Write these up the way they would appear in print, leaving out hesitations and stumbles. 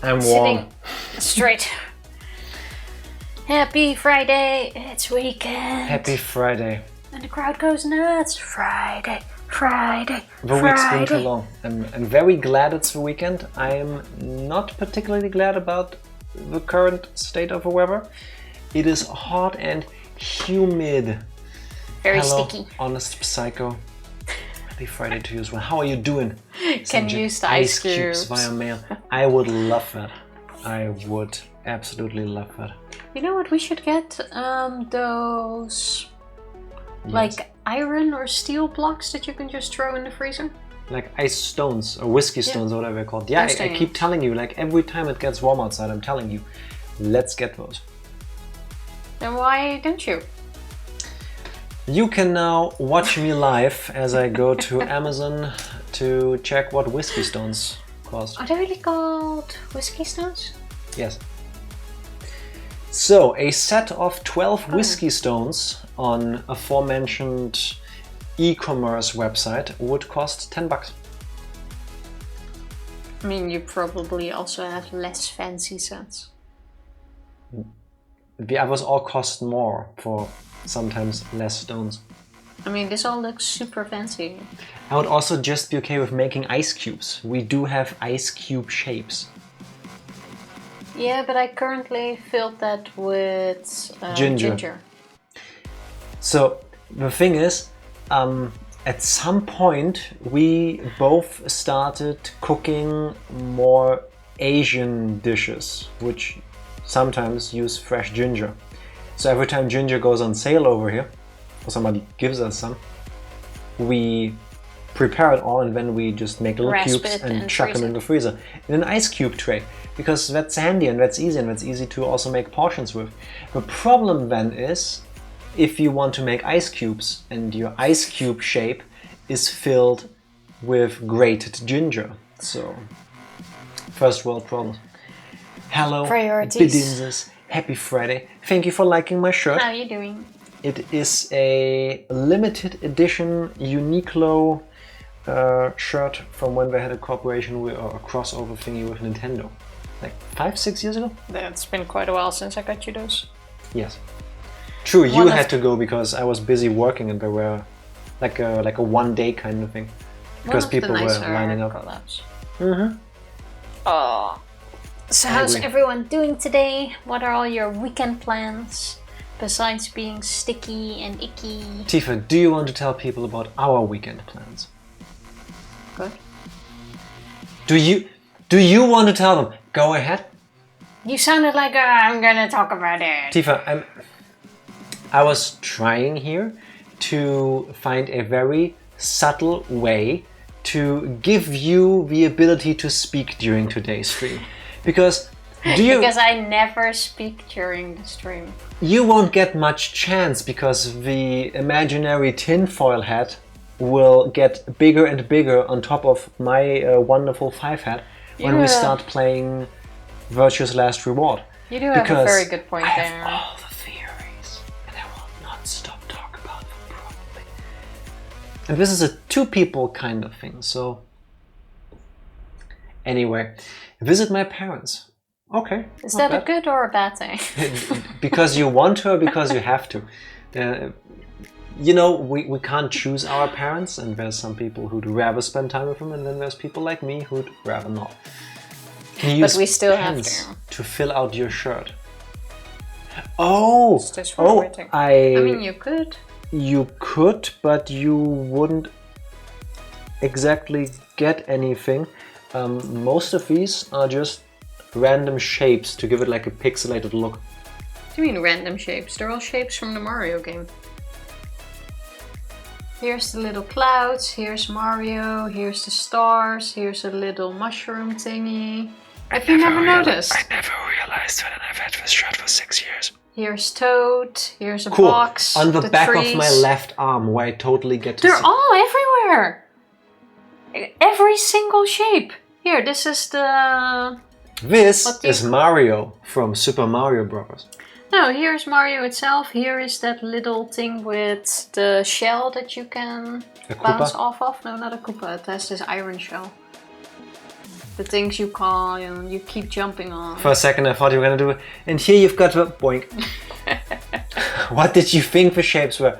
I'm sitting warm. straight. Happy Friday, it's weekend. Happy Friday. And the crowd goes nuts. Friday, Friday, The week's been too long. I'm very glad it's the weekend. I'm not particularly glad about the current state of the weather. It is hot and humid. Very Hello, sticky. honest psycho. Happy Friday to you as well. How are you doing? Can you use the ice cubes via mail? I would love that. I would absolutely love that. You know what we should get? Those like iron or steel blocks that you can just throw in the freezer. Like ice stones or whiskey stones or whatever they're called. Yeah, I keep telling you, like every time it gets warm outside, I'm telling you, let's get those. Then why don't you? You can now watch me live as I go to Amazon to check what whiskey stones cost. Are they really called whiskey stones? Yes. So, a set of 12 whiskey stones on aforementioned e-commerce website would cost $10. I mean, you probably also have less fancy sets. The others all cost more for sometimes less stones. I mean, this all looks super fancy. I would also just be okay with making ice cubes. We do have ice cube shapes. Yeah, but I currently filled that with ginger. So the thing is, at some point we both started cooking more Asian dishes, which sometimes use fresh ginger. So every time ginger goes on sale over here, or somebody gives us some, we prepare it all and then we just make little cubes and chuck them in the freezer in an ice cube tray, because that's handy and that's easy to also make portions with. The problem then is if you want to make ice cubes and your ice cube shape is filled with grated ginger. So first world problem. Hello, Bidinses. Happy Friday. Thank you for liking my shirt. How are you doing? It is a limited edition Uniqlo shirt from when they had a cooperation with, or a crossover thingy with Nintendo. Like 5-6 years ago? That's been quite a while since I got you those. Yes. True, you had to go because I was busy working and they were like a one-day kind of thing. Because people were lining up. Mm-hmm. Oh. So how's everyone doing today? What are all your weekend plans? Besides being sticky and icky. Tifa, do you want to tell people about our weekend plans? Good. Do you want to tell them? Go ahead. You sounded like I'm gonna talk about it. Tifa, I was trying here to find a very subtle way to give you the ability to speak during today's stream. Because I never speak during the stream. You won't get much chance because the imaginary tinfoil hat will get bigger and bigger on top of my wonderful 5 hat when we start playing Virtue's Last Reward. You do have a very good point there. I have all the theories and I will not stop talking about them probably. And this is a 2-people kind of thing, so... Anyway, visit my parents. Okay. Is that a good or a bad thing? Because you want to or because you have to. You know, we can't choose our parents, and there's some people who'd rather spend time with them, and then there's people like me who'd rather not. Can you use we still have to fill out your shirt? Oh! I mean, you could. You could, but you wouldn't exactly get anything. Most of these are just random shapes to give it like a pixelated look. What do you mean random shapes? They're all shapes from the Mario game. Here's the little clouds, here's Mario, here's the stars, here's a little mushroom thingy. Have you never noticed? I never realized that I've had this shirt for 6 years. Here's Toad, here's a box, on the back of my left arm where I totally get to see. They're all everywhere! Every single shape. Here, this is the... This is Mario from Super Mario Bros. No, here's Mario itself. Here is that little thing with the shell that you can bounce off of. No, not a Koopa. It has this iron shell. The things you call and you keep jumping on. For a second I thought you were gonna do it. And here you've got the boink. What did you think the shapes were?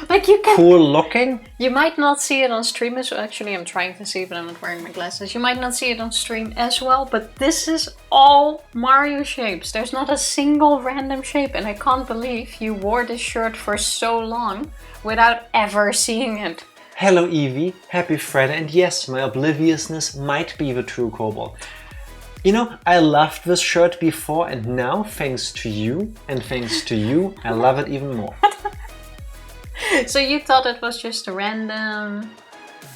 Like you can... Cool looking? You might not see it on stream as well. Actually, I'm trying to see, but I'm not wearing my glasses. You might not see it on stream as well, but this is all Mario shapes. There's not a single random shape, and I can't believe you wore this shirt for so long without ever seeing it. Hello Evie, happy Friday, and yes, my obliviousness might be the true Kobold. You know, I loved this shirt before, and now, thanks to you, and thanks to you, I love it even more. So you thought it was just a random...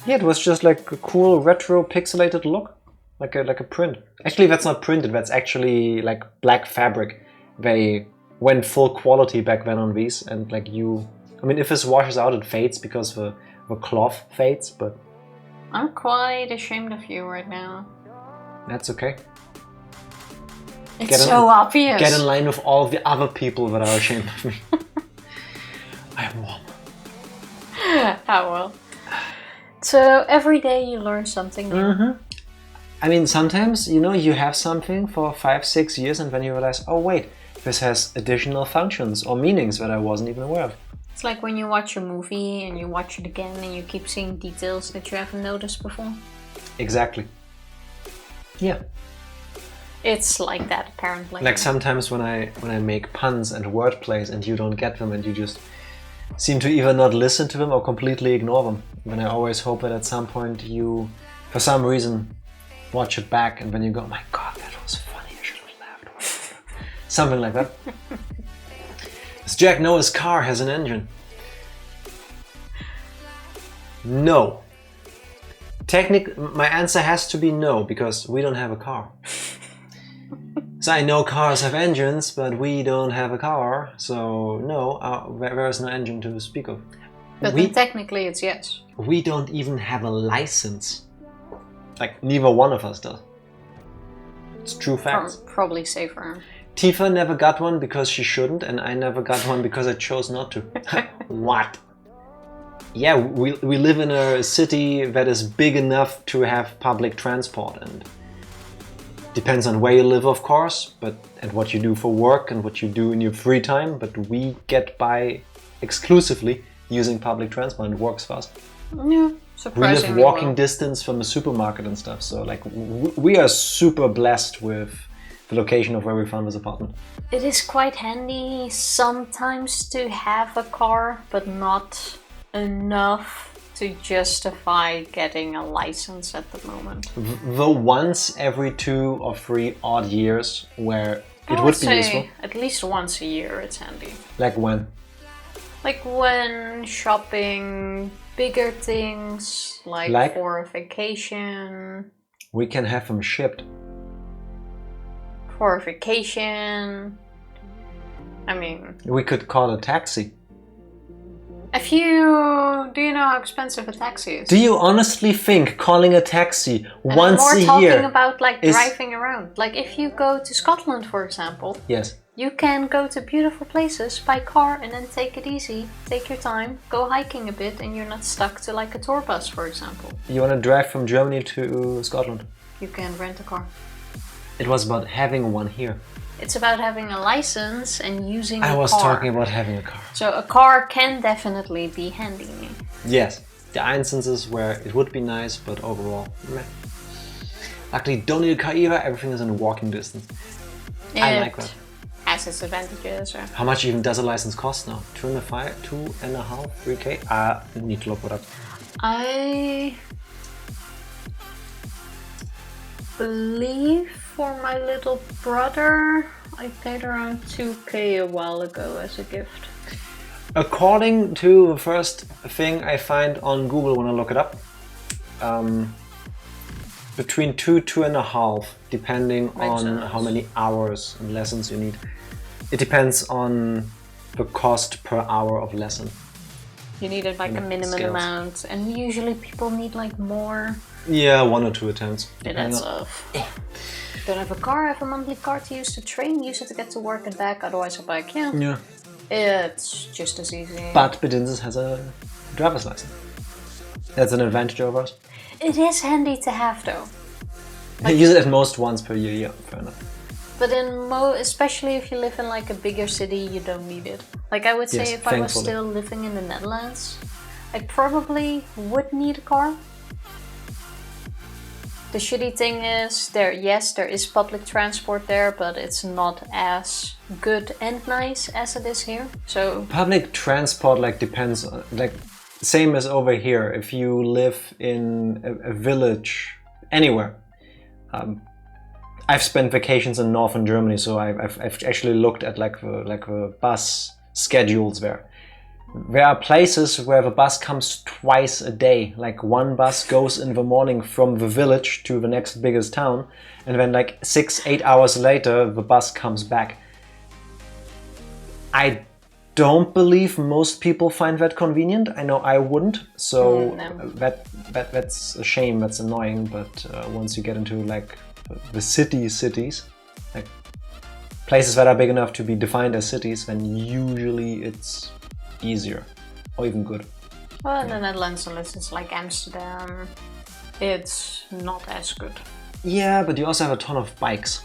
Yeah, it was just like a cool retro pixelated look, like a print. Actually, that's not printed, that's actually like black fabric. They went full quality back then on these, and like you... I mean, if this washes out, it fades because the cloth fades, but... I'm quite ashamed of you right now. That's okay. It's so obvious. Get in line with all of the other people that are ashamed of me. I'm warm. Oh well. So every day you learn something new. Mm-hmm. I mean, sometimes, you know, you have something for 5-6 years and then you realize, oh wait, this has additional functions or meanings that I wasn't even aware of. It's like when you watch a movie and you watch it again and you keep seeing details that you haven't noticed before. Exactly. Yeah. It's like that, apparently. Like sometimes when I make puns and wordplays and you don't get them and you just seem to either not listen to them or completely ignore them. Then I always hope that at some point you, for some reason, watch it back and then you go, my god, that was funny, I should have laughed. Something like that. Does Jack know his car has an engine? No. My answer has to be no, because we don't have a car. So I know cars have engines, but we don't have a car, so no, there is no engine to speak of. But then technically it's yes. We don't even have a license. Like, neither one of us does. It's true facts. Probably safer. Tifa never got one because she shouldn't, and I never got one because I chose not to. What? Yeah, we live in a city that is big enough to have public transport, and depends on where you live, of course, and what you do for work and what you do in your free time, but we get by exclusively using public transport and it works for us. Yeah, surprisingly. We live walking distance from the supermarket and stuff, so like we are super blessed with the location of where we found this apartment. It is quite handy sometimes to have a car, but not enough to justify getting a license at the moment. Though once every 2 or 3 odd years where it would be useful. At least once a year it's handy. Like when? Like when shopping bigger things, like for a vacation. We can have them shipped. For a vacation. I mean... We could call a taxi. Do you know how expensive a taxi is? Do you honestly think calling a taxi once a year? I'm more talking about like driving around. Like if you go to Scotland, for example. Yes. You can go to beautiful places by car and then take it easy. Take your time, go hiking a bit, and you're not stuck to like a tour bus, for example. You want to drive from Germany to Scotland? You can rent a car. It was about having one here. It's about having a license and using a car. I was talking about having a car. So a car can definitely be handy. Yes, there are instances where it would be nice, but overall, meh. Luckily, don't need a car either, everything is in walking distance. I like that. Has its advantages. Or... How much even does a license cost now? 2.5, 3K? I need to look it up. I believe for my little brother, I paid around 2K a while ago as a gift. According to the first thing I find on Google when I look it up, between 2.5, depending on how many hours and lessons you need. It depends on the cost per hour of lesson. You needed like a minimum amount, and usually people need like more. Yeah, 1 or 2 attempts. That's don't have a car, I have a monthly car to use to train, use it to get to work and back, otherwise a bike, yeah. It's just as easy. But Bedinsis has a driver's license. That's an advantage over us. It is handy to have though. Use it at most once per year, yeah, fair enough. But especially if you live in like a bigger city, you don't need it. Like I would say, Yes, if I was thankfully. still living in the Netherlands, I probably would need a car. The shitty thing is, there is public transport there, but it's not as good and nice as it is here. So Public transport like depends on, like same as over here. If you live in a village anywhere, I've spent vacations in northern Germany, so I've actually looked at like the bus schedules there. There are places where the bus comes twice a day. Like one bus goes in the morning from the village to the next biggest town, and then like 6-8 hours later the bus comes back. I don't believe most people find that convenient. I know I wouldn't. So No. that's a shame. That's annoying. But once you get into like the cities, like places that are big enough to be defined as cities, then usually it's easier or even good. well, in the Netherlands, unless it's like Amsterdam, it's not as good. Yeah, but you also have a ton of bikes.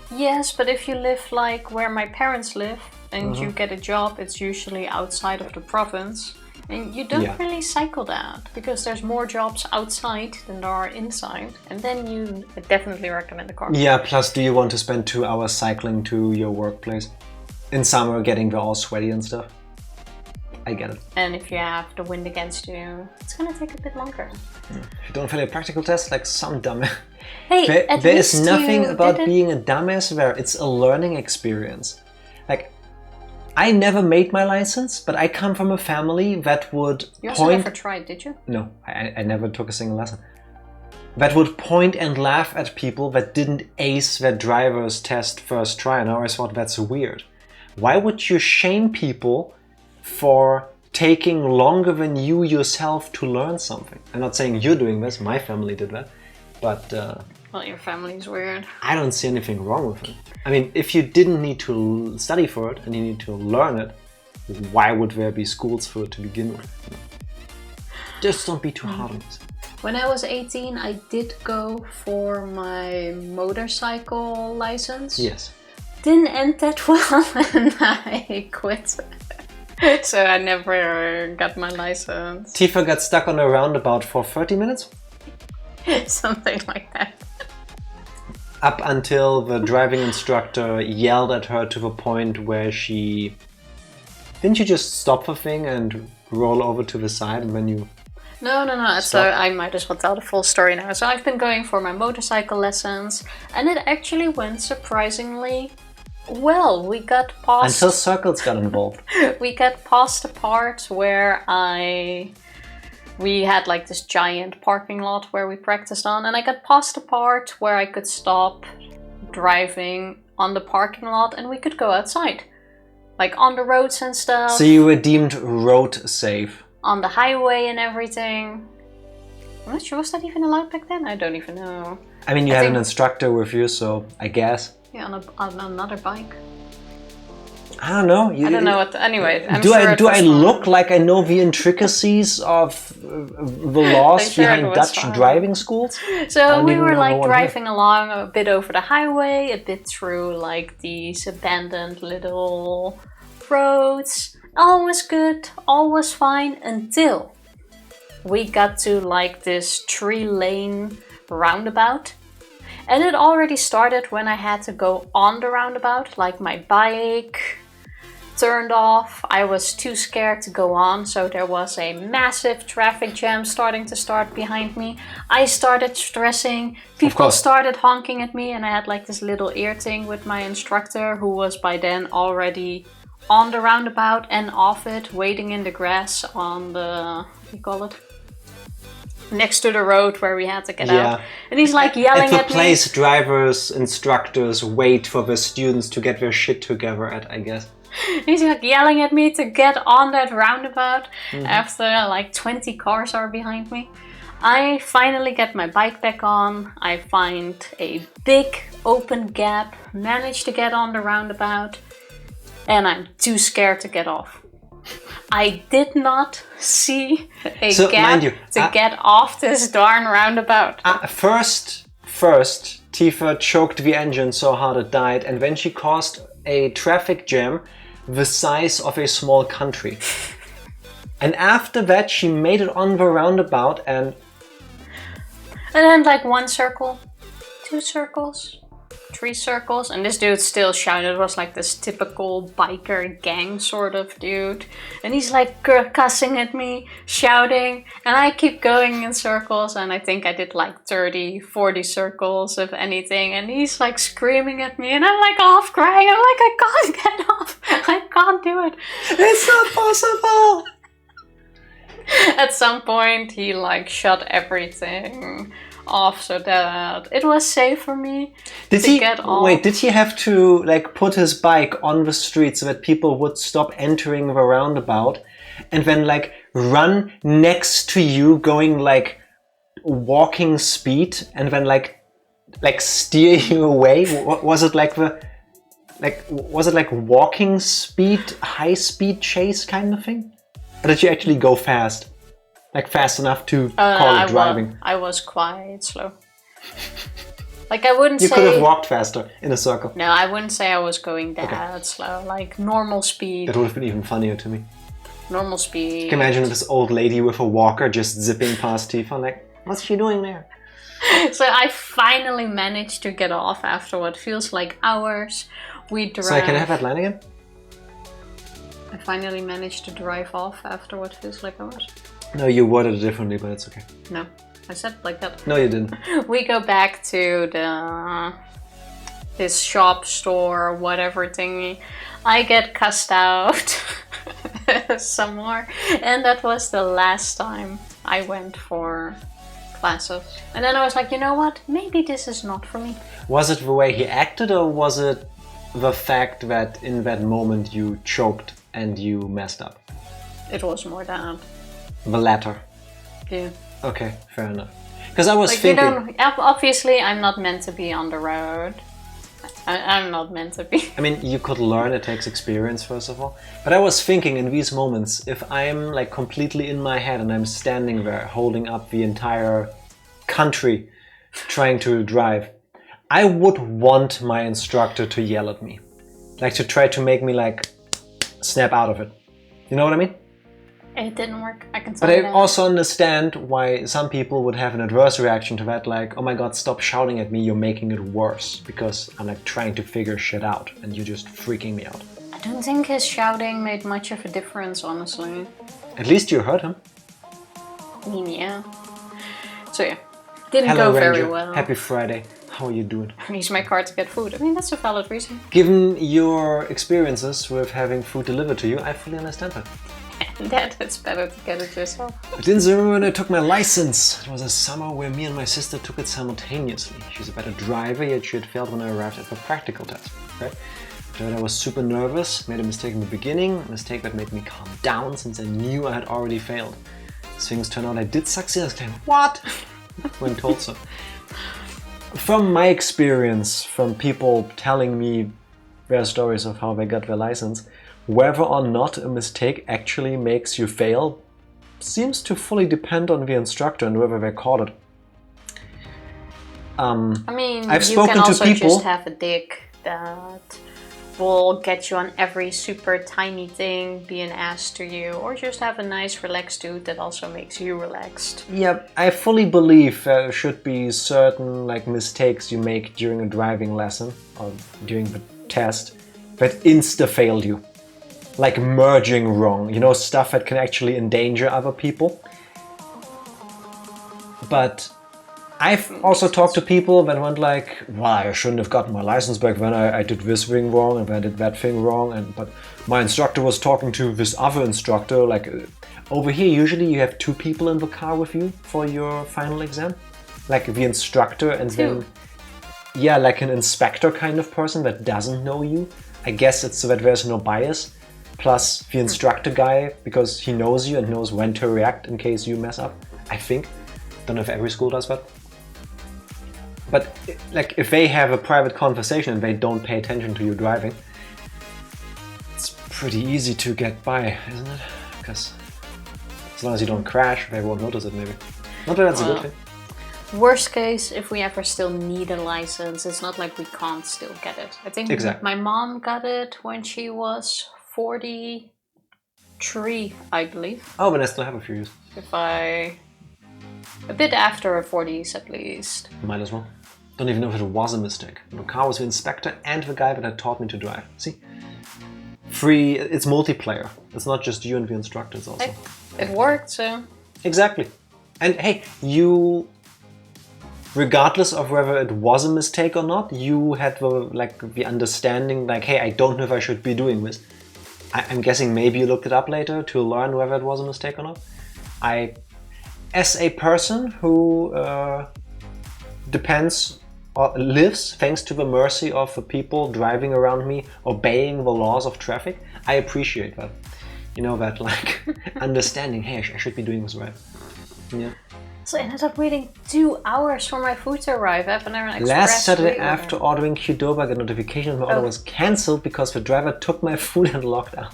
Yes, but if you live like where my parents live and you get a job, it's usually outside of the province. And you don't really cycle that because there's more jobs outside than there are inside. And then you definitely recommend a car. Yeah, plus do you want to spend 2 hours cycling to your workplace? In summer, getting there all sweaty and stuff? I get it. And if you have the wind against you, it's gonna take a bit longer. If you don't fail a practical test, like some dumbass. Hey, at There least is nothing you about did it. being a dumbass there. It's a learning experience. Like, I never made my license, but I come from a family that would You also point... never tried, did you? No, I never took a single lesson. That would point and laugh at people that didn't ace their driver's test first try, and I always thought that's weird. Why would you shame people for taking longer than you yourself to learn something? I'm not saying you're doing this, my family did that, but Well, your family's weird. I don't see anything wrong with it. I mean, if you didn't need to study for it and you need to learn it, why would there be schools for it to begin with? You know? Just don't be too hard on yourself. When I was 18, I did go for my motorcycle license. Yes. Didn't end that well and I quit. So I never got my license. Tifa got stuck on a roundabout for 30 minutes? Something like that. Up until the driving instructor yelled at her to the point where she... Didn't you just stop the thing and roll over to the side and then you... No. So I might as well tell the full story now. So I've been going for my motorcycle lessons and it actually went surprisingly well. We got past... Until circles got involved. We got past the part where we had like this giant parking lot where we practiced on, and I got past the part where I could stop driving on the parking lot and we could go outside. Like on the roads and stuff. So you were deemed road safe. On the highway and everything. I'm not sure, was that even allowed back then? I don't even know. I mean, you had an instructor with you, so I guess. Yeah, on another bike. I don't know. I don't know what. Anyway, I'm do sure I it do was I fun. look like I know the intricacies of the laws I'm sure it behind was Dutch fun. driving schools? So we even were know like one driving along a bit over the highway, a bit through like these abandoned little roads. All was good, all was fine until we got to like this 3-lane roundabout. And it already started when I had to go on the roundabout, like my bike turned off. I was too scared to go on, so there was a massive traffic jam starting to start behind me. I started stressing, people course. started honking at me, and I had like this little ear thing with my instructor who was by then already on the roundabout and off it, waiting in the grass on the, what do you call it? Next to the road where we had to get out. And he's like yelling At at the me. place drivers, instructors wait for the students to get their shit together at, I guess. He's like yelling at me to get on that roundabout after like 20 cars are behind me. I finally get my bike back on. I find a big open gap, manage to get on the roundabout, and I'm too scared to get off. I did not see a So, gap mind you, to get off this darn roundabout. First First, Tifa choked the engine so hard it died, and then she caused a traffic jam the size of a small country. And after that, she made it on the roundabout and then like 1 circle, 2 circles, 3 circles, and this dude still shouted. It was like this typical biker gang sort of dude, and he's like cussing at me, shouting, and I keep going in circles, and I think I did like 30, 40 circles if anything, and he's like screaming at me, and I'm like half crying. I'm like, I can't get off, I can't do it. it's not possible. At some point he like shut everything off so that it was safe for me to get off. Wait, did he have to like put his bike on the street so that people would stop entering the roundabout and then like run next to you going like walking speed and then like steer you away? Was it like walking speed, high speed chase kind of thing? Or did you actually go fast? Like fast enough to call it driving? I was quite slow. Like I wouldn't say... You could have walked faster in a circle. No, I wouldn't say I was going that slow. Like normal speed. That would have been even funnier to me. Normal speed. You can imagine this old lady with a walker just zipping past Tifa, like, what's she doing there? So I finally managed to get off after what feels like hours. We drive... So can I have that line again? I finally managed to drive off after what feels like hours. No, you worded it differently, but it's okay. No, I said it like that. No, you didn't. We go back to this shop, store, whatever thingy. I get cussed out some more. And that was the last time I went for classes. And then I was like, you know what? Maybe this is not for me. Was it the way he acted, or was it the fact that in that moment you choked and you messed up? It was more that. The latter. Yeah. Okay, fair enough. Because I was like, thinking... obviously I'm not meant to be on the road. I'm not meant to be. I mean, you could learn, it takes experience first of all. But I was thinking in these moments, if I'm like completely in my head and I'm standing there holding up the entire country trying to drive, I would want my instructor to yell at me. Like to try to make me like snap out of it. You know what I mean? It didn't work, I can tell you you that. But I also understand why some people would have an adverse reaction to that, like, oh my god, stop shouting at me, you're making it worse. Because I'm like trying to figure shit out and you're just freaking me out. I don't think his shouting made much of a difference, honestly. At least you heard him. I mean, yeah. So yeah, didn't Hello, go Ranger. very well. Happy Friday. How are you doing? I use my car to get food. I mean, that's a valid reason. Given your experiences with having food delivered to you, I fully understand that. And that it's better to get it yourself. I didn't remember when I took my license. It was a summer where me and my sister took it simultaneously. She's a better driver, yet she had failed when I arrived at the practical test. Right? But I was super nervous, made a mistake in the beginning, a mistake that made me calm down since I knew I had already failed. As things turned out, I did succeed. I was like, what? When told so. From my experience, from people telling me their stories of how they got their license, whether or not a mistake actually makes you fail seems to fully depend on the instructor and whether they caught it. I mean, I've you spoken can also to people, just have a dick that will get you on every super tiny thing, be an ass to you, or just have a nice relaxed dude that also makes you relaxed. Yeah, I fully believe there should be certain like mistakes you make during a driving lesson or during the test that insta-failed you. Like merging wrong, you know, stuff that can actually endanger other people. But I've also talked to people that went like, well, I shouldn't have gotten my license back when I did this thing wrong and when I did that thing wrong, but my instructor was talking to this other instructor. Like over here, usually you have 2 people in the car with you for your final exam. Like the instructor and then, yeah, like an inspector kind of person that doesn't know you. I guess it's so that there's no bias. Plus the instructor guy, because he knows you and knows when to react in case you mess up, I think. Don't know if every school does that. But like if they have a private conversation and they don't pay attention to you driving, it's pretty easy to get by, isn't it? Because as long as you don't crash, they won't notice it maybe. Not that that's a good thing. Worst case, if we ever still need a license, it's not like we can't still get it. I think my mom got it when she was 43, I believe. Oh, but I still have a few years. A bit after her 40s at least. Might as well. Don't even know if it was a mistake. The car was the inspector and the guy that had taught me to drive. See? Free, it's multiplayer. It's not just you and the instructors also. It worked, so... Exactly. And hey, you... Regardless of whether it was a mistake or not, you had the understanding, like, hey, I don't know if I should be doing this. I'm guessing maybe you looked it up later to learn whether it was a mistake or not. As a person who depends or lives thanks to the mercy of the people driving around me, obeying the laws of traffic, I appreciate that. You know, that like understanding, hey, I should be doing this right. Yeah. So I ended up waiting 2 hours for my food to arrive. I have an express. Last Saturday after ordering Qdoba, I got a notification that my order was cancelled because the driver took my food and logged out.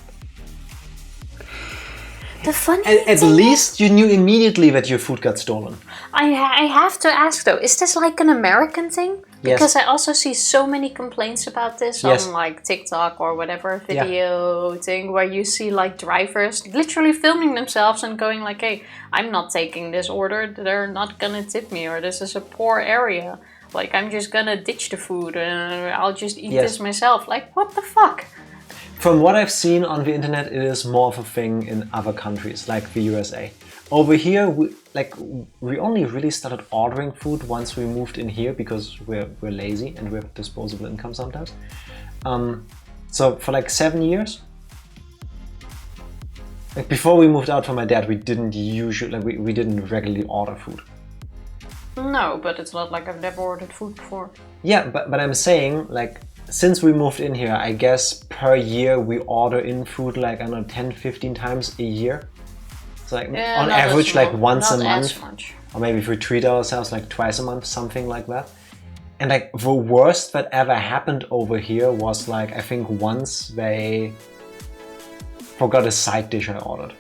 The funny At least you knew immediately that your food got stolen. I have to ask though, is this like an American thing? Yes. Because I also see so many complaints about this on like TikTok or whatever video thing where you see like drivers literally filming themselves and going like, hey, I'm not taking this order, they're not gonna tip me, or this is a poor area. Like, I'm just gonna ditch the food and I'll just eat this myself. Like, what the fuck? From what I've seen on the internet, it is more of a thing in other countries, like the USA. Over here, we only really started ordering food once we moved in here because we're lazy and we have disposable income sometimes. So for like 7 years, like before we moved out from my dad, we didn't usually, we didn't regularly order food. No, but it's not like I've never ordered food before. Yeah, but I'm saying, like, since we moved in here, I guess per year we order in food like, I don't know, 10, 15 times a year. So like on average like once a month. Or maybe if we treat ourselves like twice a month, something like that. And like the worst that ever happened over here was like, I think once they forgot a side dish I ordered.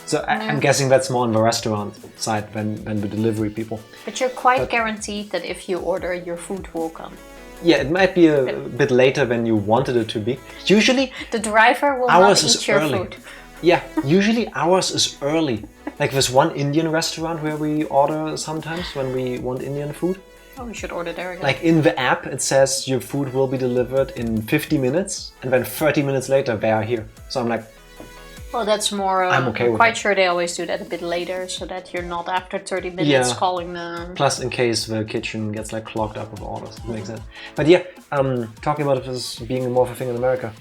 So I'm guessing that's more on the restaurant side than the delivery people. But you're quite guaranteed that if you order, your food will come. Yeah, it might be a bit later than you wanted it to be. Usually the driver will not eat your food. Yeah, usually ours is early. Like there's one Indian restaurant where we order sometimes when we want Indian food. Oh, we should order there again. Like in the app it says your food will be delivered in 50 minutes and then 30 minutes later they are here. So I'm like, well, that's more... I'm okay with quite sure they always do that a bit later so that you're not after 30 minutes calling them. Plus in case the kitchen gets like clogged up with orders. It makes sense. But yeah, talking about this being more of a thing in America.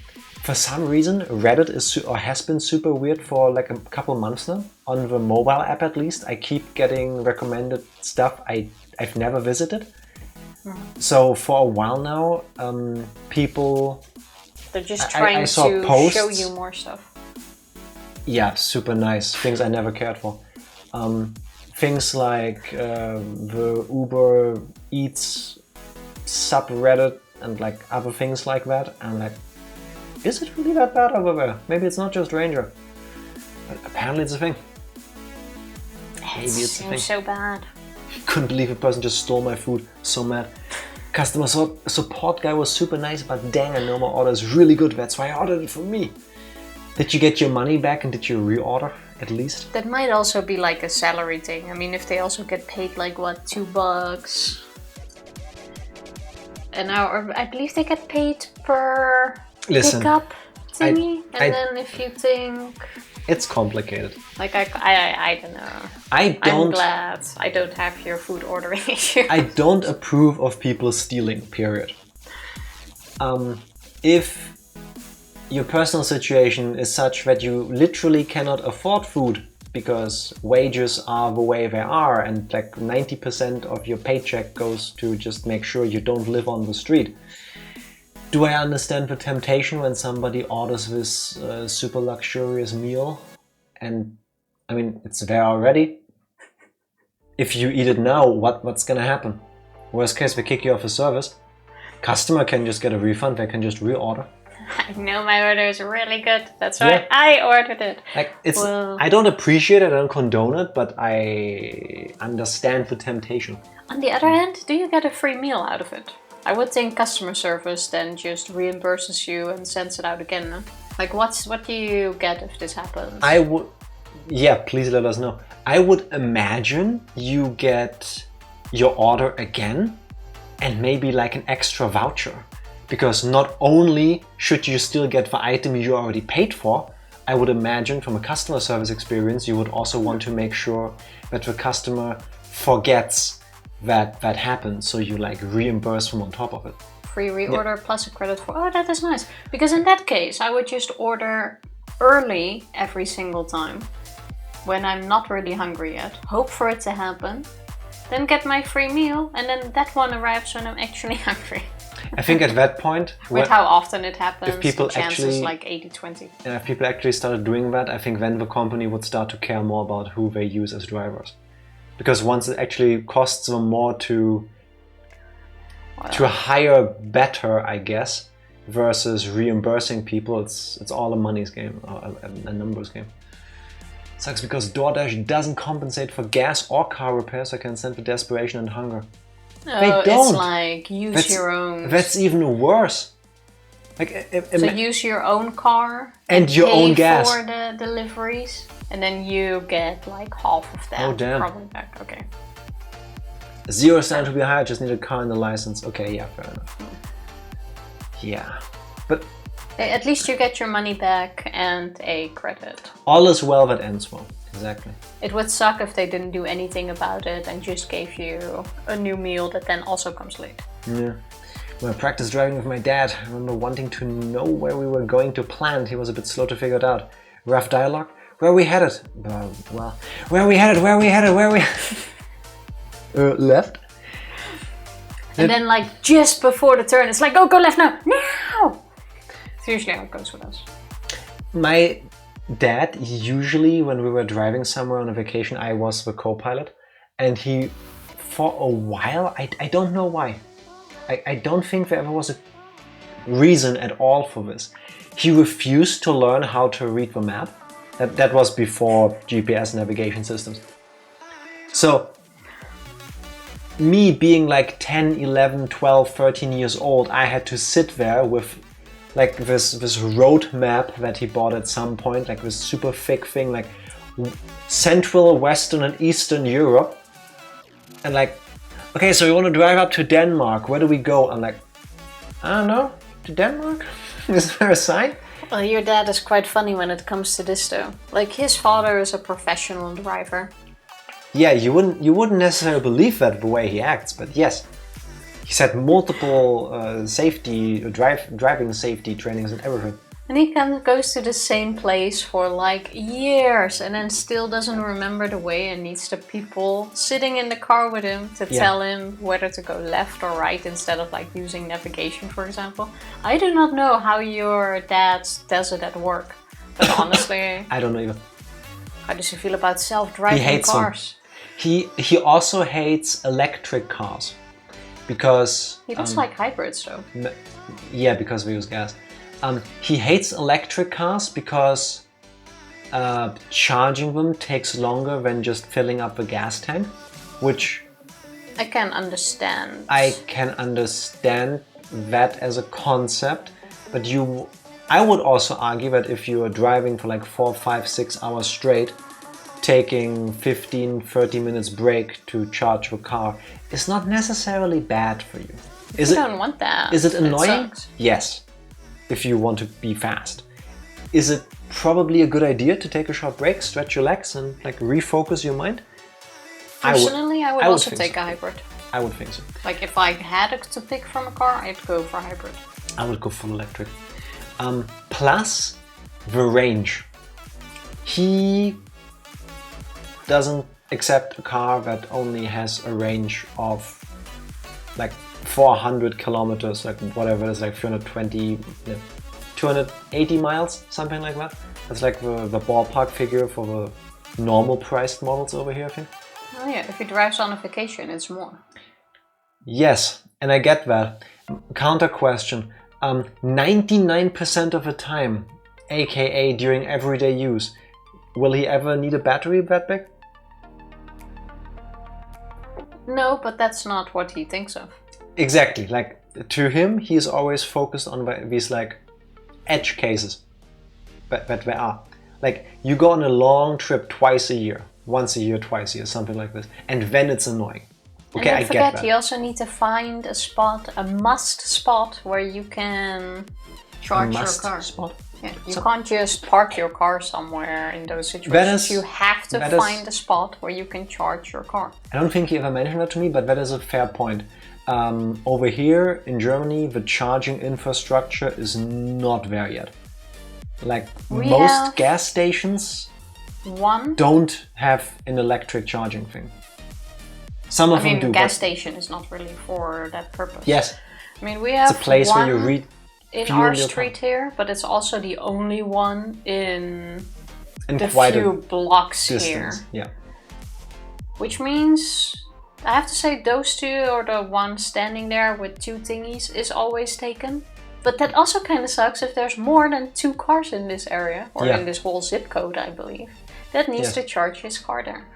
For some reason, Reddit has been super weird for like a couple months now. On the mobile app at least, I keep getting recommended stuff I've never visited. So for a while now, people... They're just trying to posts, show you more stuff. Yeah, super nice. Things I never cared for. Things like the Uber Eats subreddit and like other things like that. And like, is it really that bad over there? Maybe it's not just Ranger. But apparently it's a thing. Maybe it's a thing. So bad. Couldn't believe a person just stole my food. So mad. Customer support guy was super nice, but dang, I know my order is really good. That's why I ordered it for me. Did you get your money back and did you reorder at least? That might also be like a salary thing. I mean, if they also get paid like what, $2 an hour, I believe they get paid per pickup thingy. Then if you think it's complicated. Like I don't know. I'm glad I don't have your food ordering issue. I don't approve of people stealing. Period. If your personal situation is such that you literally cannot afford food because wages are the way they are and like 90% of your paycheck goes to just make sure you don't live on the street. Do I understand the temptation when somebody orders this super luxurious meal? And I mean, it's there already. If you eat it now, what's gonna happen? Worst case, they kick you off the service. Customer can just get a refund, they can just reorder. I know my order is really good. That's why I ordered it. Like I don't appreciate it, I don't condone it, but I understand the temptation. On the other hand, do you get a free meal out of it? I would think customer service then just reimburses you and sends it out again. No? Like what do you get if this happens? I would, please let us know. I would imagine you get your order again and maybe like an extra voucher. Because not only should you still get the item you already paid for, I would imagine from a customer service experience, you would also want to make sure that the customer forgets that happens. So you like reimburse them on top of it. Free reorder plus a credit for, oh, that is nice. Because in that case, I would just order early every single time when I'm not really hungry yet. Hope for it to happen. Then get my free meal and then that one arrives when I'm actually hungry. I think at that point... With how often it happens, if people the chance actually, is like 80-20. If people actually started doing that, I think then the company would start to care more about who they use as drivers. Because once it actually costs them more to hire better, I guess, versus reimbursing people, it's all a money's game, a numbers game. Sucks because DoorDash doesn't compensate for gas or car repairs, so I can send for desperation and hunger. Oh, they don't. It's like use your own. That's even worse. Like, so use your own car and your own gas for the deliveries, and then you get like half of that. Oh damn! Probably back. Okay. 0 cent to be hired. Just need a car and a license. Okay, yeah, fair enough. Yeah, but at least you get your money back and a credit. All is well that ends well. Exactly. It would suck if they didn't do anything about it and just gave you a new meal that then also comes late. Yeah. When I practiced driving with my dad, I remember wanting to know where we were going to plant. He was a bit slow to figure it out. Rough dialogue. Where are we headed? Well, where are we headed? Left. And then like just before the turn, it's like, oh, go left now. Now! It's usually how it goes with us. My dad, usually when we were driving somewhere on a vacation, I was the co-pilot, and he, for a while, I don't know why, I don't think there ever was a reason at all for this. He refused to learn how to read the map. That was before GPS navigation systems. So me being like 10, 11, 12, 13 years old, I had to sit there with like this road map that he bought at some point, like this super thick thing, like Central, Western and Eastern Europe. And like, okay, so we want to drive up to Denmark. Where do we go? I'm like, I don't know, to Denmark? Is there a sign? Well, your dad is quite funny when it comes to this though. Like his father is a professional driver. Yeah, you wouldn't necessarily believe that the way he acts, but yes. He's had multiple driving safety trainings and everything. And he goes to the same place for like years and then still doesn't remember the way and needs the people sitting in the car with him to tell him whether to go left or right instead of like using navigation, for example. I do not know how your dad does it at work, but honestly... I don't know either. How does he feel about self-driving cars? He also hates electric cars. Because... He does like hybrids though. Yeah, because we use gas. He hates electric cars because charging them takes longer than just filling up a gas tank, which... I can understand. I can understand that as a concept, but I would also argue that if you are driving for like 4, 5, 6 hours straight, taking 15, 30 minutes break to charge the car is not necessarily bad for you. You don't want that. Is it annoying? Yes, if you want to be fast. Is it probably a good idea to take a short break, stretch your legs and like refocus your mind? Personally, I would also take a hybrid. I would think so. Like if I had to pick from a car, I'd go for a hybrid. I would go full electric. Plus the range. He doesn't accept a car that only has a range of like 400 kilometers, like whatever it is, like 280 miles, something like that. That's like the ballpark figure for the normal priced models over here, I think. Oh yeah, if he drives on a vacation, it's more. Yes, and I get that. Counter question. 99% of the time, aka during everyday use, will he ever need a battery that big? No, but that's not what he thinks of. Exactly. Like, to him, he is always focused on these like edge cases that there are. Like, you go on a long trip twice a year, once a year, twice a year, something like this, and then it's annoying. Okay, and I don't forget, get that. you also need to find a spot, a must spot, where you can charge your car. Spot? Yeah, you can't just park your car somewhere in those situations. You have to find a spot where you can charge your car. I don't think you ever mentioned that to me, but that is a fair point. Over here in Germany, the charging infrastructure is not there yet. Like, most gas stations don't have an electric charging thing. Some of them do. Gas station is not really for that purpose. Yes. I mean, we have it's a place where you in our street here, but it's also the only one in the quite few blocks distance. here. Yeah. Which means I have to say those two, or the one standing there with two thingies, is always taken. But that also kind of sucks if there's more than 2 cars in this area, or in this whole zip code, I believe, that needs to charge his car there.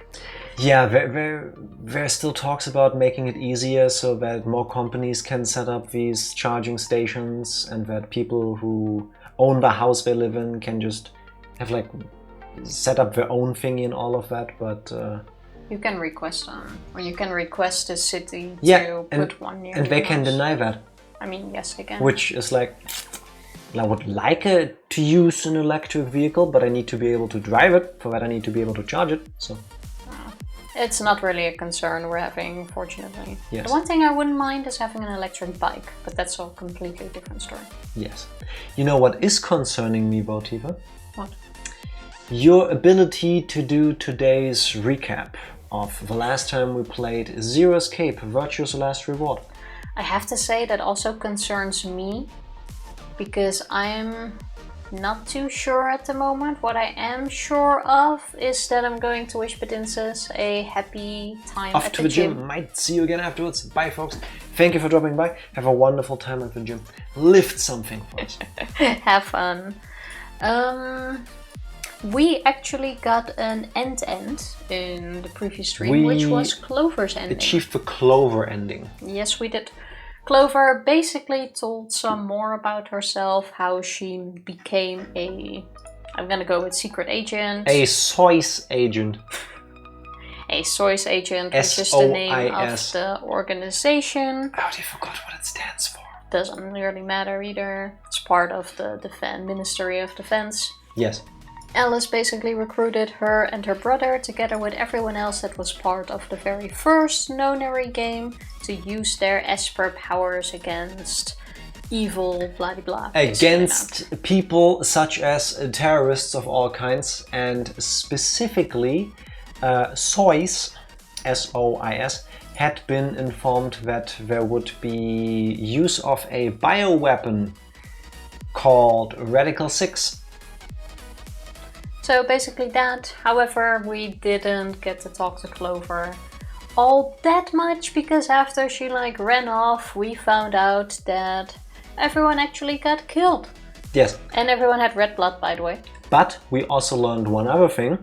Yeah, there still talks about making it easier so that more companies can set up these charging stations, and that people who own the house they live in can just have like set up their own thingy and all of that. But you can request or you can request the city to put one near and they can deny that. I mean, yes, they can. Which is like, I would like to use an electric vehicle, but I need to be able to drive it. For that, I need to be able to charge it. So. It's not really a concern we're having, fortunately. Yes. The one thing I wouldn't mind is having an electric bike, but that's a completely different story. Yes. You know what is concerning me, Bautiva? What? Your ability to do today's recap of the last time we played Zero Escape, Virtue's Last Reward. I have to say that also concerns me, because I'm not too sure at the moment. What I am sure of is that I'm going to wish Princess a happy time off at to the the gym. Might see you again afterwards. Bye, folks. Thank you for dropping by. Have a wonderful time at the gym. Lift something for us. Have fun. We actually got an end in the previous stream, which was Clover's ending. Achieved the Clover ending. Yes, we did. Clover basically told some more about herself, how she became I'm gonna go with secret agent. A SOIS agent. A SOIS agent, which is the name of the organization. I already forgot what it stands for. Doesn't really matter either. It's part of the Ministry of Defense. Yes. Alice basically recruited her and her brother, together with everyone else that was part of the very first Nonary game, to use their Esper powers against evil blah blah. Against people such as terrorists of all kinds, and specifically SOIS, S-O-I-S, had been informed that there would be use of a bioweapon called Radical 6. So basically that. However, we didn't get to talk to Clover all that much, because after she ran off, we found out that everyone actually got killed. Yes. And everyone had red blood, by the way. But we also learned one other thing.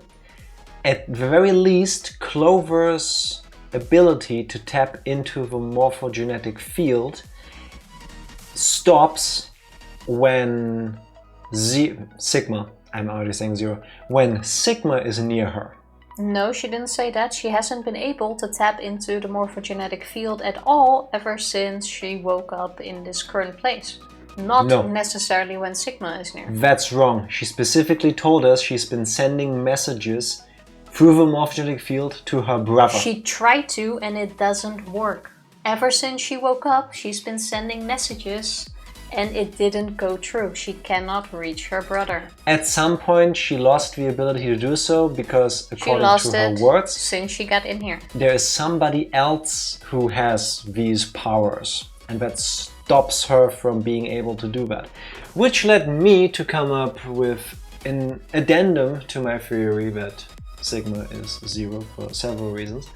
At the very least, Clover's ability to tap into the morphogenetic field stops when Sigma, I'm already saying zero, when Sigma is near her. No, she didn't say that. She hasn't been able to tap into the morphogenetic field at all ever since she woke up in this current place. Not necessarily when Sigma is near. That's wrong. She specifically told us she's been sending messages through the morphogenetic field to her brother. She tried to, and it doesn't work. Ever since she woke up, she's been sending messages, and it didn't go through. She cannot reach her brother. At some point, she lost the ability to do so because, according to her words, since she got in here, there is somebody else who has these powers, and that stops her from being able to do that. Which led me to come up with an addendum to my theory that Sigma is zero for several reasons.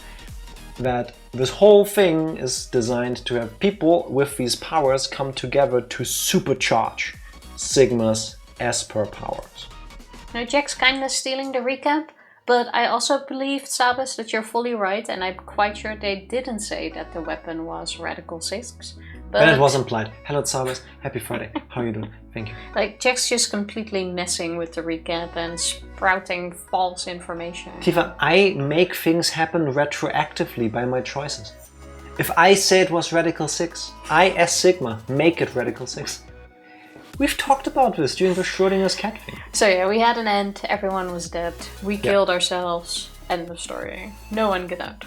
That This whole thing is designed to have people with these powers come together to supercharge Sigma's Esper powers. Now Jack's kinda stealing the recap, but I also believe, Sabas, that you're fully right, and I'm quite sure they didn't say that the weapon was Radical 6. But it was implied. Hello Sabas, happy Friday. How are you doing? Thank you. Like, Jack's just completely messing with the recap and sprouting false information. Tifa, I make things happen retroactively by my choices. If I say it was Radical 6, I as Sigma make it Radical 6. We've talked about this during the Schrodinger's cat thing. So yeah, we had an end, everyone was dead, we killed ourselves, end of story. No one got out.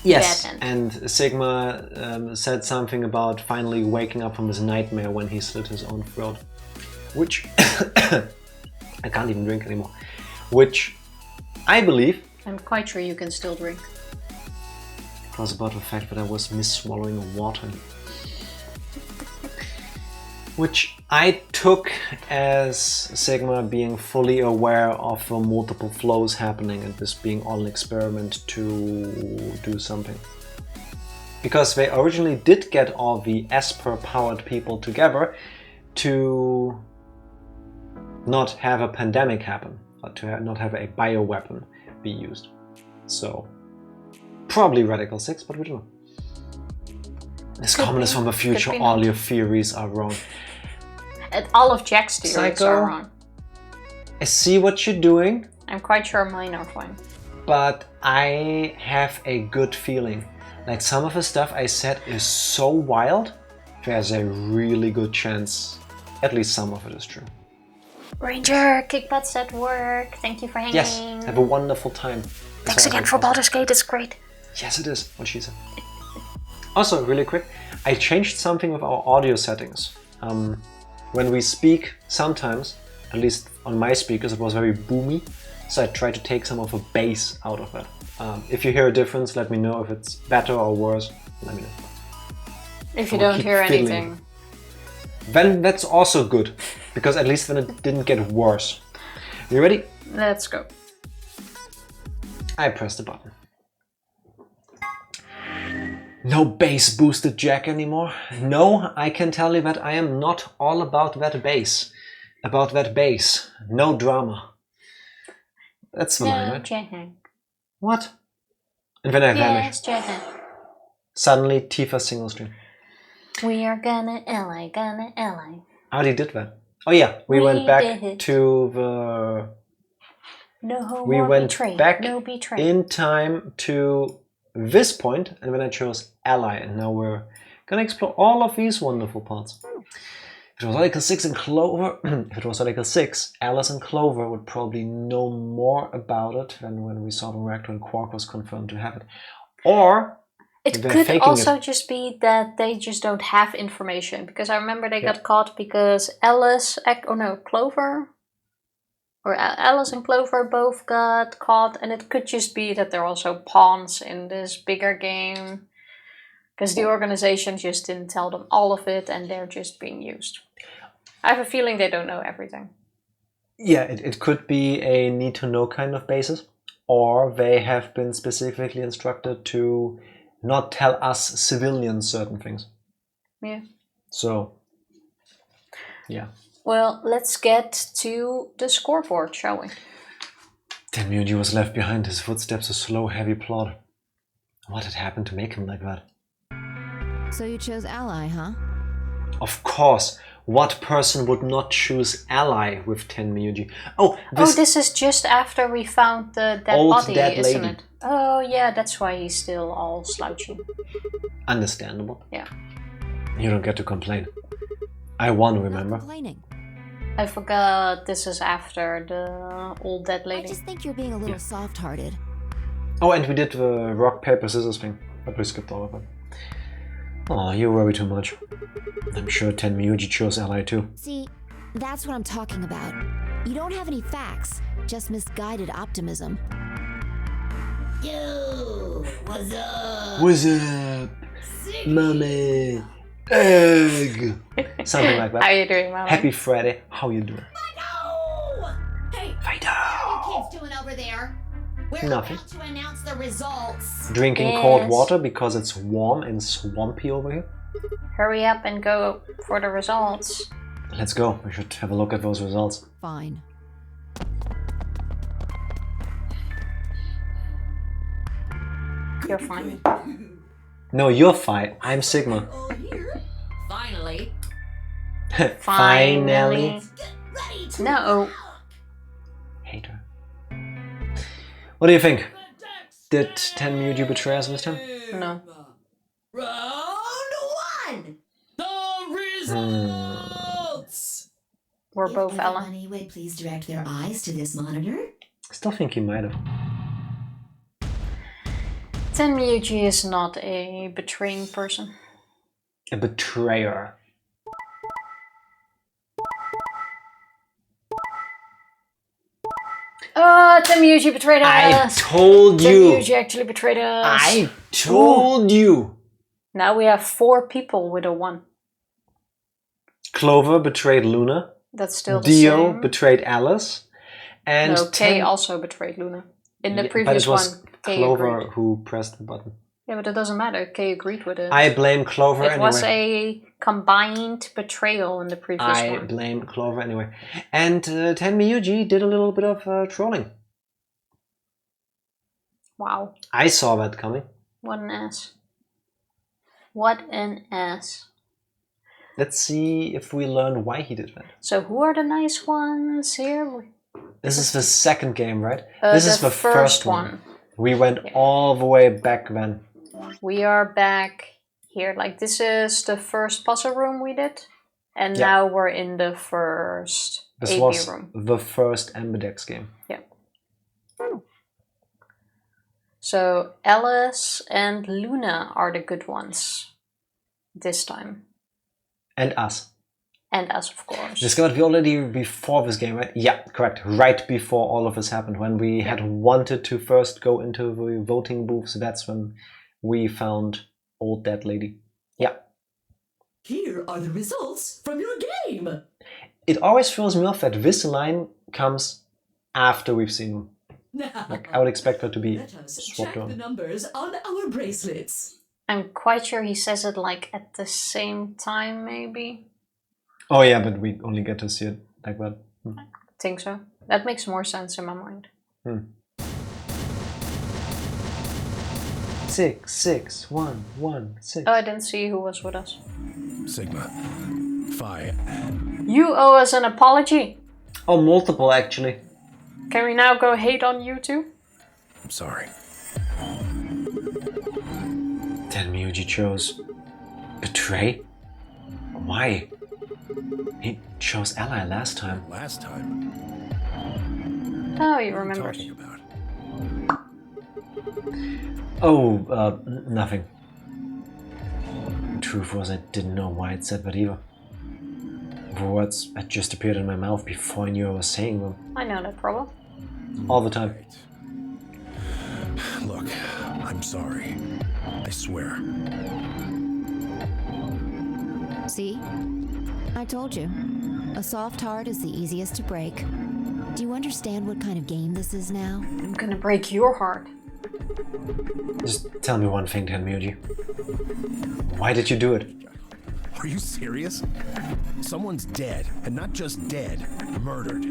Yes, and Sigma said something about finally waking up from his nightmare when he slit his own throat. Which... I can't even drink anymore. Which I believe... I'm quite sure you can still drink. It was about the fact that I was mis-swallowing water. Which I took as Sigma being fully aware of the multiple flows happening and this being all an experiment to do something. Because they originally did get all the Esper powered people together to not have a pandemic happen, or to not have a bioweapon be used. So, probably Radical 6, but we don't know. This comment is from the future, all your theories are wrong. And all of Jack's theories are wrong. I see what you're doing. I'm quite sure mine are fine. But I have a good feeling. Like, some of the stuff I said is so wild, there's a really good chance at least some of it is true. Ranger, kick butts at work. Thank you for hanging. Yes, have a wonderful time. Thanks again for Baldur's Gate, it's great. Yes, it is, what she said. Also, really quick, I changed something with our audio settings. When we speak, sometimes, at least on my speakers, it was very boomy, so I tried to take some of the bass out of it. If you hear a difference, let me know. If it's better or worse, let me know. If you don't hear anything. Then that's also good, because at least then it didn't get worse. You ready? Let's go. I pressed the button. No bass boosted Jack anymore. No, I can tell you that I am not all about that bass. About that bass. No drama. That's the line, right? Jack. What? And then I vanished. Jack. Suddenly, Tifa single stream. We are gonna ally. How did that? Oh yeah, we went back to the... We went back in time to this point, and then I chose ally, and now we're gonna explore all of these wonderful parts. If it was Radical 6 and Clover, if it was Radical 6, Alice and Clover would probably know more about it than when we saw the reactor and Quark was confirmed to have it. Or it could also just be that they just don't have information, because I remember they got caught because Clover, or Alice and Clover both got caught, and it could just be that they're also pawns in this bigger game, because the organization just didn't tell them all of it and they're just being used. I have a feeling they don't know everything. Yeah, it could be a need to know kind of basis, or they have been specifically instructed to not tell us civilians certain things. Yeah. So, yeah. Well, let's get to the scoreboard, shall we? Then Mewtwo was left behind, his footsteps a slow, heavy plod. What had happened to make him like that? So you chose ally, huh? Of course. What person would not choose ally with 10 Mewtwo? This is just after we found the dead body, isn't it? Oh yeah, that's why he's still all slouchy. Understandable. Yeah. You don't get to complain. I won, remember? Complaining. I forgot this is after the old dead lady. I just think you're being a little soft-hearted. Oh, and we did the rock, paper, scissors thing, but we skipped all of it. Oh, you worry too much. I'm sure 10 Mewtwo chose ally too. See, that's what I'm talking about. You don't have any facts, just misguided optimism. Yo, what's up? What's up, mommy? Egg! Something like that. How you doing, Mama? Happy Friday. How you doing? Fido! Hey, Fido! what are you kids doing over there? We're Nothing. about to announce the results. Drinking cold water because it's warm and swampy over here. Hurry up and go for the results. Let's go. We should have a look at those results. Fine. You're fine. No, you're fine. I'm Sigma. Finally. Finally. No. Hater. What do you think? Did Tenmyuji betray us this time? No. Round one. The results! We're both Ella. Everybody would please direct their eyes to this monitor. I still think he might have. Tenmyuji is not a betraying person. A betrayer. Oh, Tenmyuji betrayed I us! told you! Tenmyuji actually betrayed us! I told you! Now we have 4 people with a 1. Clover betrayed Luna. That's still the Dio same. betrayed Alice. And No, Kay also betrayed Luna. In the Yeah, previous but it was one, Kay Clover agreed. who pressed the button. Yeah, but it doesn't matter. Kay agreed with it. I blame Clover It anyway. was a combined betrayal in the previous I one. blame Clover anyway. And Tenmyuji did a little bit of trolling. Wow. I saw that coming. What an ass. What an ass. Let's see if we learn why he did that. So who are the nice ones here? This is the second game, right? Uh, This is the the first one. one. We went Yeah. all the way back then. We are back here. Like, this is the first puzzle room we did. And Yeah. now we're in the first This AB was room. the first Ambidex game. Yeah. So Alice and Luna are the good ones this time. And us. And us, of course. Discovered we already before this game, right? Yeah, correct. Right before all of this happened. When we had wanted to first go into the voting booths, that's when we found Old Dead Lady. Yeah. Here are the results from your game. It always throws me off that this line comes after we've seen them. Like, I would expect her to be Let us swapped check on. the numbers on our bracelets. I'm quite sure he says it like at the same time, maybe. Oh yeah, but we only get to see it like that. Think so. That makes more sense in my mind. 6, 6, 1, 1, 6. Oh, I didn't see who was with us. Sigma. Phi. You owe us an apology. Oh, multiple actually. Can we now go hate on you too? I'm sorry. Tenmyuji chose betray? Why? He chose ally last time. Last time. Oh, you What are remember. you talking about? Oh, nothing. The truth was I didn't know why it said that either. The words had just appeared in my mouth before I knew I was saying them. I know that problem. All the time. Right. Look, I'm sorry. I swear. See? I told you. A soft heart is the easiest to break. Do you understand what kind of game this is now? I'm gonna break your heart. Just tell me one thing, Tenmyuji. Why did you do it? Are you serious? Someone's dead, and not just dead, murdered.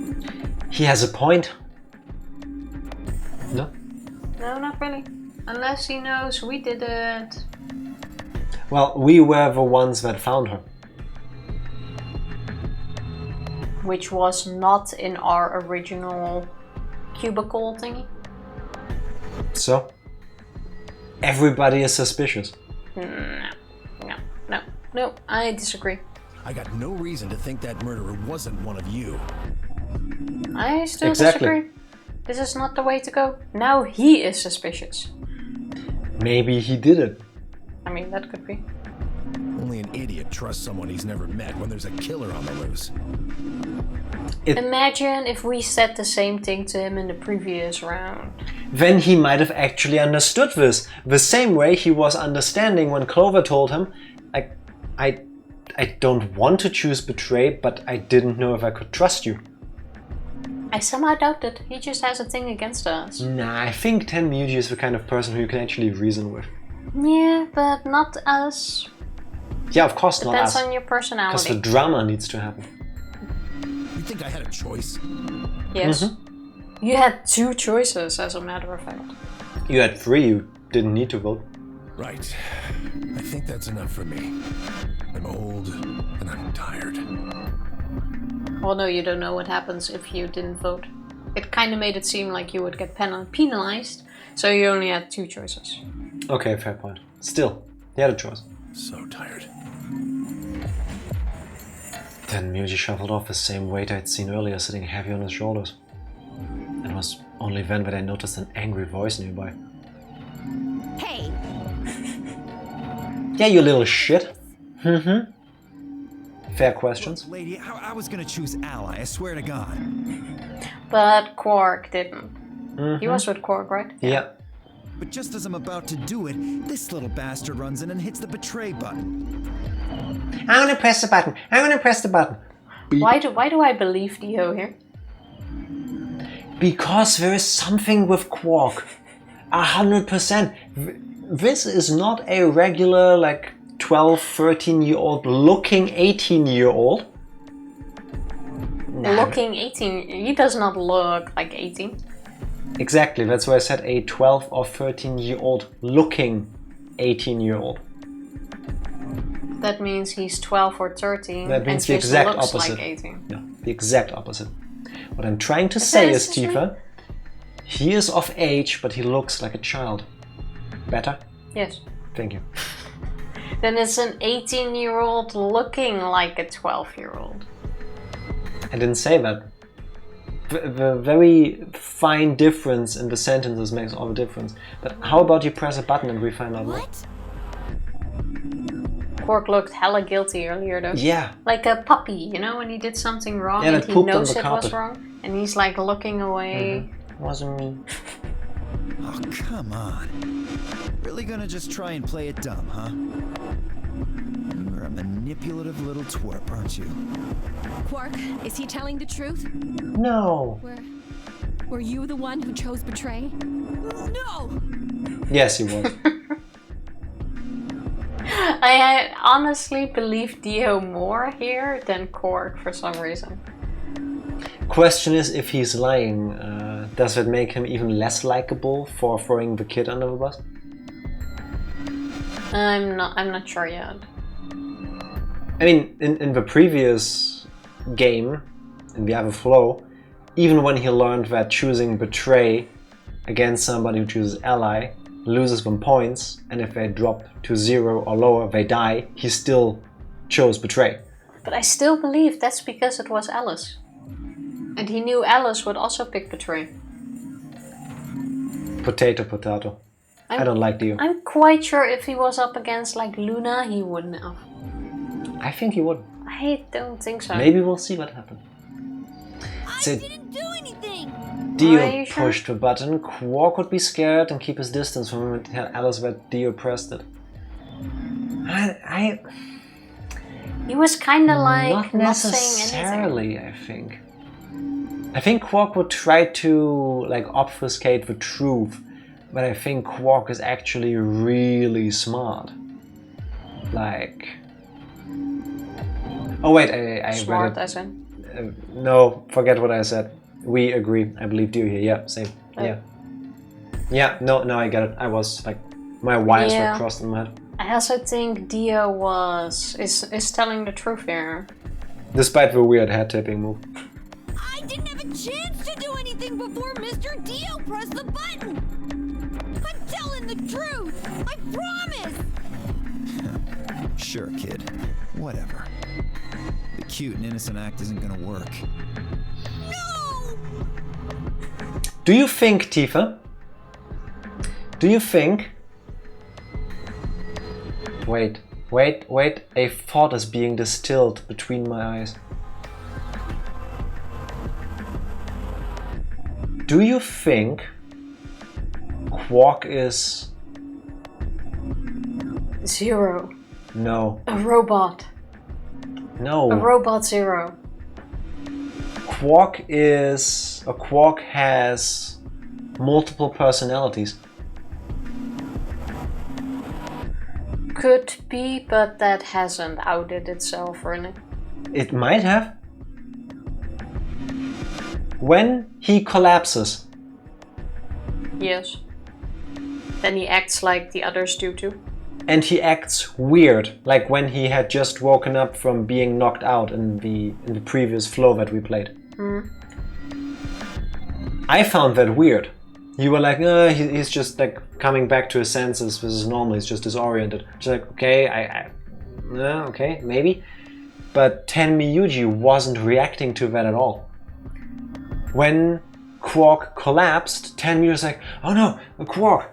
He has a point. No? No, not really. Unless he knows we did it. Well, we were the ones that found her. Which was not in our original cubicle thingy. So? Everybody is suspicious. No, I disagree. I got no reason to think that murderer wasn't one of you. I still Exactly. disagree. This is not the way to go. Now he is suspicious. Maybe he did it. I mean, that could be. Only an idiot trusts someone he's never met when there's a killer on the loose. Imagine if we said the same thing to him in the previous round. Then he might have actually understood this. The same way he was understanding when Clover told him, I don't want to choose betray, but I didn't know if I could trust you. I somehow doubt it. He just has a thing against us. Nah, I think Tenmuji is the kind of person who you can actually reason with. Yeah, but not us. Yeah, of course not us. Depends on your Because the personality. drama needs to happen. You think I had a choice? Yes. You had 2 choices, as a matter of fact. You had 3, you didn't need to vote. Right. I think that's enough for me. I'm old and I'm tired. Well, no, you don't know what happens if you didn't vote. It kind of made it seem like you would get penalized, so you only had 2 choices. Okay, fair point. Still, he had a choice. So tired. Then Muji shuffled off the same weight I'd seen earlier sitting heavy on his shoulders. It was only then that I noticed an angry voice nearby. Hey, Yeah, you little shit. Fair questions. Lady, I was gonna choose Ally, I swear to God. But Quark didn't. He was with Quark, right? Yeah. But just as I'm about to do it, this little bastard runs in and hits the betray button. I'm gonna press the button. I'm gonna press the button. Why do I believe Dio here? Because there is something with Quark. 100%. This is not a regular, like, 12, 13-year-old looking 18-year-old. Looking 18. He does not look like 18. Exactly, that's why I said a 12 or 13-year-old looking 18-year-old. That means he's 12 or 13 That means and the just exact looks opposite. like 18. Yeah, the exact opposite. What I'm trying to say is, Tifa, he is of age, but he looks like a child. Better? Yes. Thank you. Then it's an 18-year-old looking like a 12-year-old. I didn't say that. The very fine difference in the sentences makes all the difference. But how about you press a button and we find out more? Quark looked hella guilty earlier though. Yeah. Like a puppy, you know, when he did something wrong Yeah, and that he pooped on knows the it was carpet. wrong. And he's like looking away. Wasn't me. Oh, come on. Really gonna just try and play it dumb, huh? You're a manipulative little twerp, aren't you? Quark, is he telling the truth? No. Were you the one who chose betray? No! Yes, he was. I honestly believe Dio more here than Quark for some reason. Question is if he's lying. Does that make him even less likable for throwing the kid under the bus? I'm not sure yet. I mean, in the previous game, in the other flow, even when he learned that choosing betray against somebody who chooses ally loses them points, and if they drop to 0 or lower, they die, he still chose betray. But I still believe that's because it was Alice. And he knew Alice would also pick betray. Potato, potato. I don't like Dio. I'm quite sure if he was up against like Luna, he wouldn't have. I think he would. I don't think so. Maybe we'll see what happens. So Didn't do anything! Are Dio you sure? pushed the button. Quark would be scared and keep his distance from him and tell Alice that Dio pressed it. He was kind of like not not saying anything. necessarily, I think Quark would try to like obfuscate the truth, but I think Quark is actually really smart. Like, oh wait, I Smart, read it. as in. No, forget what I said. We agree. I believe Dio here. Yeah, same. Oh. Yeah. Yeah. No, I get it. I was like, my wires Yeah. were crossed in my head. I also think Dio is telling the truth here. Despite the weird head tipping move. I didn't have a chance to do anything before Mr. Dio pressed the button! I'm telling the truth! I promise! Sure, kid. Whatever. The cute and innocent act isn't gonna work. No! Do you think, Tifa? Do you think... Wait. A thought is being distilled between my eyes. Do you think Quark is... 0. No. A robot. No. A robot 0. Quark has multiple personalities. Could be, but that hasn't outed itself, really. It might have. When he collapses. Yes. Then he acts like the others do too. And he acts weird, like when he had just woken up from being knocked out in the previous flow that we played. I found that weird. You were like, he's just like coming back to his senses. This is normal. He's just disoriented. Just like, okay, okay, maybe. But Tenmyuji wasn't reacting to that at all. When Quark collapsed, Tenmyuji was like, oh no, a Quark.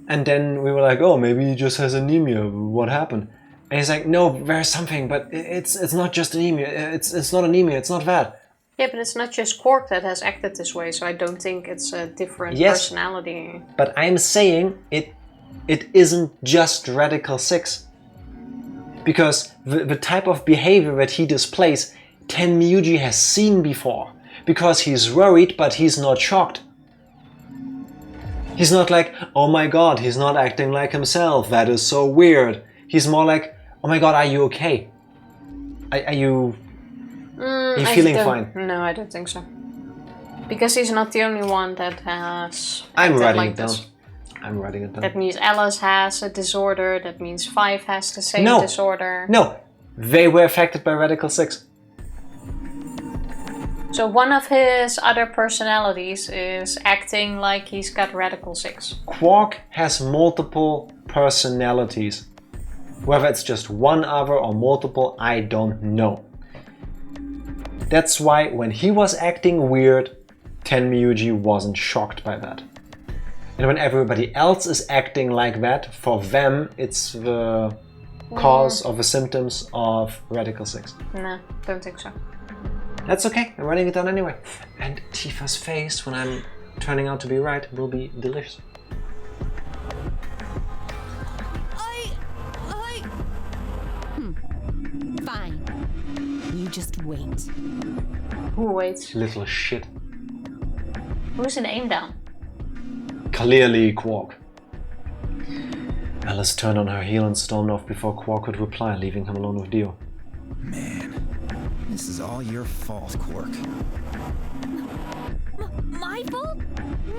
And then we were like, oh, maybe he just has anemia. What happened? And he's like, no, there's something, but it's not just anemia. It's not anemia. It's not that. Yeah, but it's not just Quark that has acted this way, so I don't think it's a different personality. But I'm saying it isn't just Radical 6. Because the type of behavior that he displays, Tenmyuji has seen before. Because he's worried, but he's not shocked. He's not like, oh my god, he's not acting like himself, that is so weird. He's more like, oh my god, are you okay? Are you feeling fine? No, I don't think so. Because he's not the only one that has I'm writing like it down. this. I'm writing it down. That means Alice has a disorder, that means 5 has the same disorder. No, they were affected by Radical 6. So one of his other personalities is acting like he's got Radical 6. Quark has multiple personalities. Whether it's just one other or multiple, I don't know. That's why when he was acting weird, Tenmyuji wasn't shocked by that. And when everybody else is acting like that, for them it's the cause of the symptoms of Radical 6. No, don't think so. That's okay, I'm writing it down anyway. And Tifa's face, when I'm turning out to be right, will be delicious. Fine. You just wait. Who waits? Little shit. Who's in aim down? Clearly Quark. Alice turned on her heel and stormed off before Quark could reply, leaving him alone with Dio. Man, this is all your fault, Quark. My fault?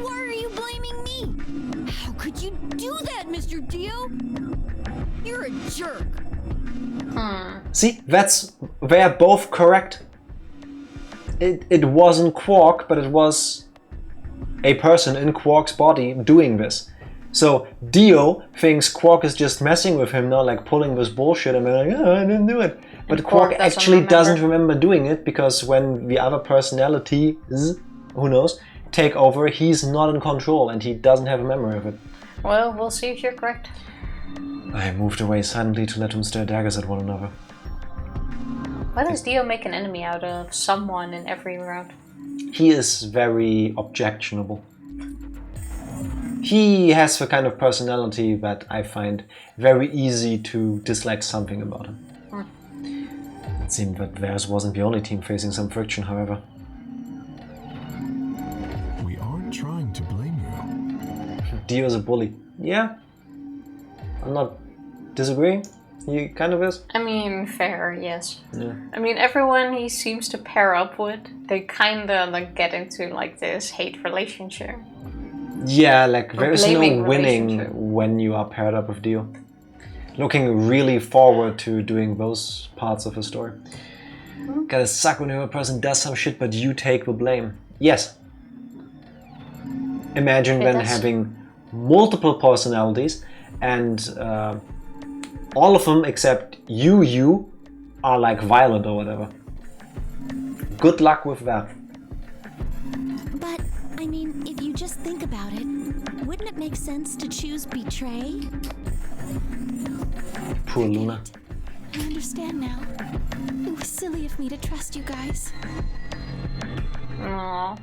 Why are you blaming me? How could you do that, Mr. Dio? You're a jerk. See, they're both correct. It wasn't Quark, but it was a person in Quark's body doing this. So Dio thinks Quark is just messing with him now, like pulling this bullshit, and they're like, oh, I didn't do it. But Quark actually doesn't remember doing it, because when the other personalities, who knows, take over, he's not in control and he doesn't have a memory of it. Well, we'll see if you're correct. I moved away silently to let them stare daggers at one another. Why does Dio make an enemy out of someone in every round? He is very objectionable. He has the kind of personality that I find very easy to dislike something about him. It seemed that theirs wasn't the only team facing some friction, however. We aren't trying to blame you. Dio's a bully. Yeah. I'm not disagreeing. He kind of is. I mean, fair, yes. Yeah. I mean, everyone he seems to pair up with, they kind of like get into like this hate relationship. Yeah, like there's no winning relationship. when you are paired up with Dio. Looking really forward to doing those parts of the story. Gotta suck when a person does some shit, but you take the blame. Yes. Imagine then having multiple personalities and all of them except you are like violent or whatever. Good luck with that. But, I mean, if you just think about it, wouldn't it make sense to choose betray? Poor Luna. I understand now. It was silly of me to trust you guys. Aww.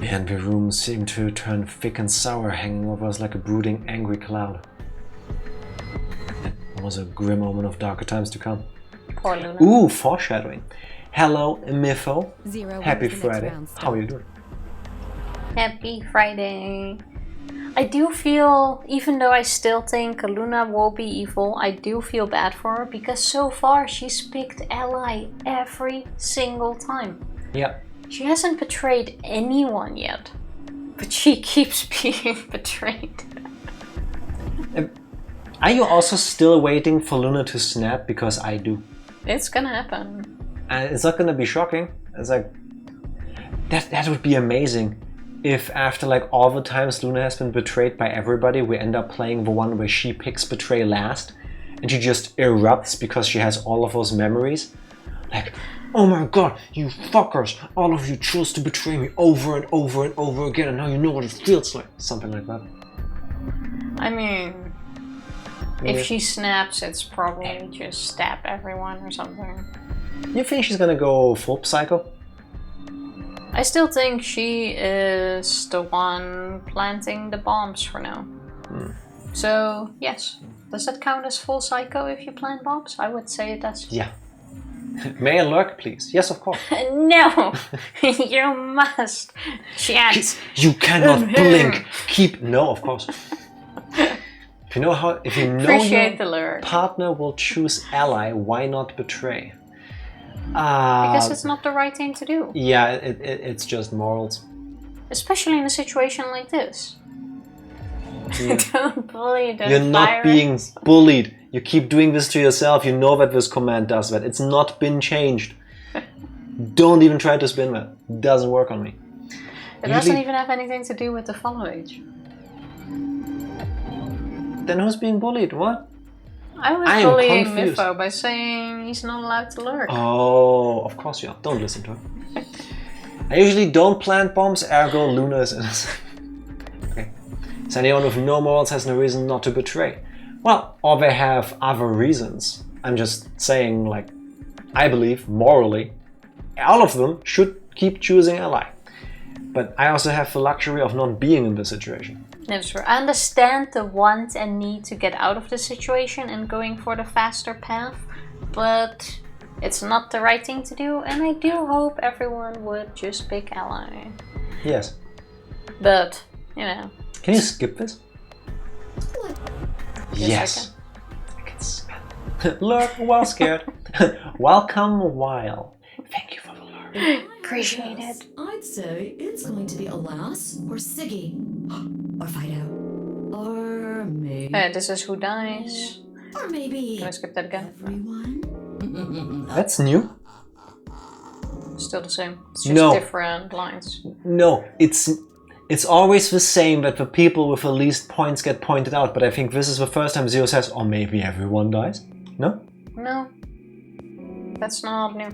And the room seemed to turn thick and sour, hanging over us like a brooding, angry cloud. It was a grim omen of darker times to come. Poor Luna. Ooh, foreshadowing. Hello, Mifo. Zero. Happy when's the next Friday. round start? How are you doing? Happy Friday. I do feel, even though I still think Luna will be evil, I do feel bad for her because so far she's picked ally every single time. Yeah. She hasn't betrayed anyone yet, but she keeps being betrayed. Are you also still waiting for Luna to snap? Because I do. It's gonna happen. And it's not gonna be shocking. It's like that would be amazing if after like all the times Luna has been betrayed by everybody, we end up playing the one where she picks betray last and she just erupts because she has all of those memories. Like, oh my god, you fuckers, all of you chose to betray me over and over and over again and now you know what it feels like. Something like that. I mean, if she snaps, it's probably just stab everyone or something. You think she's gonna go full psycho? I still think she is the one planting the bombs for now. So, yes. Does that count as full psycho if you plant bombs? I would say it does. Yeah. May I lurk, please? Yes, of course. No! You must! Chance! You cannot blink! Keep... No, of course. If you know Appreciate the your lure. partner will choose ally, why not betray? Because it's not the right thing to do. Yeah, it's just morals. Especially in a situation like this. Don't bully the You're not virus. being bullied. You keep doing this to yourself. You know that this command does that. It's not been changed. Don't even try to spin that. It doesn't work on me. It doesn't even have anything to do with the follow age. Then who's being bullied? What? I was I am bullying confused. Mifo by saying he's not allowed to lurk. Oh, of course you are. Don't listen to him. I usually don't plant bombs, ergo Luna is innocent. Okay. So anyone with no morals has no reason not to betray. Well, or they have other reasons. I'm just saying, like, I believe, morally, all of them should keep choosing ally. But I also have the luxury of not being in this situation. That's true. I understand the want and need to get out of the situation and going for the faster path, but it's not the right thing to do, and I do hope everyone would just pick ally. Yes. But, you know. Can you skip this? Yes. I can smell. Lurk while scared. Welcome while. Thank you for the lurk. Appreciate it. I'd say it's going to be Alas or Siggy. Or Fido. Or maybe... This is who dies. Or maybe... Can I skip that again? everyone? That's new. Still the same. It's just No. different lines. No, it's always the same that the people with the least points get pointed out, but I think this is the first time Zero says, or maybe everyone dies. No? No. That's not new.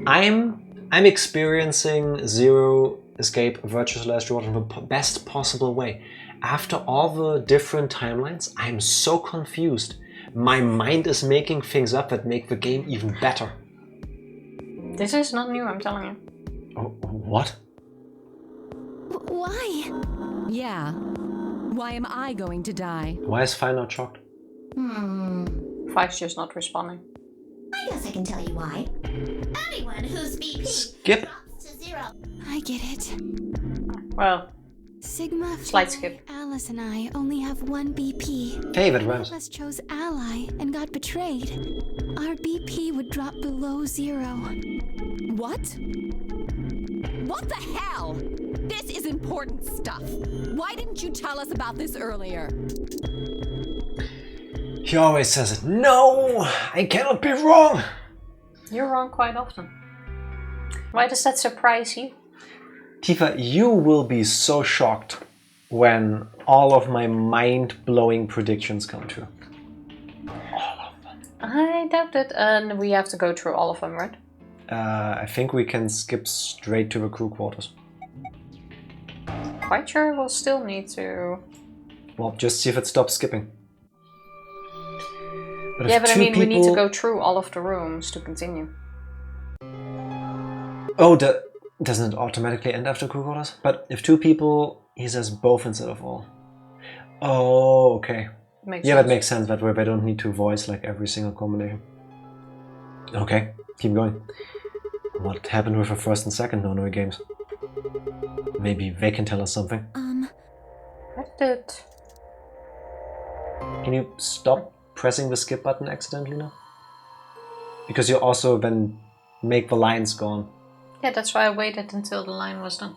I'm experiencing Zero Escape Virtuous Last Reward in the best possible way. After all the different timelines, I'm so confused. My mind is making things up that make the game even better. This is not new, I'm telling you. Oh, what? Why? Yeah. Why am I going to die? Why is Fine not shocked? Five's just not responding. I guess I can tell you why. Anyone who's BP Skip. drops to 0. I get it. Well, Sigma, Slide Fido, skip. Alice, and I only have one BP. Hey, that If one rhymes. of us chose ally and got betrayed, our BP would drop below 0. What? What the hell? This is important stuff. Why didn't you tell us about this earlier? He always says it. No, I cannot be wrong. You're wrong quite often. Why does that surprise you? Tifa, you will be so shocked when all of my mind-blowing predictions come true. I doubt it. And we have to go through all of them, right? I think we can skip straight to the crew quarters. Quite sure we'll still need to... Well, just see if it stops skipping. But Yeah, if but I two mean, we need to people- go through all of the rooms to continue. Oh, doesn't it automatically end after crew quarters? But if two people, he says both instead of all. Oh, okay. Makes Yeah, sense. that makes sense. That way they don't need to voice like every single combination. Okay, keep going. What happened with the first and second Nonary games? Maybe they can tell us something. What did... Can you stop pressing the skip button accidentally now? Because you also then make the lines gone. Yeah, that's why I waited until the line was done.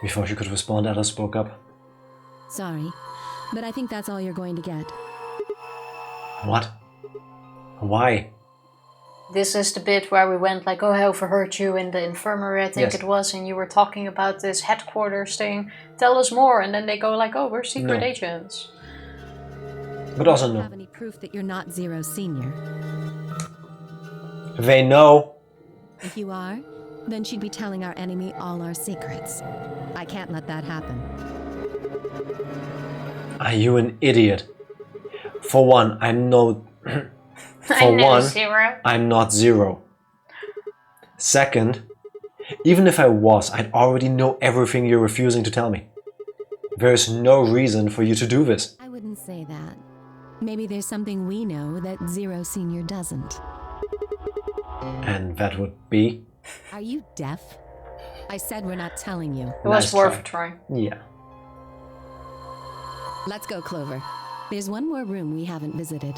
Before she could respond, Alice spoke up. Sorry, but I think that's all you're going to get. What? Why? This is the bit where we went like, oh, I overheard you in the infirmary, I think Yes. it was, and you were talking about this headquarters thing. Tell us more, and then they go like, oh, we're secret No. agents. But also Do you no. have any proof that you're not Zero Senior? They know. If you are, then she'd be telling our enemy all our secrets. I can't let that happen. Are you an idiot? For one, I'm no... I know, Zero. I'm not Zero. Second, even if I was, I'd already know everything you're refusing to tell me. There's no reason for you to do this. I wouldn't say that. Maybe there's something we know that Zero Senior doesn't. And that would be... Are you deaf? I said we're not telling you. It was Nice worth try. a try. Yeah. Let's go, Clover. There's one more room we haven't visited.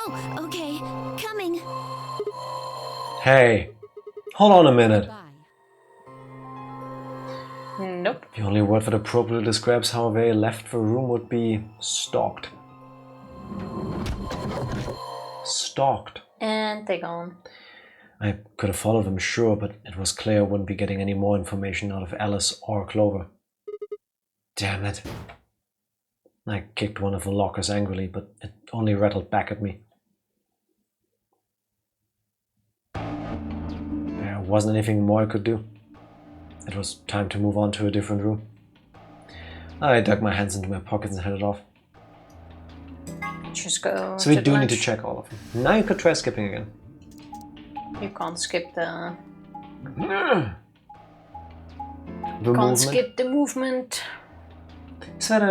Oh, okay. Coming. Hey, hold on a minute. Bye. Nope. The only word that appropriately describes how they left the room would be stalked. Stalked. And they gone. I could have followed them, sure, but it was clear I wouldn't be getting any more information out of Alice or Clover. Damn it. I kicked one of the lockers angrily, but it only rattled back at me. There wasn't anything more I could do. It was time to move on to a different room. I dug my hands into my pockets and headed off. Just go. So we to do the need to lunch. check all of them. Now you could try skipping again. You can't skip the... The Can't movement. skip the movement. Is that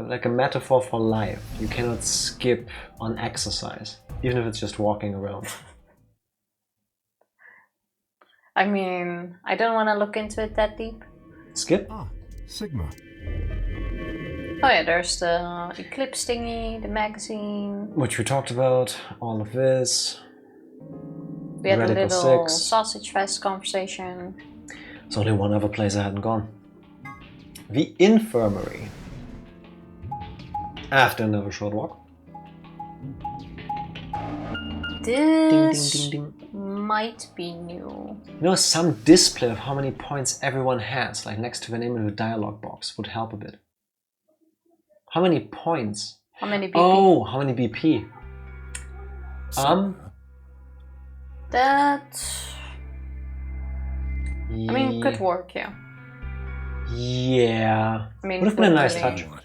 like a metaphor for life? You cannot skip on exercise, even if it's just walking around. I mean, I don't want to look into it that deep. Skip? Ah, Sigma. Oh yeah, there's the eclipse thingy, the magazine. Which we talked about, all of this. We had Radical a little 6. sausage fest conversation. There's only one other place I hadn't gone. The infirmary. After another short walk. This Ding, ding, ding, ding. might be new. You know, some display of how many points everyone has, like next to the name in the dialog box, would help a bit. How many points? How many BP? Oh, how many BP? That... I mean, could work, yeah. Yeah. I mean, would have been a nice hopefully- touch.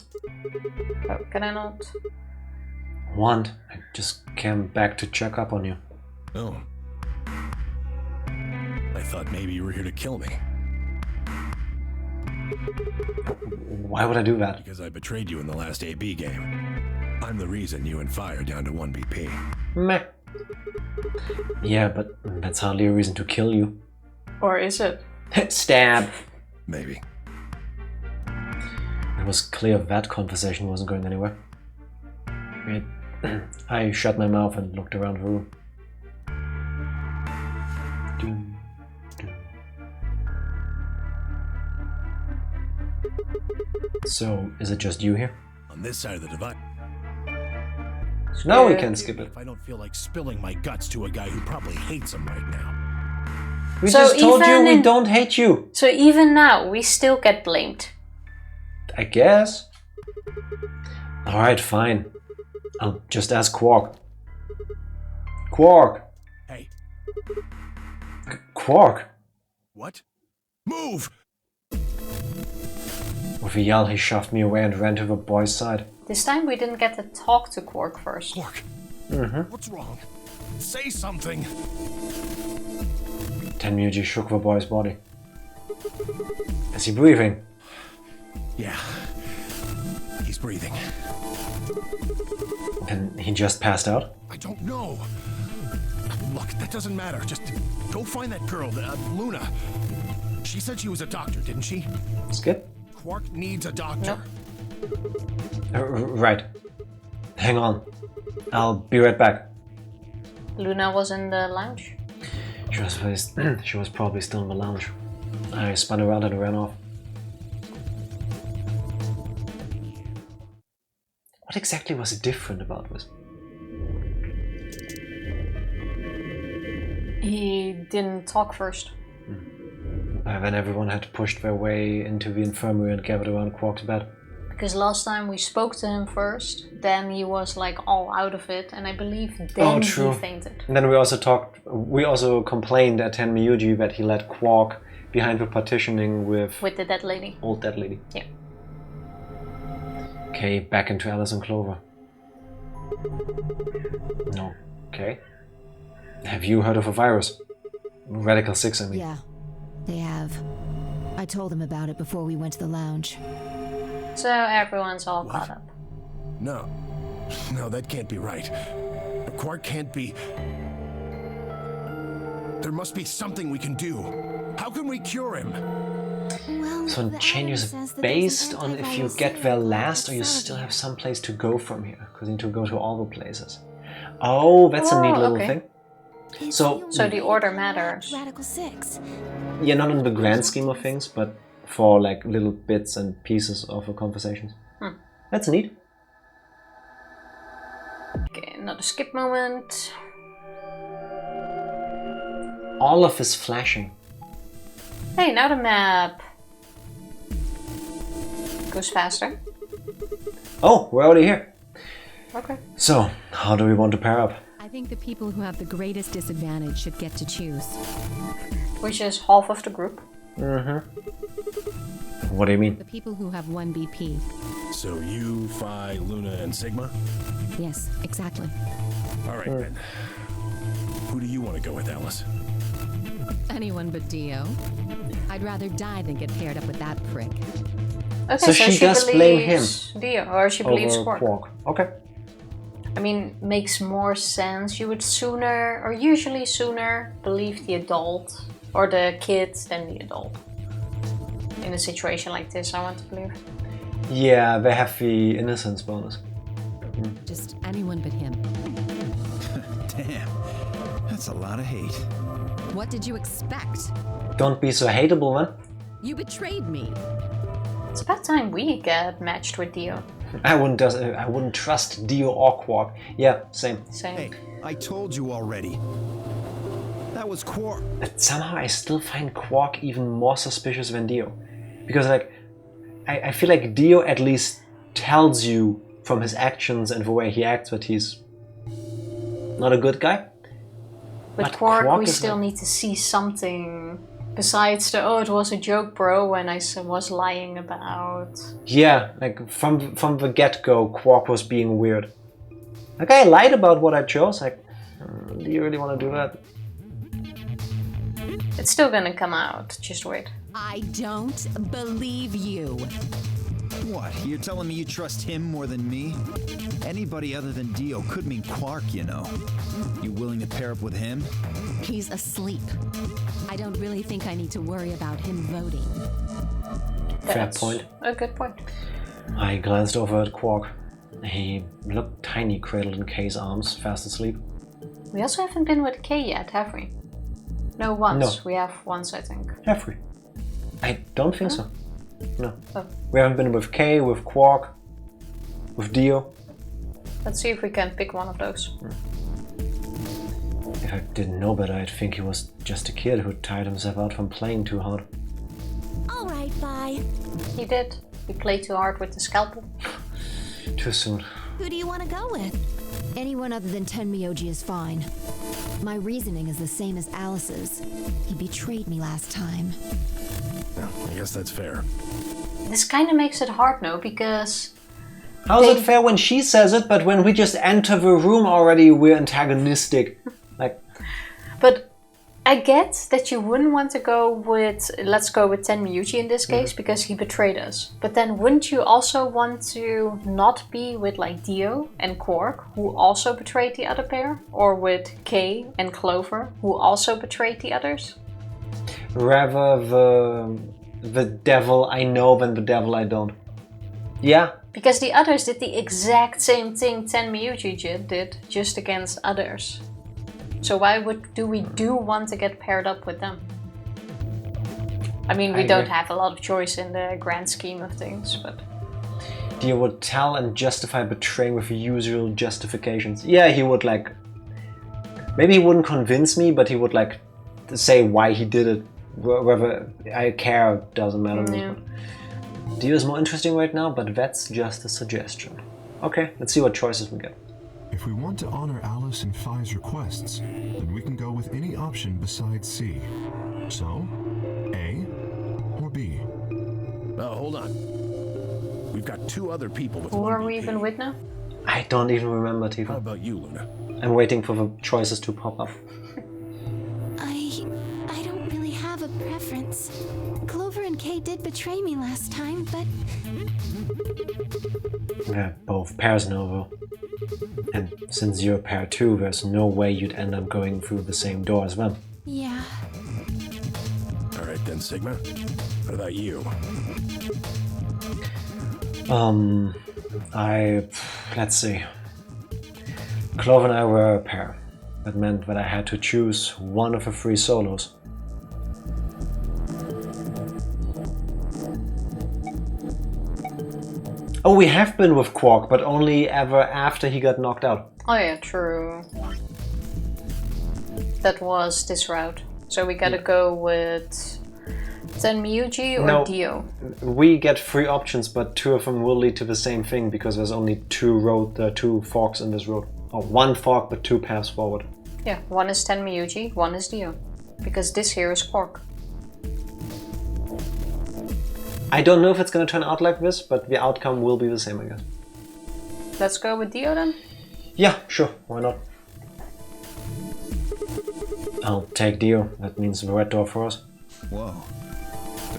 Oh, can I not? Want? I just came back to check up on you. Oh. I thought maybe you were here to kill me. Why would I do that? Because I betrayed you in the last AB game. I'm the reason you and Fi are down to 1 BP. Meh. Yeah, but that's hardly a reason to kill you. Or is it? Stab! Maybe. It was clear that conversation wasn't going anywhere. I shut my mouth and looked around the room. Ding, ding. So, is it just you here? On this side of the divide. Now we Yeah. can skip it. If I don't feel like spilling my guts to a guy who probably hates him right now. We So just told you even we in- don't hate you. So even now, we still get blamed. I guess. Alright, fine. I'll just ask Quark. Quark! Hey, Quark! what? Move! With a yell, he shoved me away and ran to the boy's side. This time we didn't get to talk to Quark first. Quark, Mm-hmm. what's wrong? Say something! Tenmuji shook the boy's body. Is he breathing? Yeah. He's breathing. And he just passed out? I don't know. Look, that doesn't matter. Just go find that girl, Luna. She said she was a doctor, didn't she? Skip. Quark needs a doctor. Right. Hang on. I'll be right back. Luna was in the lounge. She was probably still in the lounge. I spun around and ran off. What exactly was different about this? He didn't talk first. When everyone had pushed their way into the infirmary and gathered around Quark's bed. Because last time we spoke to him first, then he was like all out of it, and I believe then he fainted. And then we also complained at Tenmyuji that he let Quark behind the partitioning with the dead lady. Old dead lady. Yeah. Okay, back into Alice and Clover. No. Okay. Have you heard of a virus? Radical 6, I mean. Yeah, they have. I told them about it before we went to the lounge. So everyone's all caught up. No, that can't be right. Quark can't be... There must be something we can do. How can we cure him? Well, so changes based on if you get there last or you still have some place to go from here. Because you need to go to all the places. Oh, that's a neat little thing. So the order matters. Radical 6. Yeah, not in the grand scheme of things, but for like little bits and pieces of the conversations. That's neat. Okay, another skip moment. All of this flashing. Hey, now the map goes faster. Oh, we're already here. Okay. So, how do we want to pair up? I think the people who have the greatest disadvantage should get to choose. Which is half of the group. What do you mean? The people who have 1 BP. So you, Phi, Luna, and Sigma? Yes, exactly. All right, then. Who do you want to go with, Alice? Anyone but Dio. I'd rather die than get paired up with that prick. Okay, so she does blame him. Dio, or she believes over Quark. Okay. I mean, makes more sense. You would sooner, or usually sooner, believe the adult or the kid than the adult. In a situation like this, I want to believe. Yeah, they have the innocence bonus. Just anyone but him. Damn, that's a lot of hate. What did you expect? Don't be so hateable, man. You betrayed me. It's about time we get matched with Dio. I wouldn't trust Dio or Quark. Yeah, same. Hey, I told you already. That was Quark. But somehow I still find Quark even more suspicious than Dio. Because like, I feel like Dio at least tells you from his actions and the way he acts that he's not a good guy. With Quark we still need to see something besides the, oh, it was a joke, bro, when I was lying about... Yeah, like from the get-go, Quark was being weird. Like, I lied about what I chose. Like, do you really want to do that? It's still gonna come out, just wait. I don't believe you. What? You're telling me you trust him more than me? Anybody other than Dio could mean Quark, you know. You willing to pair up with him? He's asleep. I don't really think I need to worry about him voting. Fair point. A good point. I glanced over at Quark. He looked tiny, cradled in Kay's arms, fast asleep. We also haven't been with Kay yet, have we? No, once. No. We have once, I think. Have we? I don't think so. No. Oh. We haven't been with Kay, with Quark, with Dio. Let's see if we can pick one of those. If I didn't know better, I'd think he was just a kid who tired himself out from playing too hard. Alright, bye. He did. He played too hard with the scalpel. Too soon. Who do you want to go with? Anyone other than Tenmyuji is fine. My reasoning is the same as Alice's. He betrayed me last time. Well, I guess that's fair. This kind of makes it hard, no? Because... How's it fair when she says it, but when we just enter the room already, we're antagonistic? Like... But I get that you wouldn't want to go with, let's go with Tenmyuji in this case, because he betrayed us. But then wouldn't you also want to not be with like Dio and Quark, who also betrayed the other pair? Or with Kay and Clover, who also betrayed the others? Rather the devil I know than the devil I don't. Yeah. Because the others did the exact same thing Tenmyuji did, just against others. So why do we want to get paired up with them? I mean, we don't have a lot of choice in the grand scheme of things, but... Dio would tell and justify betraying with usual justifications. Yeah, he would like... Maybe he wouldn't convince me, but he would like say why he did it. Whether I care doesn't matter. Yeah. Dio is more interesting right now, but that's just a suggestion. Okay, let's see what choices we get. If we want to honor Alice and Phi's requests, then we can go with any option besides C. So, A or B? Hold on. We've got 2 other people with Who one are we BP. even with now? I don't even remember, How Tifa. about you, Luna? I'm waiting for the choices to pop up. I don't really have a preference. Clover and Kay did betray me last time, but Yeah, both pairs know though. And since you're pair 2, there's no way you'd end up going through the same door as them. yeah. Alright then, Sigma. What about you? Let's see. Clover and I were a pair. That meant that I had to choose one of the 3 solos. Oh, we have been with Quark, but only ever after he got knocked out. Oh yeah, true. That was this route. So we gotta go with Tenmyuji or No. Dio? We get 3 options, but 2 of them will lead to the same thing because there's only 2 forks in this road. Or 1 fork, but 2 paths forward. Yeah, one is Tenmyuji, one is Dio. Because this here is Quark. I don't know if it's gonna turn out like this, but the outcome will be the same, I guess. Let's go with Dio then? Yeah, sure, why not? I'll take Dio. That means the red door for us. Whoa.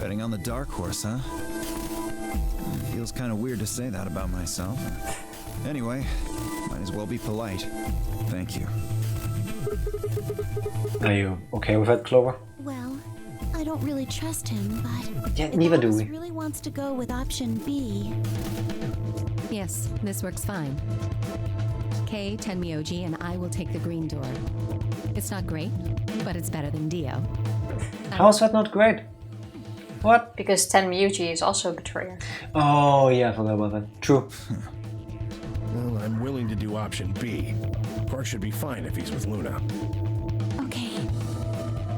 Betting on the dark horse, huh? Feels kind of weird to say that about myself. Anyway, might as well be polite. Thank you. Are you okay with that, Clover? Well, I don't really trust him, but Yeah, if neither do Alice we. really wants to go with option B. Yes, this works fine. Kay, Tenmyuji, and I will take the green door. It's not great, but it's better than Dio. How is that not great? What? Because Tenmyuji is also a betrayer. Oh, yeah, I forgot about that. True. Well, I'm willing to do option B. Quark should be fine if he's with Luna. Okay.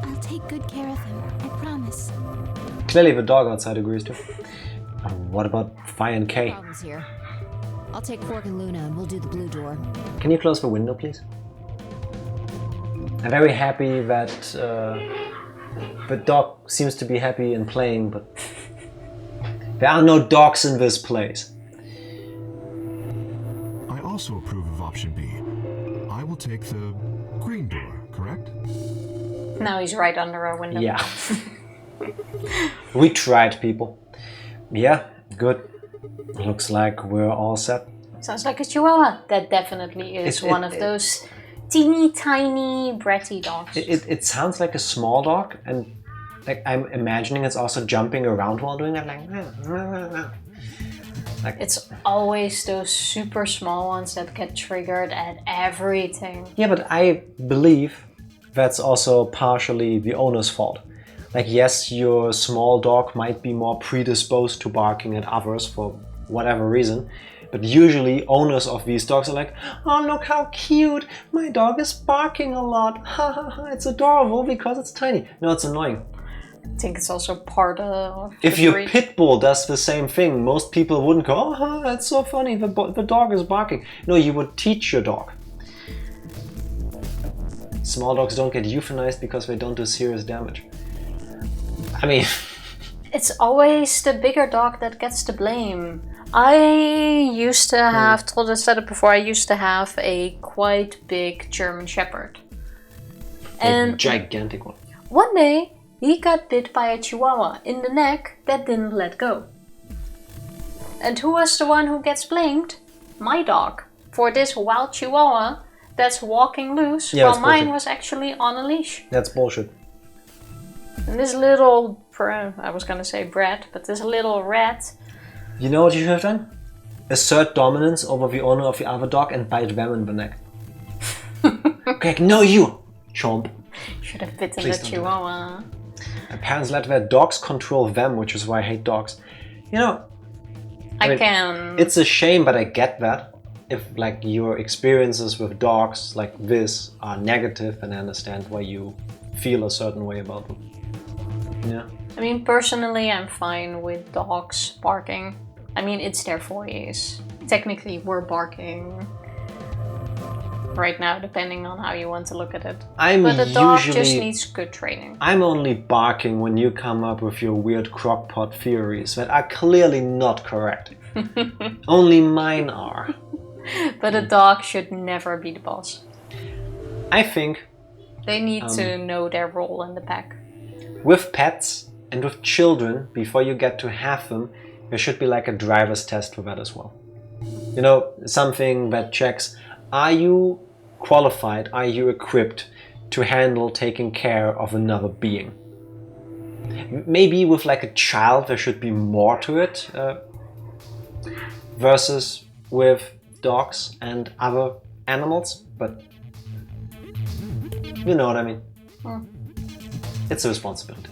I'll take good care of him, I promise. Clearly the dog outside agrees too. What about Phi and K? Problems here. I'll take Quark and Luna and we'll do the blue door. Can you close the window, please? I'm very happy that the dog seems to be happy and playing, but there are no dogs in this place. I also approve of option B. I will take the green door, correct? Now he's right under our window. Yeah. We tried, people. Yeah, good. Looks like we're all set. Sounds like a chihuahua. That definitely is one of those teeny tiny bratty dogs. It sounds like a small dog, and like I'm imagining it's also jumping around while doing that, like It's always those super small ones that get triggered at everything. Yeah, but I believe that's also partially the owner's fault. Like, yes, your small dog might be more predisposed to barking at others for whatever reason, but usually owners of these dogs are like, oh, look how cute, my dog is barking a lot, ha ha ha, it's adorable because it's tiny. No, it's annoying. I think it's also part of If the your breed. pit bull does the same thing, most people wouldn't go, oh, that's so funny, the dog is barking. No, you would teach your dog. Small dogs don't get euthanized because they don't do serious damage. I mean... It's always the bigger dog that gets the blame. I used to have, told I said it before, I used to have a quite big German Shepherd. And a gigantic one. one day, he got bit by a chihuahua in the neck that didn't let go. And who was the one who gets blamed? My dog. For this wild chihuahua that's walking loose, while mine was actually on a leash. That's bullshit. And this little, I was gonna say brat, but this little rat. You know what you should have done? Assert dominance over the owner of the other dog and bite them in the neck. Okay, no you, chomp. Should have bitten Please the chihuahua. Parents let their dogs control them, which is why I hate dogs. You know, I mean, it's a shame, but I get that. If like your experiences with dogs like this are negative, and I understand why you feel a certain way about them. Yeah. I mean, personally, I'm fine with dogs barking. I mean, it's their voice. Technically, we're barking right now, depending on how you want to look at it. But the dog just needs good training. I'm only barking when you come up with your weird crockpot theories that are clearly not correct. Only mine are. But a dog should never be the boss. I think they need to know their role in the pack. With pets and with children, before you get to have them, there should be like a driver's test for that as well. You know, something that checks, are you qualified, are you equipped to handle taking care of another being? Maybe with like a child there should be more to it, versus with dogs and other animals, but you know what I mean. It's a responsibility.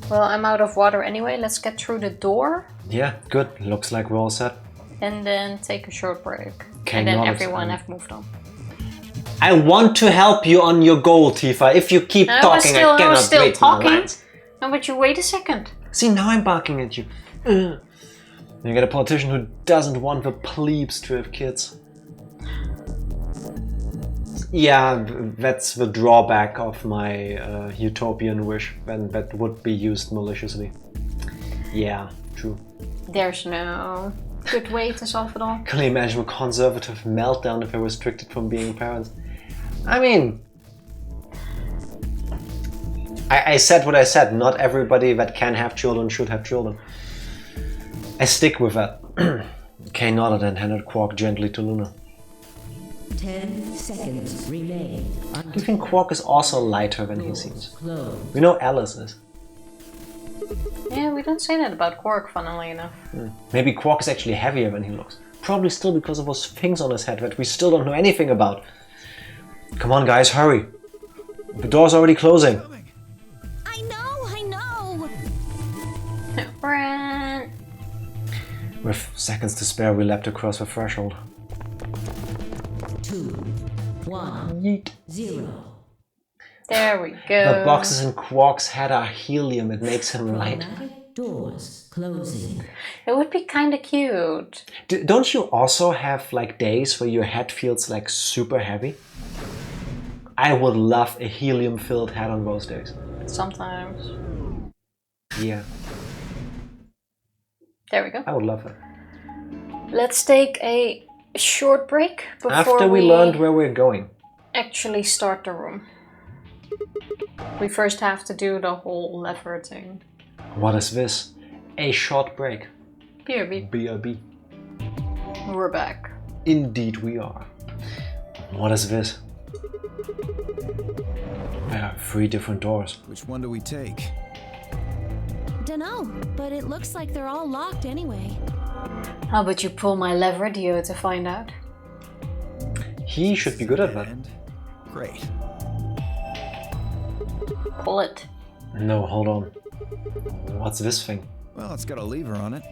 Well, I'm out of water anyway. Let's get through the door. Yeah, good. Looks like we're all set. And then take a short break. And then everyone have moved on. I want to help you on your goal, Tifa. If you keep talking, I cannot wait my lines. No, but you wait a second. See, now I'm barking at you. You get a politician who doesn't want the plebes to have kids. Yeah, that's the drawback of my utopian wish, and that would be used maliciously. Yeah, true. There's no good way to solve it all. Can you imagine a conservative meltdown if they're restricted from being parents? I mean, I said what I said. Not everybody that can have children should have children. I stick with that. Kay nodded and handed Quark gently to Luna. 10 seconds remain. Do you think Quark is also lighter than he seems? We know Alice is. Yeah, we don't say that about Quark, funnily enough. Maybe Quark is actually heavier than he looks. Probably still because of those things on his head that we still don't know anything about. Come on guys, hurry. The door's already closing. I know! Brent. With seconds to spare, we leapt across the threshold. 2, 1, Yeet. 0. There we go. The boxes in Quark's head are helium. It makes him light. Doors closing. It would be kind of cute. Don't you also have like days where your head feels like super heavy? I would love a helium-filled head on those days. Sometimes. Yeah. There we go. I would love it. Let's take a short break before After we learned where we're going. Actually start the room. We first have to do the whole lever thing. What is this? A short break. BRB. BRB. We're back. Indeed we are. What is this? There are 3 different doors. Which one do we take? Dunno, but it looks like they're all locked anyway. How about you pull my lever, Dio, to find out? He should be good at that. Great. Pull it. No, hold on. What's this thing? Well, it's got a lever on it.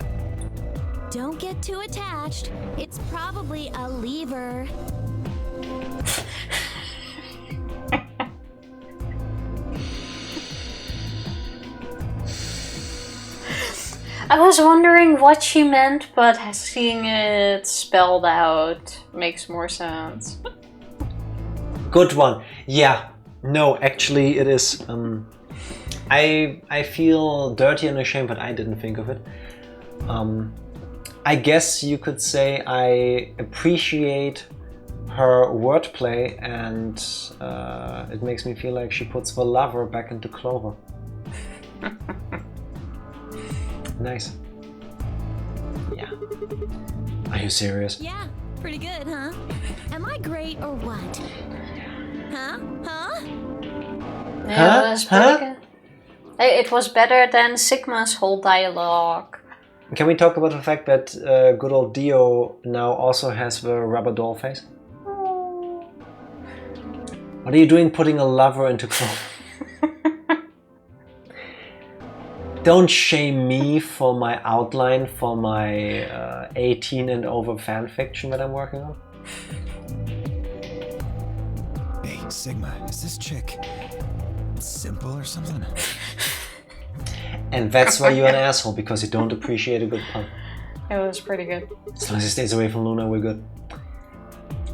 Don't get too attached. It's probably a lever. I was wondering what she meant, but seeing it spelled out makes more sense. Good one. Yeah. No, actually it is. I feel dirty and ashamed that I didn't think of it. I guess you could say I appreciate her wordplay, and it makes me feel like she puts the lover back into Clover. Nice. Yeah. Are you serious? Yeah, pretty good, huh? Am I great or what? Huh? Yeah, it was pretty good. It was better than Sigma's whole dialogue. Can we talk about the fact that good old Dio now also has the rubber doll face? What are you doing putting a lover into Clover? Don't shame me for my outline for my 18 and over fanfiction that I'm working on. Hey, Sigma, is this chick simple or something? And that's why you're an asshole, because you don't appreciate a good pun. It was pretty good. As long as he stays away from Luna, we're good.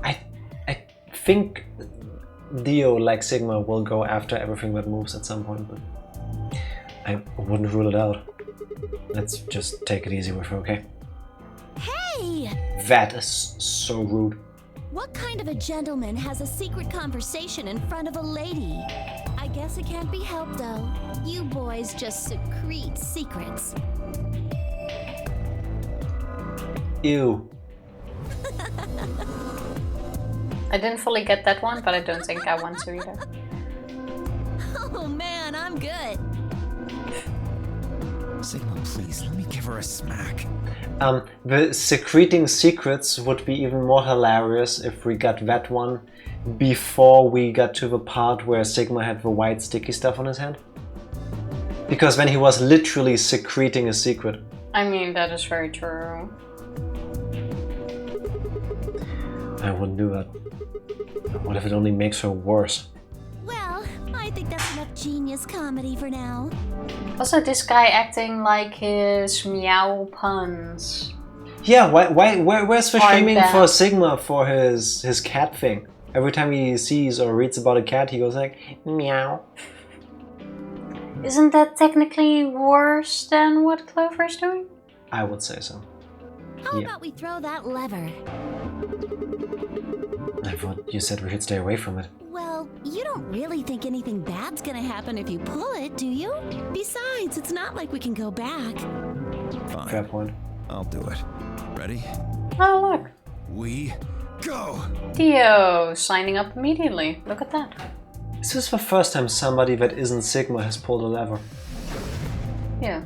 I think Dio, like Sigma, will go after everything that moves at some point, but I wouldn't rule it out. Let's just take it easy with her, okay? Hey! That is so rude. What kind of a gentleman has a secret conversation in front of a lady? I guess it can't be helped, though. You boys just secrete secrets. Ew. I didn't fully get that one, but I don't think I want to either. Oh man, I'm good. Sigma, please, let me give her a smack. The secreting secrets would be even more hilarious if we got that one before we got to the part where Sigma had the white sticky stuff on his hand. Because then he was literally secreting a secret. I mean, that is very true. I wouldn't do that. What if it only makes her worse? Well, I think that's enough genius comedy for now. Also, this guy acting like his meow puns. Yeah, where's the Like shaming that. for Sigma for his cat thing? Every time he sees or reads about a cat, he goes like, meow. Isn't that technically worse than what Clover's doing? I would say so. How Yeah. about we throw that lever? I thought you said we should stay away from it. Well, you don't really think anything bad's gonna happen if you pull it, do you? Besides, it's not like we can go back. Fine. Fair point. I'll do it. Ready? Oh, look. We go! Dio signing up immediately. Look at that. Is this the first time somebody that isn't Sigma has pulled a lever? Yeah.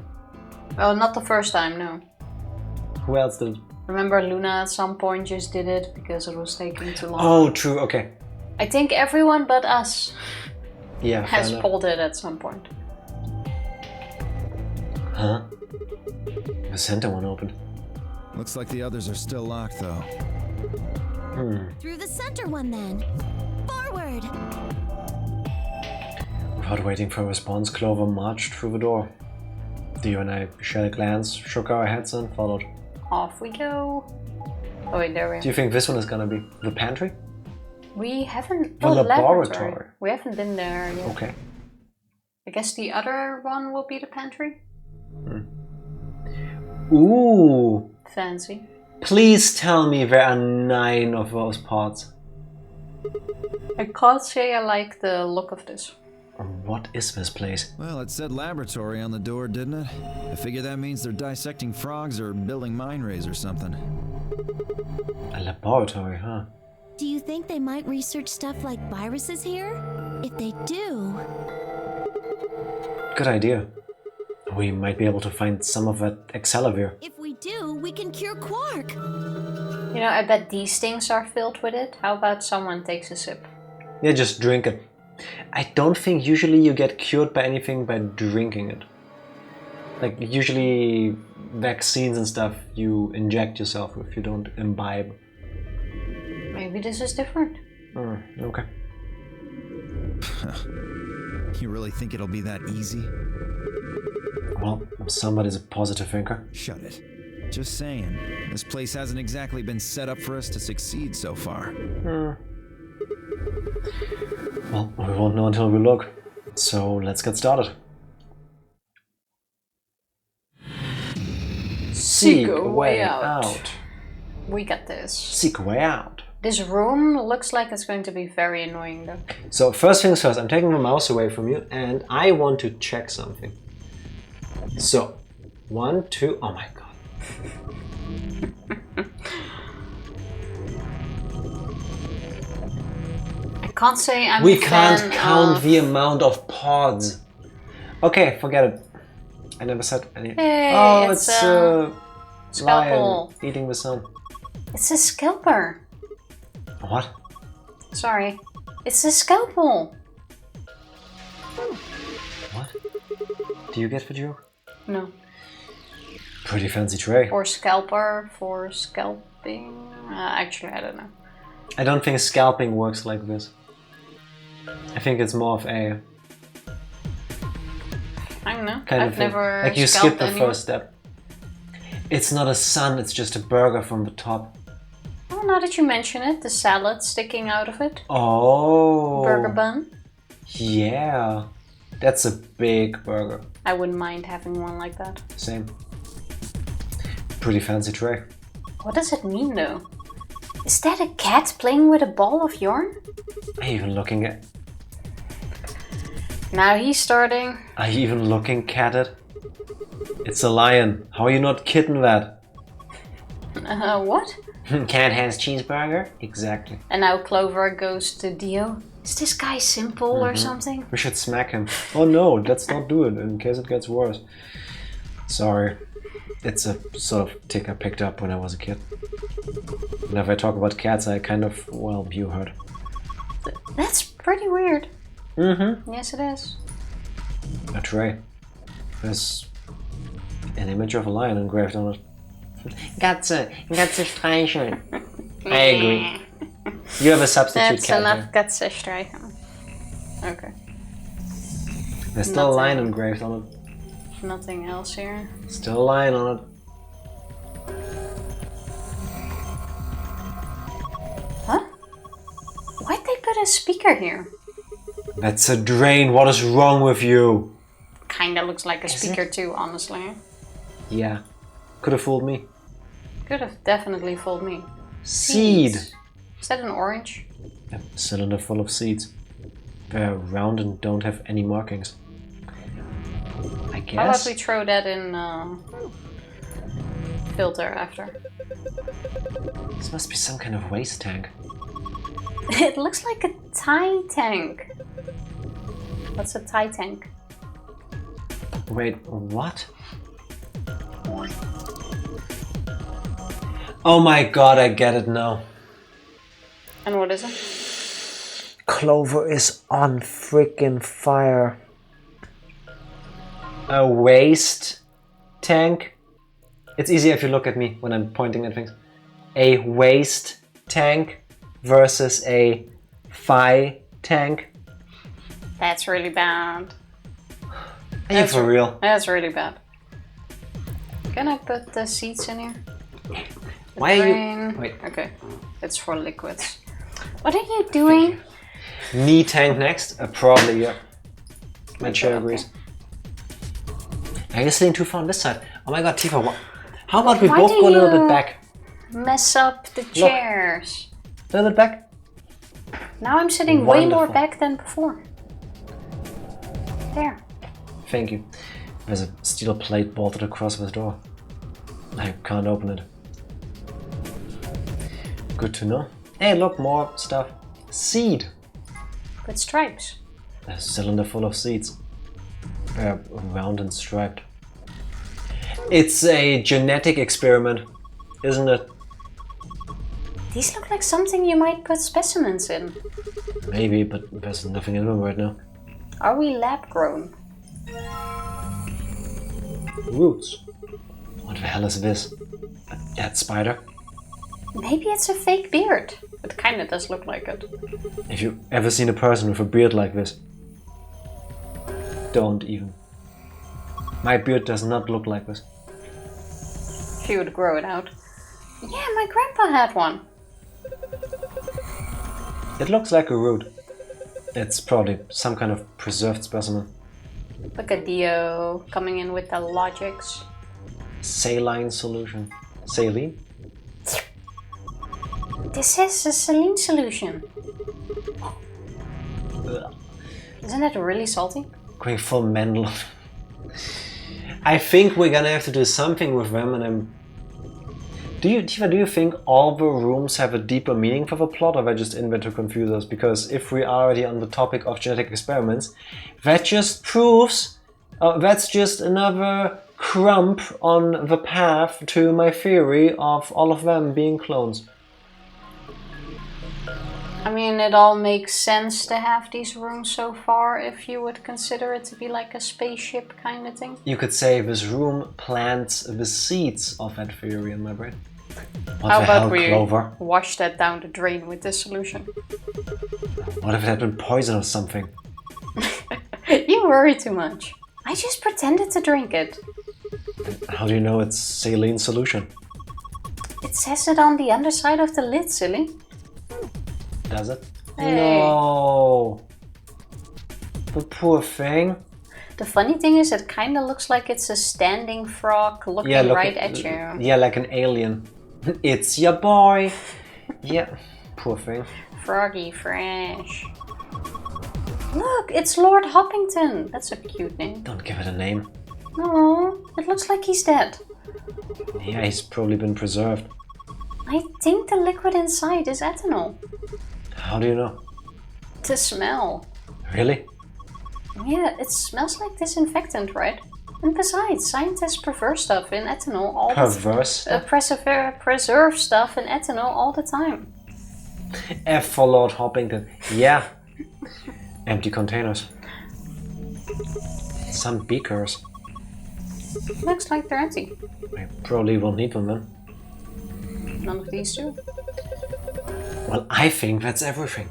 Well, not the first time, no. Who else did? Remember Luna at some point just did it because it was taking too long. Oh, true, okay. I think everyone but us Yeah, fair has enough. pulled it at some point. Huh? The center one opened. Looks like the others are still locked, though. Through the center one then. Forward! Without waiting for a response, Clover marched through the door. Dio and I shared a glance, shook our heads and followed. Off we go. Oh wait, there we Do you think this one is gonna be the pantry? We haven't... The oh, laboratory. We haven't been there yet. Okay. I guess the other one will be the pantry. Ooh! Fancy. Please tell me there are 9 of those parts. I can't say I like the look of this. What is this place? Well, it said laboratory on the door, didn't it? I figure that means they're dissecting frogs or building mine rays or something. A laboratory, huh? Do you think they might research stuff like viruses here? If they do... Good idea. We might be able to find some of that Excelavir. If we do, we can cure Quark! You know, I bet these things are filled with it. How about someone takes a sip? Yeah, just drink it. I don't think usually you get cured by anything by drinking it. Like, usually vaccines and stuff you inject yourself if you don't imbibe. Maybe this is different. Okay. You really think it'll be that easy? Well, somebody's a positive thinker. Shut it. Just saying. This place hasn't exactly been set up for us to succeed so far. Well, we won't know until we look. So let's get started. Seek a way out. We got this. Seek a way out. This room looks like it's going to be very annoying though. So first things first, I'm taking the mouse away from you and I want to check something. So, 1, 2, oh my god. I can't say I'm We a can't fan count of... the amount of pods. Okay, forget it. I never said any. Hey, oh, it's it's a lion scalpel. eating the sun. It's a scalper. What? Sorry. It's a scalpel. What? Do you get the joke? No. Pretty fancy tray. Or scalper for scalping. Actually, I don't know. I don't think scalping works like this. I think it's more of a I don't know. kind I've of thing. never Like you scalped skip the anyone. first step. It's not a sun, it's just a burger from the top. Oh, now that you mention it, the salad sticking out of it. Oh. Burger bun. Yeah. That's a big burger. I wouldn't mind having one like that. Same. Pretty fancy tray. What does it mean though? Is that a cat playing with a ball of yarn? Are you even looking at? Now he's starting. Are you even looking at it? It's a lion. How are you not kidding that? What? Cat has cheeseburger? Exactly. And now Clover goes to Dio. Is this guy simple or something? We should smack him. Oh no, let's not do it in case it gets worse. Sorry. It's a sort of tick I picked up when I was a kid. Whenever I talk about cats, I kind of, well, you heard. That's pretty weird. Mm-hmm. Yes, it is. A tray. There's an image of a lion engraved on it. Gatze streichen. I agree. You have a substitute That's cat enough here. Gatze streichen. Okay. There's still a lion Nothing. engraved on it. Nothing else here. Still a lion on it. Huh? Why'd they put a speaker here? That's a drain. What is wrong with you? Kinda looks like a speaker too, honestly. Yeah. Could have fooled me. Could have definitely fooled me. Seed. Seeds. Is that an orange? A cylinder full of seeds. They're round and don't have any markings. I How about guess. we throw that in filter after? This must be some kind of waste tank. It looks like a Thai tank. What's a Thai tank? Wait, what? Oh my god, I get it now. And what is it? Clover is on freaking fire. A waste tank? It's easier if you look at me when I'm pointing at things. A waste tank versus a phi tank. That's really bad. Are you for real? That's really bad. Can I put the seeds in here? Why are you... Drain. Wait. Okay, it's for liquids. What are you doing? Knee tank next? Probably, yeah. My chair Okay. agrees. Are you sitting too far on this side? Oh my god, Tifa, how about we Why both do go a little you- bit back? Mess up the chairs. A little bit back? Now I'm sitting way more Wonderful. back than before. There. Thank you. There's a steel plate bolted across this door. I can't open it. Good to know. Hey, look, more stuff. Seed. With stripes. A cylinder full of seeds. They're round and striped. It's a genetic experiment, isn't it? These look like something you might put specimens in. Maybe, but there's nothing in them right now. Are we lab grown? Roots. What the hell is this? A dead spider? Maybe it's a fake beard. It kinda does look like it. If you've ever seen a person with a beard like this, don't even. My beard does not look like this. If you would grow it out. Yeah, my grandpa had one. It looks like a root. It's probably some kind of preserved specimen. Look at Dio coming in with the logics. Saline solution. Saline? This is a saline solution. Ugh. Isn't that really salty? Going full mental. I think we're gonna have to do something with them, and Tifa, do you think all the rooms have a deeper meaning for the plot, or they're just in there to confuse us? Because if we're already on the topic of genetic experiments, that just proves, that's just another crumb on the path to my theory of all of them being clones. I mean, it all makes sense to have these rooms so far if you would consider it to be like a spaceship kind of thing. You could say this room plants the seeds of that theory in my brain. What How the about hell, we Clover? wash that down the drain with this solution? What if it had been poison or something? You worry too much. I just pretended to drink it. How do you know it's saline solution? It says it on the underside of the lid, silly. Does it? Hey. No! The poor thing. The funny thing is, it kind of looks like it's a standing frog looking right at you. Yeah, like an alien. It's your boy! Yeah, poor thing. Froggy Fresh. Look, it's Lord Hoppington. That's a cute name. Don't give it a name. No, it looks like he's dead. Yeah, he's probably been preserved. I think the liquid inside is ethanol. How do you know? The smell. Really? Yeah, it smells like disinfectant, right? And besides, scientists preserve stuff in ethanol all Perverse? the time. Preserve stuff in ethanol all the time. F for Lord Hoppington. Yeah. Empty containers. Some beakers. Looks like they're empty. I probably won't need them then. None of these do. Well, I think that's everything.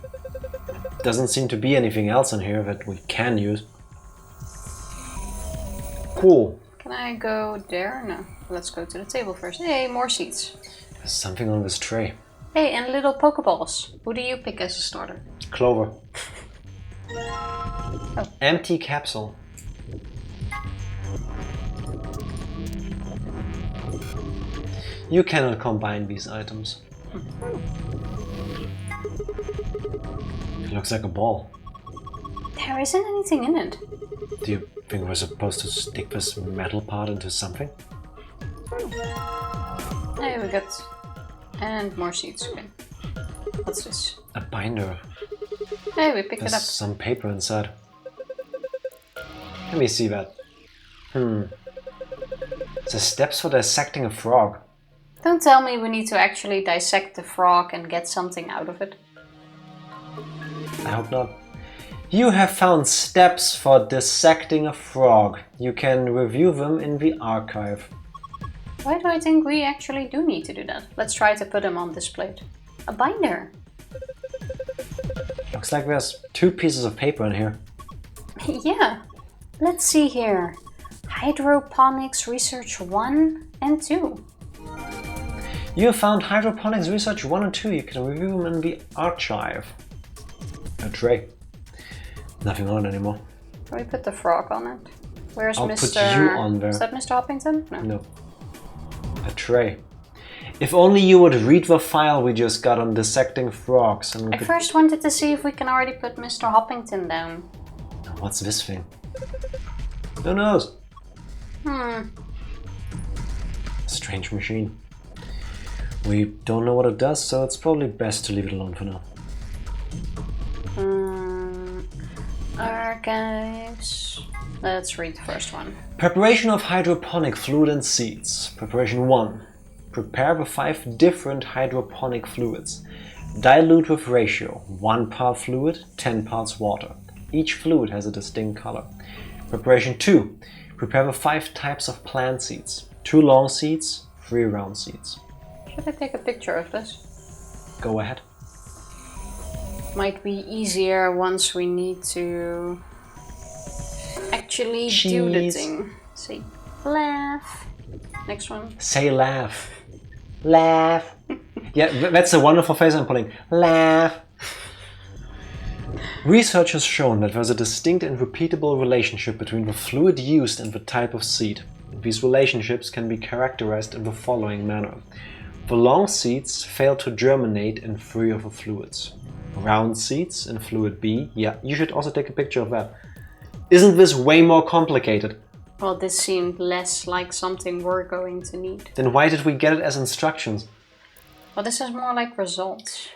Doesn't seem to be anything else in here that we can use. Cool. Can I go there? No. Let's go to the table first. Hey, more seats. There's something on this tray. Hey, and little Pokeballs. Who do you pick as a starter? Clover. Oh. Empty capsule. You cannot combine these items. It looks like a ball. There isn't anything in it. Do you think we're supposed to stick this metal part into something? Hey, we got... And more seats, okay. What's this? A binder. Hey, we picked There's it up. some paper inside. Let me see that. The steps for dissecting a frog. Don't tell me we need to actually dissect the frog and get something out of it. I hope not. You have found steps for dissecting a frog. You can review them in the archive. Why do I think we actually do need to do that? Let's try to put them on this plate. A binder. Looks like there's 2 pieces of paper in here. Yeah. Let's see here. Hydroponics Research 1 and 2. You have found Hydroponics Research 1 and 2. You can review them in the archive. A tray. Nothing on it anymore. Can we put the frog on it? Where's I'll Mr. put you on there. Is that Mr. Hoppington? No. No. A tray. If only you would read the file we just got on dissecting frogs. And I first wanted to see if we can already put Mr. Hoppington down. What's this thing? Who knows? Strange machine. We don't know what it does, so it's probably best to leave it alone for now. Archives. Let's read the first one. Preparation of hydroponic fluid and seeds. Preparation 1. Prepare the 5 different hydroponic fluids. Dilute with ratio 1 part fluid, 10 parts water. Each fluid has a distinct color. Preparation 2. Prepare the 5 types of plant seeds. 2 long seeds, 3 round seeds. Should I take a picture of this? Go ahead. Might be easier once we need to actually do the thing. Say laugh. Next one. Say laugh. Laugh. Yeah, that's a wonderful face I'm pulling. Laugh. Research has shown that there's a distinct and repeatable relationship between the fluid used and the type of seed. These relationships can be characterized in the following manner. The long seeds fail to germinate in 3 of the fluids. Round seeds in fluid B. Yeah, you should also take a picture of that. Isn't this way more complicated? Well, this seemed less like something we're going to need. Then why did we get it as instructions? Well, this is more like results.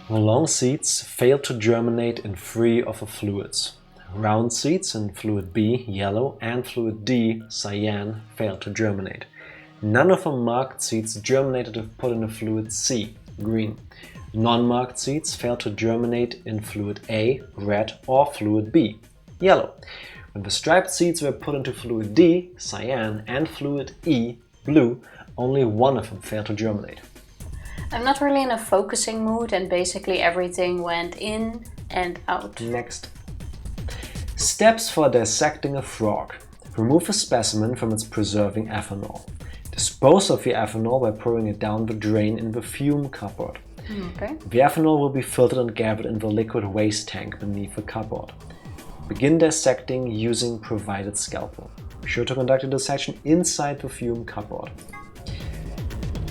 The long seeds fail to germinate in 3 of the fluids. Round seeds in fluid B, yellow, and fluid D, cyan, fail to germinate. None of the marked seeds germinated if put in the fluid C, green. Non-marked seeds fail to germinate in fluid A, red, or fluid B, yellow. When the striped seeds were put into fluid D, cyan, and fluid E, blue, only one of them failed to germinate. I'm not really in a focusing mood and basically everything went in and out. Next. Steps for dissecting a frog. Remove a specimen from its preserving ethanol. Dispose of the ethanol by pouring it down the drain in the fume cupboard. Okay. The ethanol will be filtered and gathered in the liquid waste tank beneath the cupboard. Begin dissecting using provided scalpel. Be sure to conduct a dissection inside the fume cupboard.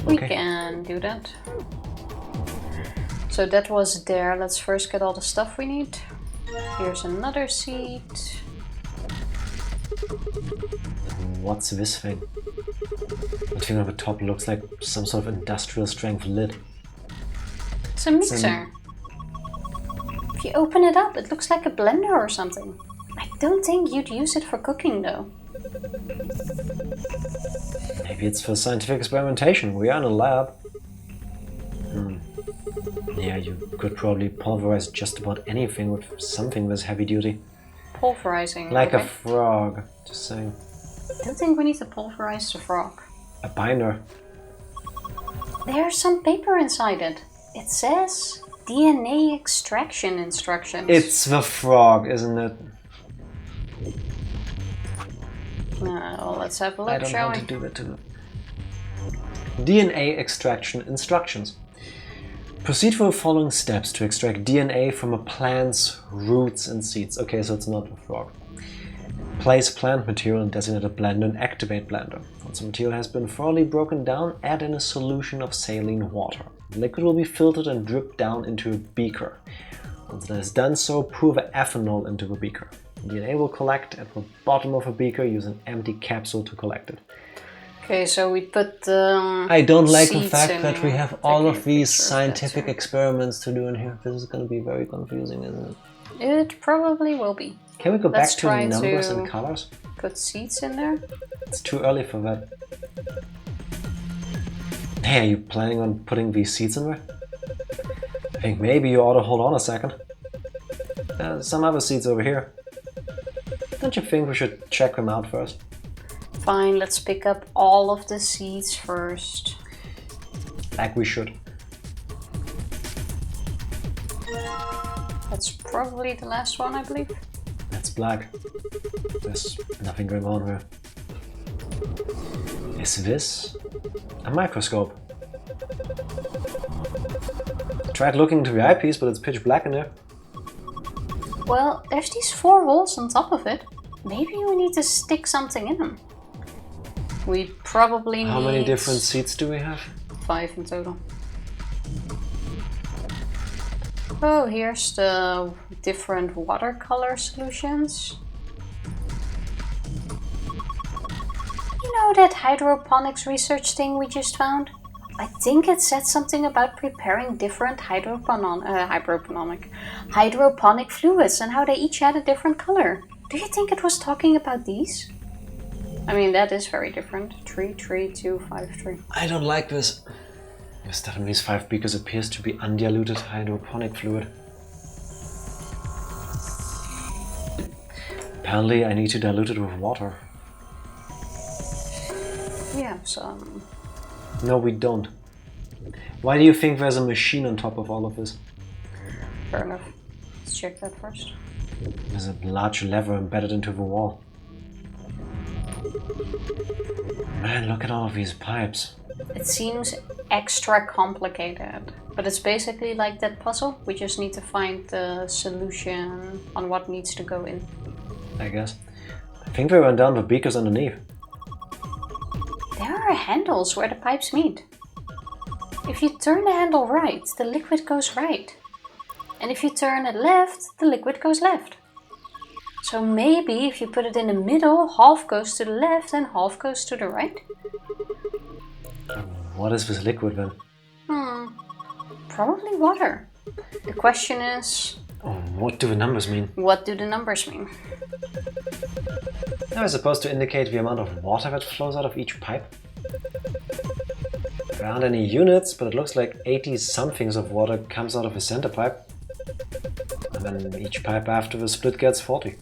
We can do that. So that was there. Let's first get all the stuff we need. Here's another seed. What's this thing? The thing on the top looks like some sort of industrial strength lid. It's a mixer. If you open it up, it looks like a blender or something. I don't think you'd use it for cooking though. Maybe it's for scientific experimentation. We are in a lab. Yeah, you could probably pulverize just about anything with something this heavy duty. Pulverizing. Like okay. a frog, just saying. I don't think we need to pulverize the frog. A binder. There's some paper inside it. It says DNA extraction instructions. It's the frog, isn't it? Well, let's have a look, I don't shall want we? to do that to them. DNA extraction instructions. Proceed with the following steps to extract DNA from a plant's roots and seeds. Okay, so it's not a frog. Place plant material in designated blender and activate blender. Once the material has been thoroughly broken down, add in a solution of saline water. The liquid will be filtered and dripped down into a beaker. Once it has done so, pour the ethanol into the beaker. DNA will collect at the bottom of a beaker. Use an empty capsule to collect it. Okay, so we put the I don't like the seeds fact in that we here. have all Taking of these pictures, scientific that's experiments to do in here. This is going to be very confusing, isn't it? right. It probably will be. Can we go Let's back to try numbers to- and colors? Put seeds in there. It's too early for that. Hey, are you planning on putting these seeds in there? I think maybe you ought to hold on a second. Some other seeds over here. Don't you think we should check them out first? Fine, let's pick up all of the seeds first. Like we should. That's probably the last one, I believe. That's black. There's nothing going on here. Is this a microscope? I tried looking into the eyepiece, but it's pitch black in there. Well, there's these 4 holes on top of it. Maybe we need to stick something in them. We probably need... How many different seeds do we have? 5 in total. Oh, here's the different watercolor solutions. You know that hydroponics research thing we just found? I think it said something about preparing different hydroponic fluids and how they each had a different color. Do you think it was talking about these? I mean, that is very different. 3, 3, 2, 5, 3. I don't like this. Your stuff in these 5 beakers appears to be undiluted hydroponic fluid. Apparently I need to dilute it with water. We have some. No, we don't. Why do you think there's a machine on top of all of this? Fair enough. Let's check that first. There's a large lever embedded into the wall. Man, look at all of these pipes. It seems extra complicated, but it's basically like that puzzle. We just need to find the solution on what needs to go in. I guess. I think we went down the beakers underneath. There are handles where the pipes meet. If you turn the handle right, the liquid goes right. And if you turn it left, the liquid goes left. So maybe if you put it in the middle, half goes to the left and half goes to the right. What is this liquid then? Probably water. The question is... Oh, what do the numbers mean? What do the numbers mean? Are we supposed to indicate the amount of water that flows out of each pipe? There aren't any units, but it looks like 80 somethings of water comes out of the center pipe. And then each pipe after the split gets 40.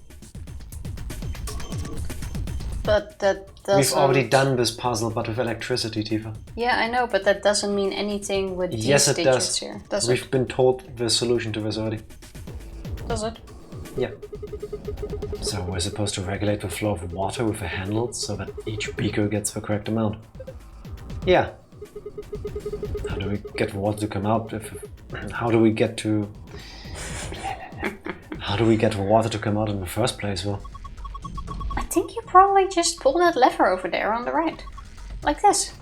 But that doesn't... We've already done this puzzle, but with electricity, Tifa. Yeah, I know, but that doesn't mean anything with these Yes, it digits does. here. Does We've it? been told the solution to this already. Does it? Yeah. So we're supposed to regulate the flow of water with the handles so that each beaker gets the correct amount. Yeah. How do we get water to come out? How do we get to... How do we get the water to come out in the first place, though? I think you probably just pull that lever over there on the right. Like this.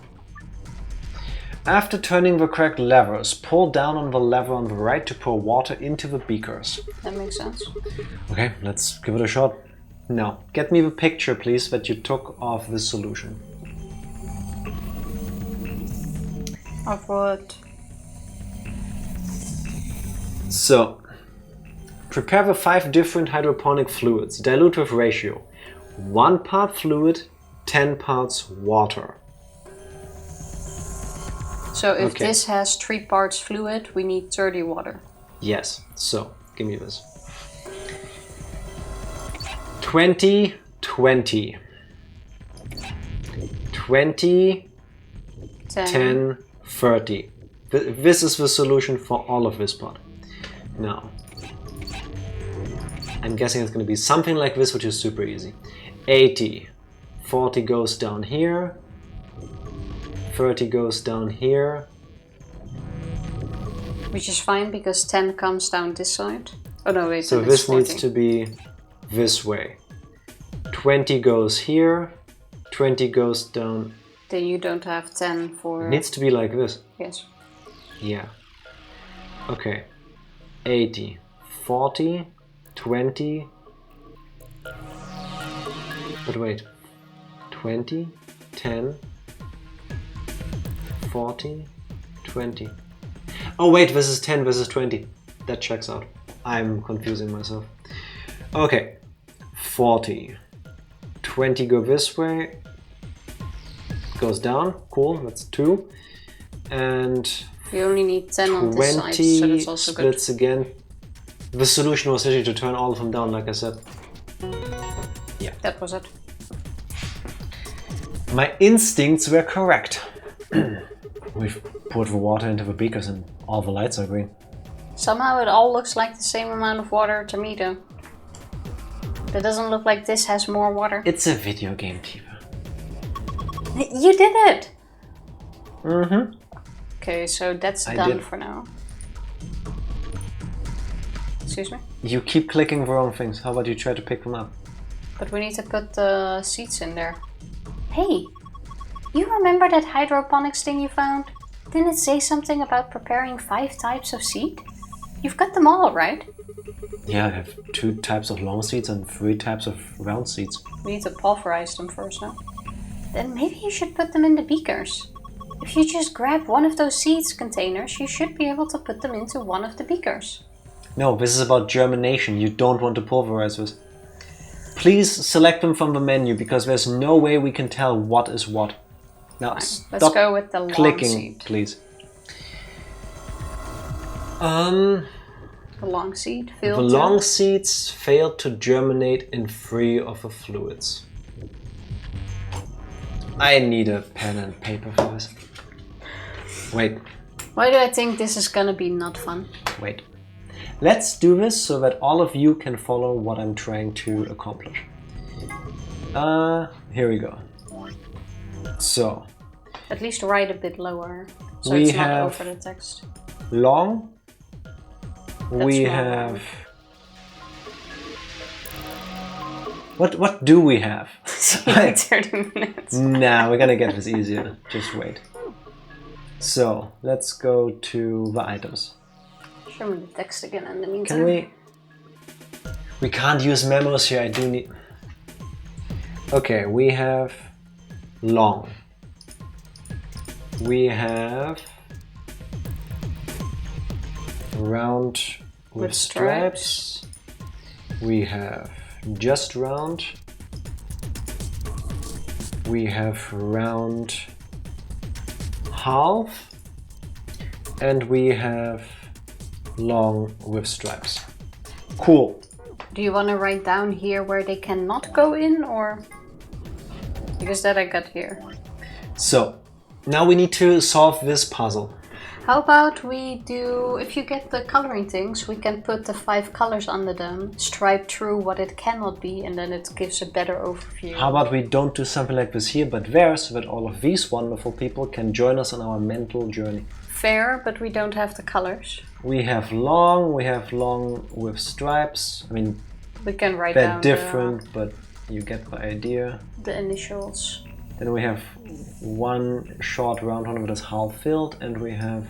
After turning the correct levers, pull down on the lever on the right to pour water into the beakers. That makes sense. Okay, let's give it a shot. Now, get me the picture, please, that you took of this solution. Of what? So, prepare the 5 different hydroponic fluids. Dilute with ratio. 1 part fluid, 10 parts water. So if this has 3 parts fluid, we need 30 water. Yes, so give me this. 20, 20. 20, 10, 30. This is the solution for all of this part. Now, I'm guessing it's going to be something like this, which is super easy. 80. 40 goes down here. 30 goes down here. Which is fine because 10 comes down this side. Oh no, wait. So this needs to be this way. 20 goes here. 20 goes down. Then you don't have 10 for... It needs to be like this. Yes. Yeah. Okay. 80. 40. 20. But wait. 20. 10. 40, 20. Oh wait, this is 10, this is 20. That checks out. I'm confusing myself. Okay, 40. 20 go this way. Goes down, cool, that's 2. And we only need 10 on this side, so that's also splits good. Again. The solution was literally to turn all of them down, like I said. Yeah. That was it. My instincts were correct. We've poured the water into the beakers and all the lights are green. Somehow it all looks like the same amount of water to me though. It doesn't look like this has more water. It's a video game, Tifa. You did it! Mm-hmm. Okay, so that's done for now. Excuse me? You keep clicking the wrong things. How about you try to pick them up? But we need to put the seeds in there. Hey! You remember that hydroponics thing you found? Didn't it say something about preparing 5 types of seed? You've got them all, right? Yeah, I have 2 types of long seeds and 3 types of round seeds. We need to pulverize them first, huh? Then maybe you should put them in the beakers. If you just grab one of those seeds containers, you should be able to put them into one of the beakers. No, this is about germination. You don't want to pulverize this. Please select them from the menu, because there's no way we can tell what is what. Now, let's go with the long clicking, seed. Please. The long seed failed. The long seeds failed to germinate in 3 of the fluids. I need a pen and paper for this. Wait. Why do I think this is gonna be not fun? Wait. Let's do this so that all of you can follow what I'm trying to accomplish. Here we go. So, at least write a bit lower, so we it's not have over the text. Long. We That's have. long. What do we have? 30 minutes. Nah, we're gonna get this easier. Just wait. So let's go to the items. Show me the text again in the meantime. Can we? We can't use memos here. I do need. Okay, we have long. We have round with stripes. We have just round. We have round half. And we have long with stripes. Cool. Do you want to write down here where they cannot go in, or? Because that I got here. So, now we need to solve this puzzle. How about we do, if you get the coloring things, we can put the 5 colors under them, stripe through what it cannot be, and then it gives a better overview. How about we don't do something like this here, but there, so that all of these wonderful people can join us on our mental journey. Fair, but we don't have the colors. We have long with stripes. I mean, We can write they're down different, but you get the idea. the initials. Then we have one short round one that is half filled, and we have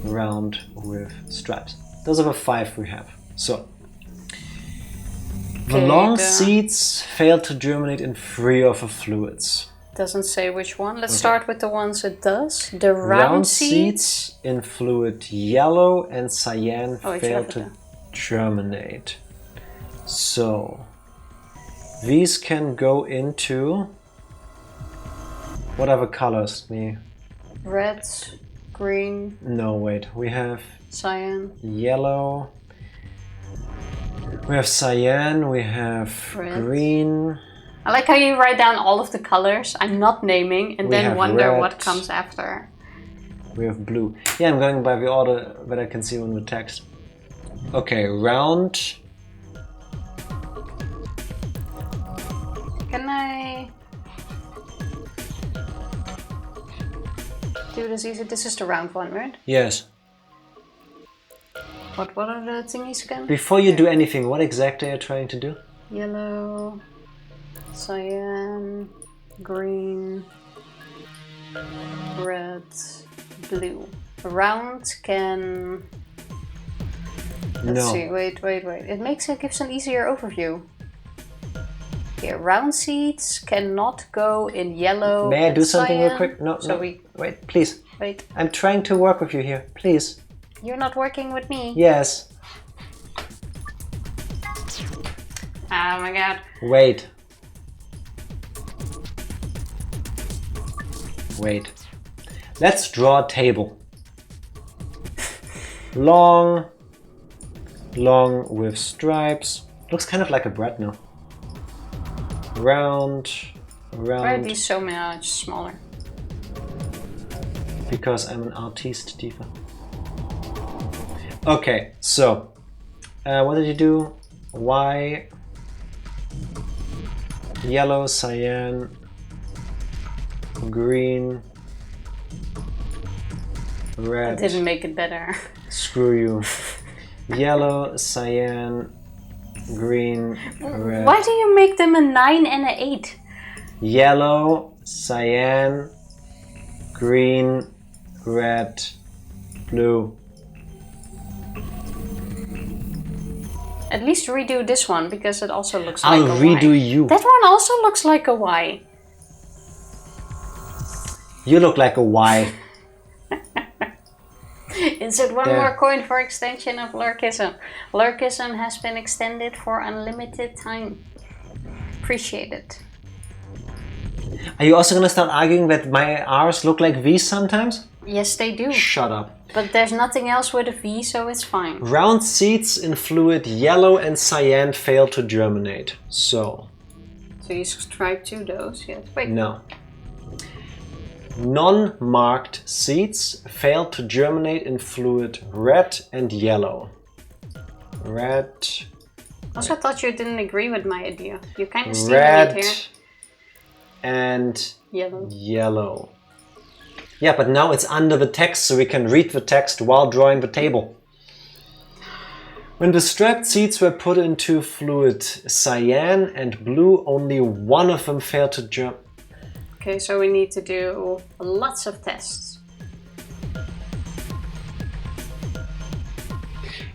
round with stripes. Those are the 5 we have. So, the long seeds fail to germinate in 3 of the fluids. Doesn't say which one. Let's start with the ones it does. The round seeds in fluid yellow and cyan Oh, fail to germinate. So these can go into whatever colors. red, green. No, wait. We have Cyan. Yellow. We have cyan. We have Red. green. I like how you write down all of the colors. I'm not naming and We then have wonder red. what comes after. We have blue. Yeah, I'm going by the order that I can see on the text. Okay, round. Can I do this easy? This is the round one, right? Yes. What are the thingies again? Before you do anything, what exactly are you trying to do? Yellow, cyan, green, red, blue. Round can... Let's see, wait. It gives an easier overview. Here, round seeds cannot go in yellow. May I do something cyan. real quick? No, So no. Wait, please. Wait. I'm trying to work with you here. Please. You're not working with me. Yes. Oh my god. Wait. Let's draw a table. Long with stripes. Looks kind of like a bread now. Round. Why are these so much smaller? Because I'm an artiste, Tifa. Okay, so what did you do? Y, yellow, cyan, green, red. I didn't make it better. Screw you. Yellow, cyan, green, red. Why do you make them a 9 and an 8? Yellow, cyan, green, red, blue. At least redo this one, because it also looks like I'll a redo Y. you. That one also looks like a Y. You look like a Y. Insert one There. more coin for extension of Lurkism. Lurkism has been extended for unlimited time. Appreciate it. Are you also gonna start arguing that my R's look like V's sometimes? Yes, they do. Shut up. But there's nothing else with a V, so it's fine. Round seeds in fluid yellow and cyan fail to germinate. So, So you subscribe to those, yes. Wait. no. Non-marked seeds fail to germinate in fluid red and yellow. Red, Also thought you didn't agree with my idea. You kind of stealing red, it here. and Yellow. yellow. Yeah, but now it's under the text, so we can read the text while drawing the table. When the striped seeds were put into fluid cyan and blue, only one of them failed to germinate. Okay, so we need to do lots of tests.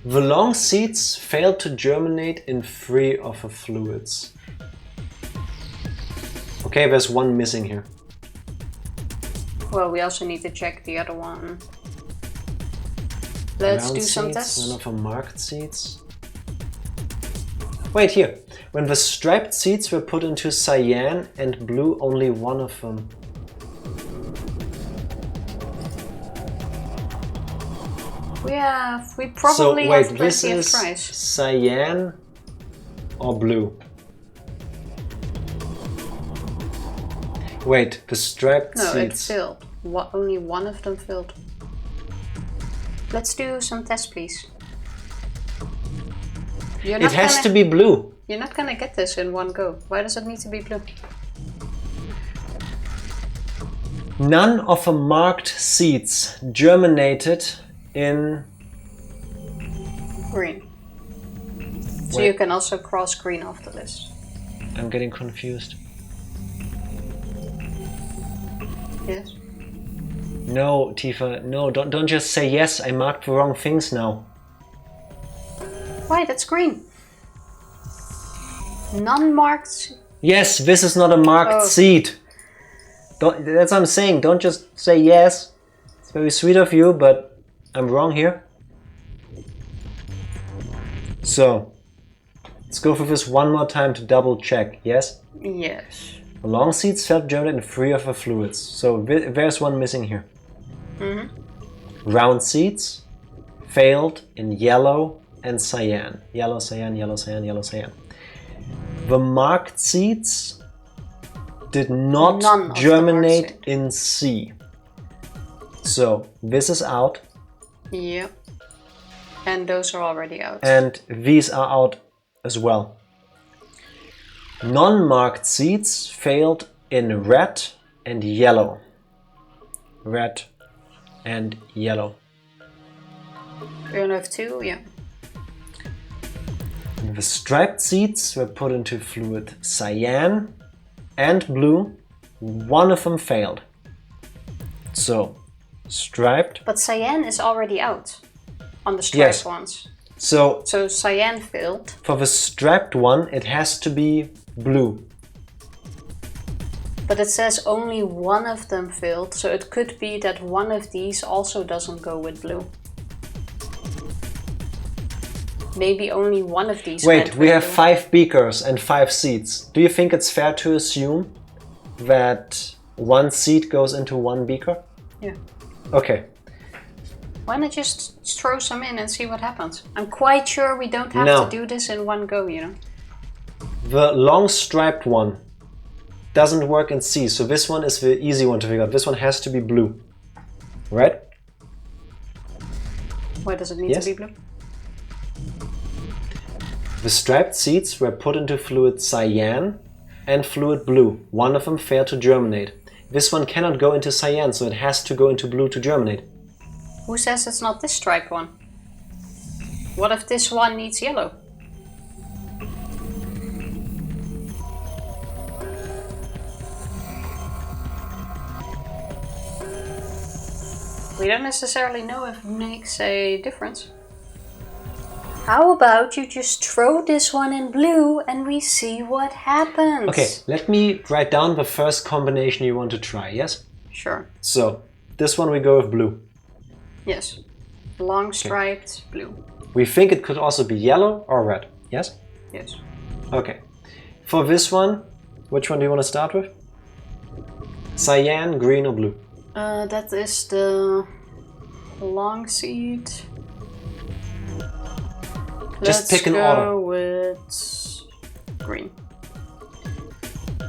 The long seeds failed to germinate in 3 of the fluids. Okay, there's one missing here. Well, we also need to check the other one. Let's Round do some seeds, tests. none of the marked seeds. Wait, here. When the striped seeds were put into cyan and blue, only one of them. We probably have plenty this of is tries. cyan or blue? Wait, the striped No, it seeds. failed. Only one of them failed. Let's do some tests, please. It has to be blue. You're not gonna get this in one go. Why does it need to be blue? None of the marked seeds germinated in... Green. So Wait. you can also cross green off the list. I'm getting confused. Yes. No, Tifa, no, don't just say yes, I marked the wrong things now. Why? That's green. Non-marked. Yes, this is not a marked seed. That's what I'm saying, don't just say yes. It's very sweet of you, but I'm wrong here. So, let's go through this one more time to double check, yes? Yes. The long seeds failed to germinate in 3 of the fluids, so there's one missing here. Round seeds failed in yellow and cyan. Yellow, cyan, yellow, cyan, yellow, cyan. The marked seeds did not germinate in C. So this is out. Yep. And those are already out. And these are out as well. Non-marked seeds failed in red and yellow. Red and yellow. We only have 2, yeah. The striped seeds were put into fluid cyan and blue. One of them failed. So, striped. But cyan is already out on the striped ones. So cyan failed. For the striped one, it has to be blue. But it says only one of them failed, so it could be that one of these also doesn't go with blue. Maybe only one of these. Wait, we have 5 beakers and 5 seeds. Do you think it's fair to assume that one seed goes into one beaker? Yeah. Okay. Why not just throw some in and see what happens? I'm quite sure we don't have to do this in one go, you know. The long striped one doesn't work in C, so this one is the easy one to figure out. This one has to be blue, right? Why does it need to be blue? The striped seeds were put into fluid cyan and fluid blue. One of them failed to germinate. This one cannot go into cyan, so it has to go into blue to germinate. Who says it's not this striped one? What if this one needs yellow? We don't necessarily know if it makes a difference. How about you just throw this one in blue and we see what happens? Okay, let me write down the first combination you want to try, yes? Sure. So, this one we go with blue. Yes. Long striped blue. We think it could also be yellow or red, yes? Yes. Okay. For this one, which one do you want to start with? Cyan, green or blue? That is the long seed. Just pick an order. Let's go with green.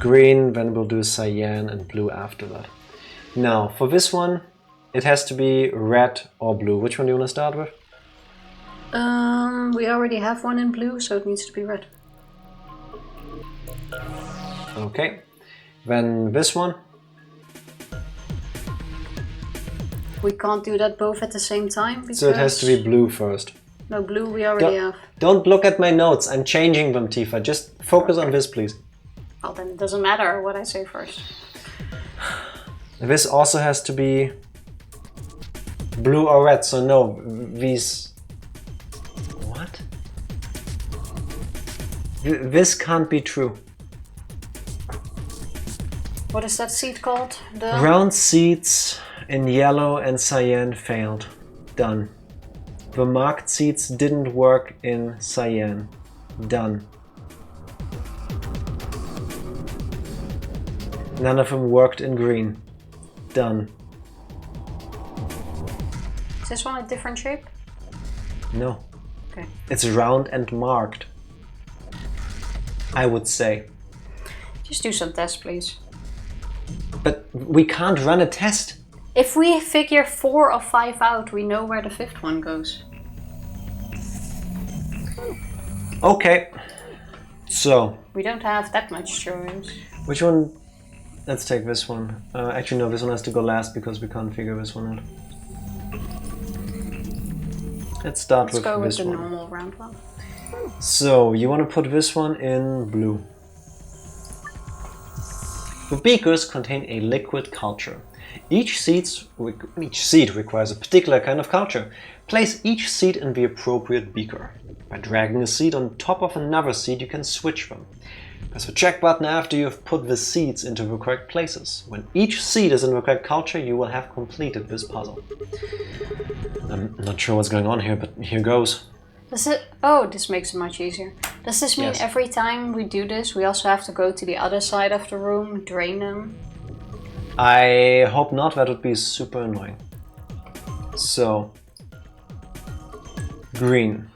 Green, then we'll do cyan and blue after that. Now, for this one, it has to be red or blue. Which one do you want to start with? We already have one in blue, so it needs to be red. Okay. Then this one. We can't do that both at the same time because... So it has to be blue first. No, blue we already have. Don't look at my notes. I'm changing them, Tifa. Just focus on this, please. Well, then it doesn't matter what I say first. This also has to be blue or red. So no, these This can't be true. What is that seed called? The Round seeds in yellow and cyan failed. Done. The marked seeds didn't work in cyan. Done. None of them worked in green. Done. Is this one a different shape? No. Okay. It's round and marked. I would say. Just do some tests, please. But we can't run a test. If we figure 4 of 5 out, we know where the 5th one goes. Okay. So. We don't have that much choice. Which one? Let's take this one. Actually, no, this one has to go last because we can't figure this one out. Let's start with this one. Let's go with the normal round one. So, you want to put this one in blue. The beakers contain a liquid culture. Each seed requires a particular kind of culture. Place each seed in the appropriate beaker. By dragging a seed on top of another seed, you can switch them. Press the check button after you have put the seeds into the correct places. When each seed is in the correct culture, you will have completed this puzzle. I'm not sure what's going on here, but here goes. Does it? Oh, this makes it much easier. Does this mean Yes. every time we do this, we also have to go to the other side of the room, drain them? I hope not, that would be super annoying. So, green.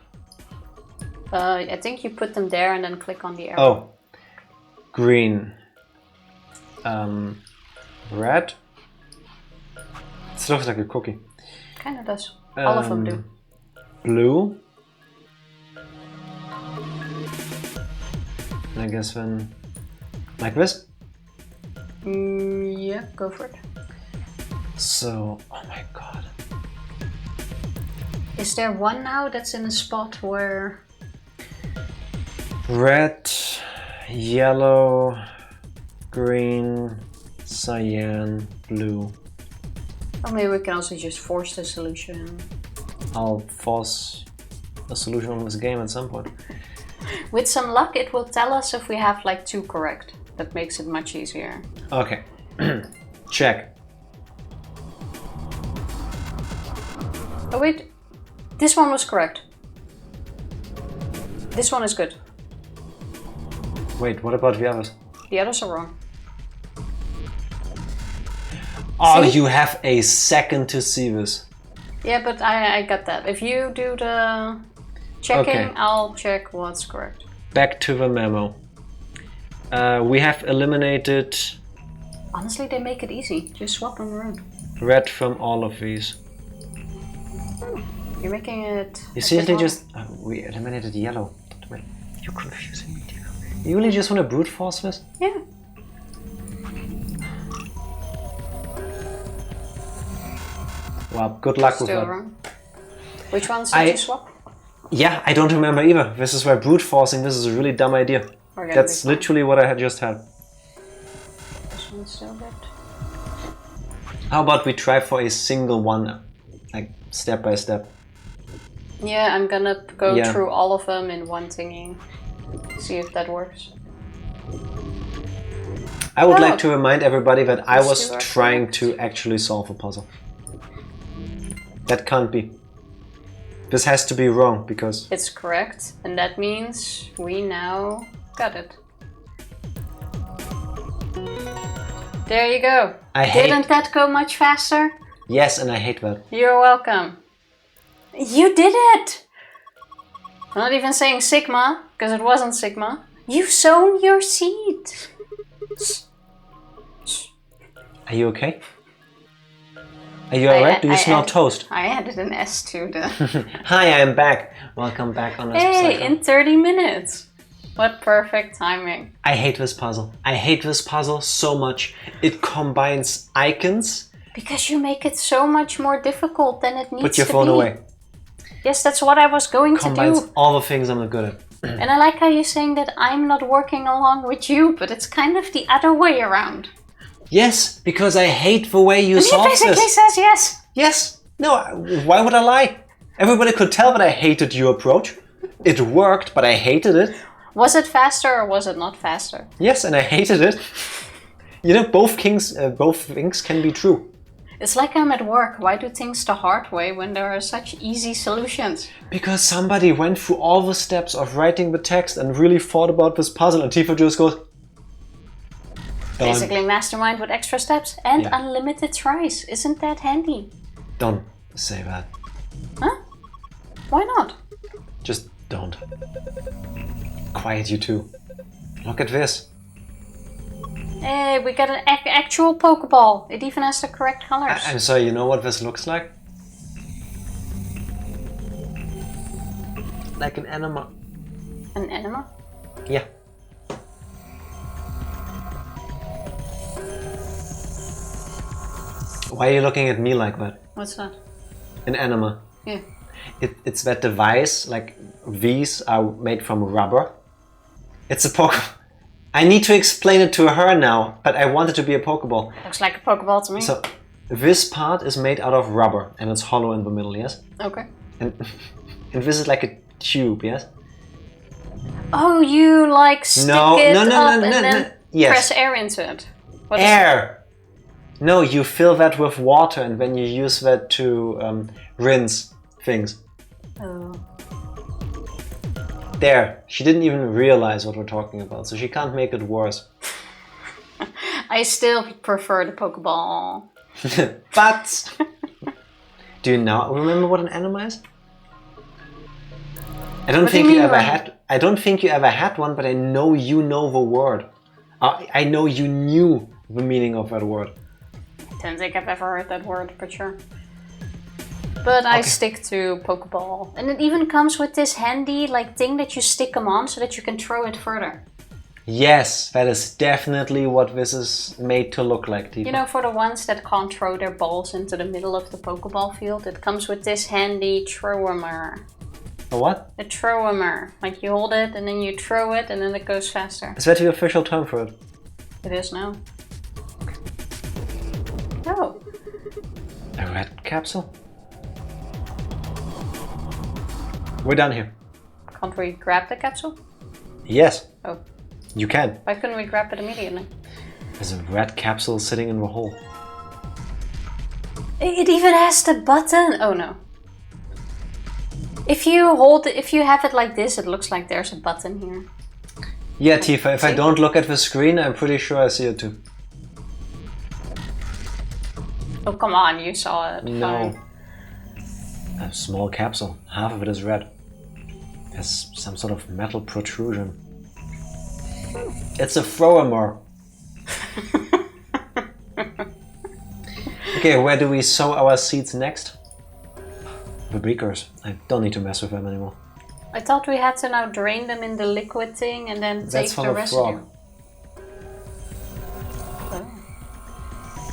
I think you put them there and then click on the arrow. Oh, green. Red. It looks like a cookie. Kinda does. All of them do. Blue. And I guess then like this. Yeah, go for it. So, oh my god. Is there one now that's in a spot where... Red, yellow, green, cyan, blue. Or maybe we can also just force the solution. I'll force a solution on this game at some point. With some luck, it will tell us if we have like 2 correct. That makes it much easier. Okay. Check. Oh wait, this one was correct. This one is good. Wait, what about the others? The others are wrong. Oh, See? you have a second to see this. Yeah, but I got that. If you do the checking, Okay. I'll check what's correct. Back to the memo. We have eliminated Honestly, they make it easy. Just swap them around. red from all of these. You're making it... You a seriously bit just... we eliminated yellow. You're confusing me. You really just want to brute force this? Yeah. Well, good luck with Still that. wrong. Which ones did you swap? Yeah, I don't remember either. This is why brute forcing this is a really dumb idea. We're gonna That's be fine. literally what I had just had. This one's still good. How about we try for a single one, like step by step? Yeah, I'm gonna go Yeah. through all of them in one thingy. See if that works. I would Oh. like to remind everybody that I These was two are trying correct. to actually solve a puzzle. That can't be. This has to be wrong because... It's correct, and that means we now got it. There you go. Didn't that go much faster? Yes, and I hate that. You're welcome. You did it! I'm not even saying Sigma, because it wasn't Sigma. You've sown your seed. Are you okay? Are you alright? Do you smell toast? I added an S to the... Hi, I'm back. Welcome back on this Hey, cycle. in 30 minutes. What perfect timing. I hate this puzzle. I hate this puzzle so much. It combines icons. Because you make it so much more difficult than it needs to be. Put your phone away. Yes, that's what I was going to Combines do. all the things I'm not good at. And I like how you're saying that I'm not working along with you, but it's kind of the other way around. Yes, because I hate the way you And he solve basically this. says yes. Yes. No, why would I lie? Everybody could tell that I hated your approach. It worked, but I hated it. Was it faster or was it not faster? Yes, and I hated it. You know, both things can be true. It's like I'm at work. Why do things the hard way when there are such easy solutions? Because somebody went through all the steps of writing the text and really thought about this puzzle, and Tifa just goes... Done. Basically mastermind with extra steps and Yeah. unlimited tries. Isn't that handy? Don't say that. Huh? Why not? Just don't. Quiet, you two. Look at this. Hey, we got an actual Pokeball. It even has the correct colors. I'm sorry, you know what this looks like? Like an anima. An enema? Yeah. Why are you looking at me like that? What's that? An anima. Yeah. It's that device, like these are made from rubber. It's a Pokeball. I need to explain it to her now, but I want it to be a Pokeball. Looks like a Pokeball to me. So, this part is made out of rubber and it's hollow in the middle, yes? Okay. And this is like a tube, yes? Oh, you like stick it up and then Yes. press air into it. What is Air! No, you fill that with water and then you use that to rinse things. it? Oh. There, she didn't even realize what we're talking about, so she can't make it worse. I still prefer the Pokeball. But do you now remember what an anima is? I don't What do you think you mean, ever Ryan? had. I don't think you ever had one, but I know you know the word. I know you knew the meaning of that word. I don't think I've ever heard that word, but sure. But I stick to Pokeball. And it even comes with this handy thing that you stick them on so that you can throw it further. Yes, that is definitely what this is made to look like, Tifa. You know, for the ones that can't throw their balls into the middle of the Pokeball field, it comes with this handy thrower. A what? A thrower. Like you hold it and then you throw it and then it goes faster. Is that the official term for it? It is now. Oh. A red capsule? We're done here. Can't we grab the capsule? Yes, Oh. you can. Why couldn't we grab it immediately? There's a red capsule sitting in the hole. It even has the button! Oh no. If you have it like this, it looks like there's a button here. Yeah, Tifa, if I don't look at the screen, I'm pretty sure I see it too. Oh come on, you saw it. No. Fine. A small capsule. Half of it is red. Has some sort of metal protrusion. It's a thrower. Okay, where do we sow our seeds next? The beakers. I don't need to mess with them anymore. I thought we had to now drain them in the liquid thing and then That's take for the the residue. frog. Oh.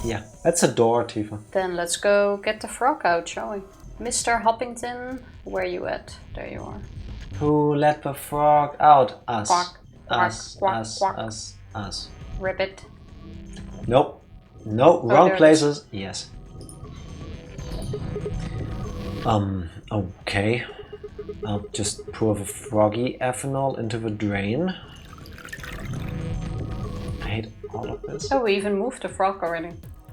Yeah, that's a door, Tifa. Then let's go get the frog out, shall we? Mr. Hoppington, where you at? There you are. Who let the frog out? Us. Quack, quack, Us, quack, us, quack. us, us. Ribbit. Nope. No, wrong there it places. Yes. Okay. I'll just pour the froggy ethanol into the drain. I hate all of this. Oh, we even moved the frog already.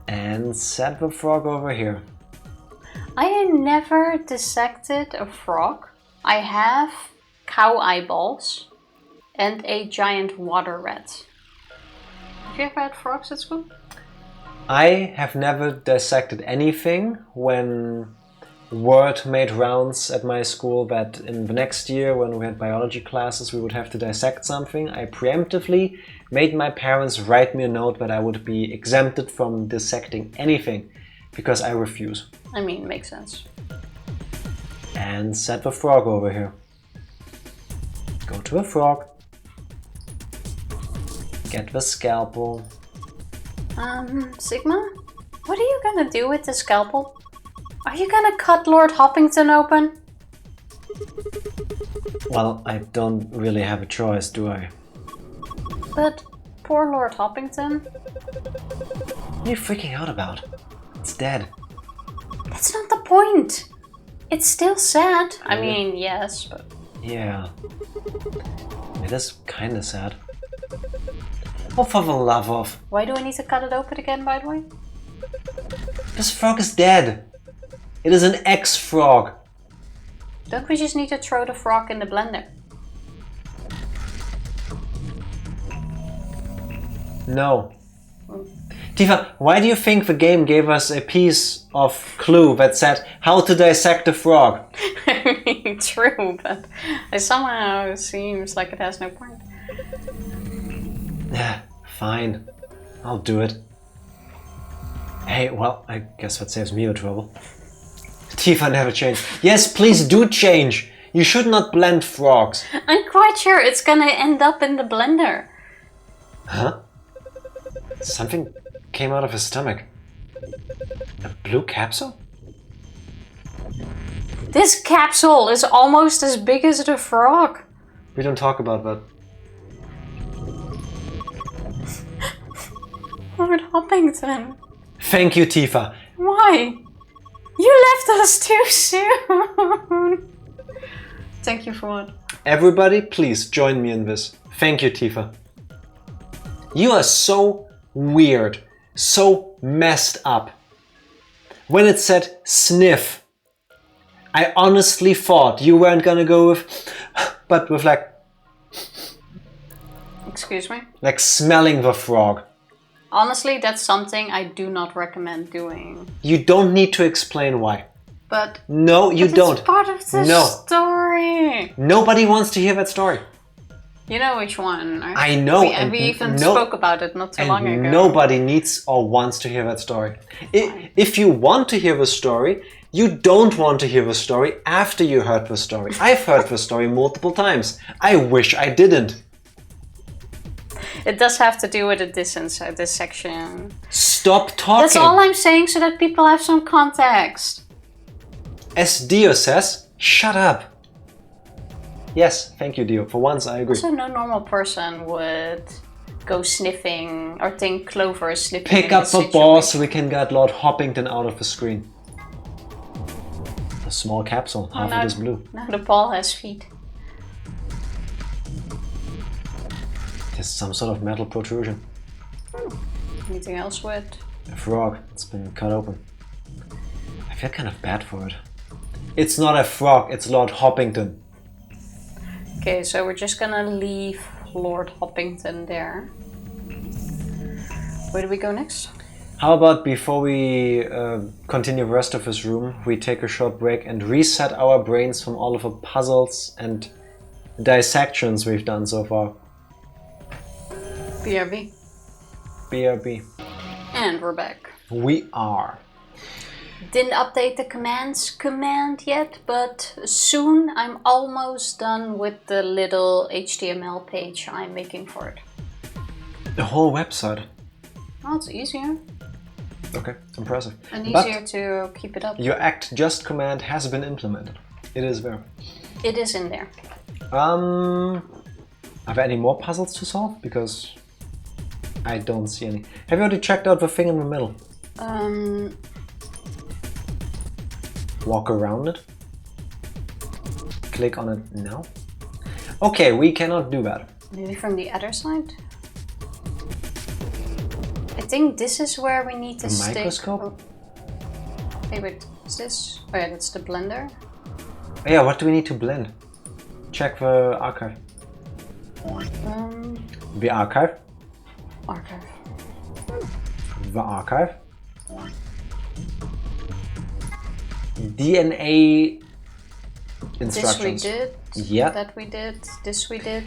And set the frog over here. I never dissected a frog. I have cow eyeballs and a giant water rat. Have you ever had frogs at school? I have never dissected anything. When word made rounds at my school that in the next year when we had biology classes we would have to dissect something, I preemptively made my parents write me a note that I would be exempted from dissecting anything because I refuse. I mean, makes sense. And set the frog over here. Go to a frog. Get the scalpel. Sigma? What are you gonna do with the scalpel? Are you gonna cut Lord Hoppington open? Well, I don't really have a choice, do I? But poor Lord Hoppington. What are you freaking out about? It's dead. That's not the point. It's still sad. I mean, yes, but Yeah. That is kinda sad. Oh, for the love of... Why do I need to cut it open again, by the way? This frog is dead. It is an ex-frog. Don't we just need to throw the frog in the blender? No. Tifa, why do you think the game gave us a piece of clue that said how to dissect a frog? I mean, true, but it somehow seems like it has no point. Yeah, fine. I'll do it. Hey, well, I guess that saves me the trouble. Tifa never changed. Yes, please do change. You should not blend frogs. I'm quite sure it's gonna end up in the blender. Huh? Something came out of his stomach. A blue capsule? This capsule is almost as big as the frog. We don't talk about that. Lord Hoppington. Thank you, Tifa. Why? You left us too soon. Thank you for what? Everybody, please join me in this. Thank you, Tifa. You are so weird, so messed up. When it said sniff, I honestly thought you weren't gonna go with, but with like... Excuse me? Like smelling the frog. Honestly, that's something I do not recommend doing. You don't need to explain why. But... No, you don't. It's part of the story. Nobody wants to hear that story. You know which one, right? I know. We even spoke about it not too long ago. Nobody needs or wants to hear that story. If you want to hear the story, you don't want to hear the story after you heard the story. I've heard the story multiple times. I wish I didn't. It does have to do with this section. Stop talking. That's all I'm saying so that people have some context. As Dio says, shut up. Yes, thank you, Dio. For once, I agree. Also, no normal person would go sniffing or think Clover is slipping. Pick up the ball so we can get Lord Hoppington out of the screen. A small capsule, half of it is blue. Now the ball has feet. There's some sort of metal protrusion. Anything else with? A frog. It's been cut open. I feel kind of bad for it. It's not a frog, it's Lord Hoppington. Okay, so we're just gonna leave Lord Hoppington there. Where do we go next? How about before we continue the rest of this room, we take a short break and reset our brains from all of the puzzles and dissections we've done so far. BRB. BRB. And we're back. We are. Didn't update the command yet, but soon. I'm almost done with the little HTML page I'm making for it. The whole website. Oh, it's easier. Okay, impressive. And easier to keep it up. Your act just command has been implemented. It is there. It is in there. Are there any more puzzles to solve? Because I don't see any. Have you already checked out the thing in the middle? Walk around it. Click on it now. Okay, we cannot do that. Maybe from the other side? I think this is where we need to stick... microscope? Oh. Hey, wait, is this... Oh yeah, that's the blender. Oh yeah, what do we need to blend? Check the archive. The archive? Archive. The archive? DNA instructions. This we did. Yeah. That we did. This we did.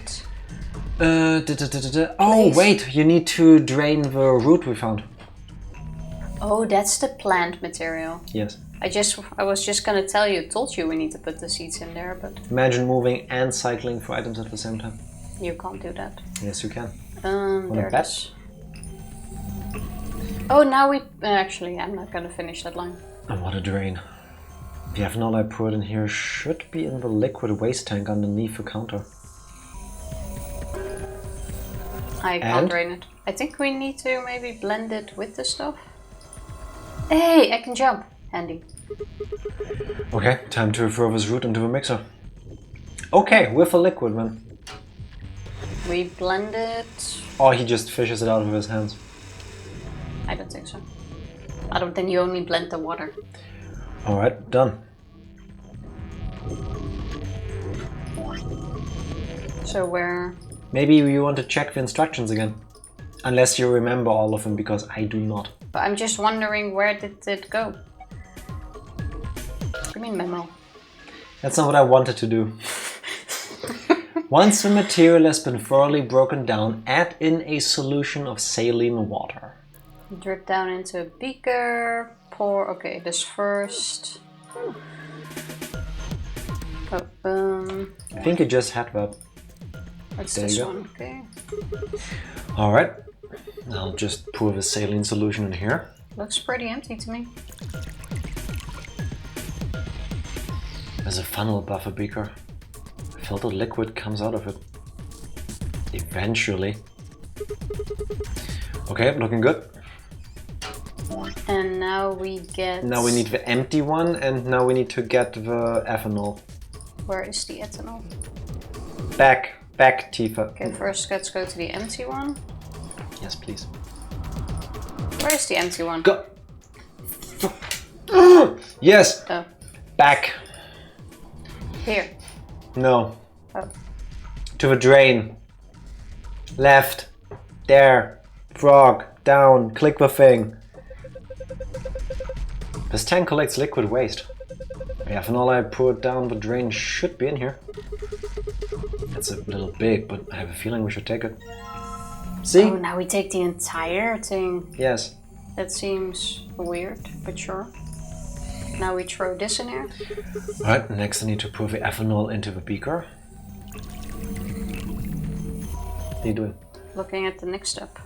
Oh wait, you need to drain the root we found. Oh, that's the plant material. Yes. I was just gonna told you we need to put the seeds in there, but... Imagine moving and cycling for items at the same time. You can't do that. Yes, you can. There it is. Oh, now we... actually, I'm not gonna finish that line. And what a drain. The ethanol I poured in here should be in the liquid waste tank underneath the counter. I can't drain it. I think we need to maybe blend it with the stuff. Hey, I can jump. Handy. Okay, time to throw this root into the mixer. Okay, with the liquid, man. We blend it. Or he just fishes it out of his hands. I don't think so. I don't think you only blend the water. Alright, done. So where... Maybe you want to check the instructions again. Unless you remember all of them, because I do not. But I'm just wondering, where did it go? What do you mean memo? That's not what I wanted to do. Once the material has been thoroughly broken down, add in a solution of saline water. Drip down into a beaker. Pour... Okay, this first. Oh, I think you just had that. What's There this you go. one? Okay. Alright. I'll just pour the saline solution in here. Looks pretty empty to me. There's a funnel above a beaker. Filtered liquid comes out of it. Eventually. Okay, looking good. And now we get... Now we need the empty one, and now we need to get the ethanol. Where is the ethanol? Back, Tifa. Okay, first let's go to the empty one. Yes, please. Where is the empty one? Go! Yes! Oh, Back! here. No. Oh. To the drain. Left. There. Frog. Down. Click the thing. This tank collects liquid waste. The ethanol I poured down the drain should be in here. It's a little big, but I have a feeling we should take it. See? Oh, now we take the entire thing. Yes. That seems weird, but sure. Now we throw this in here. Alright, next I need to pour the ethanol into the beaker. What are you doing? Looking at the next step.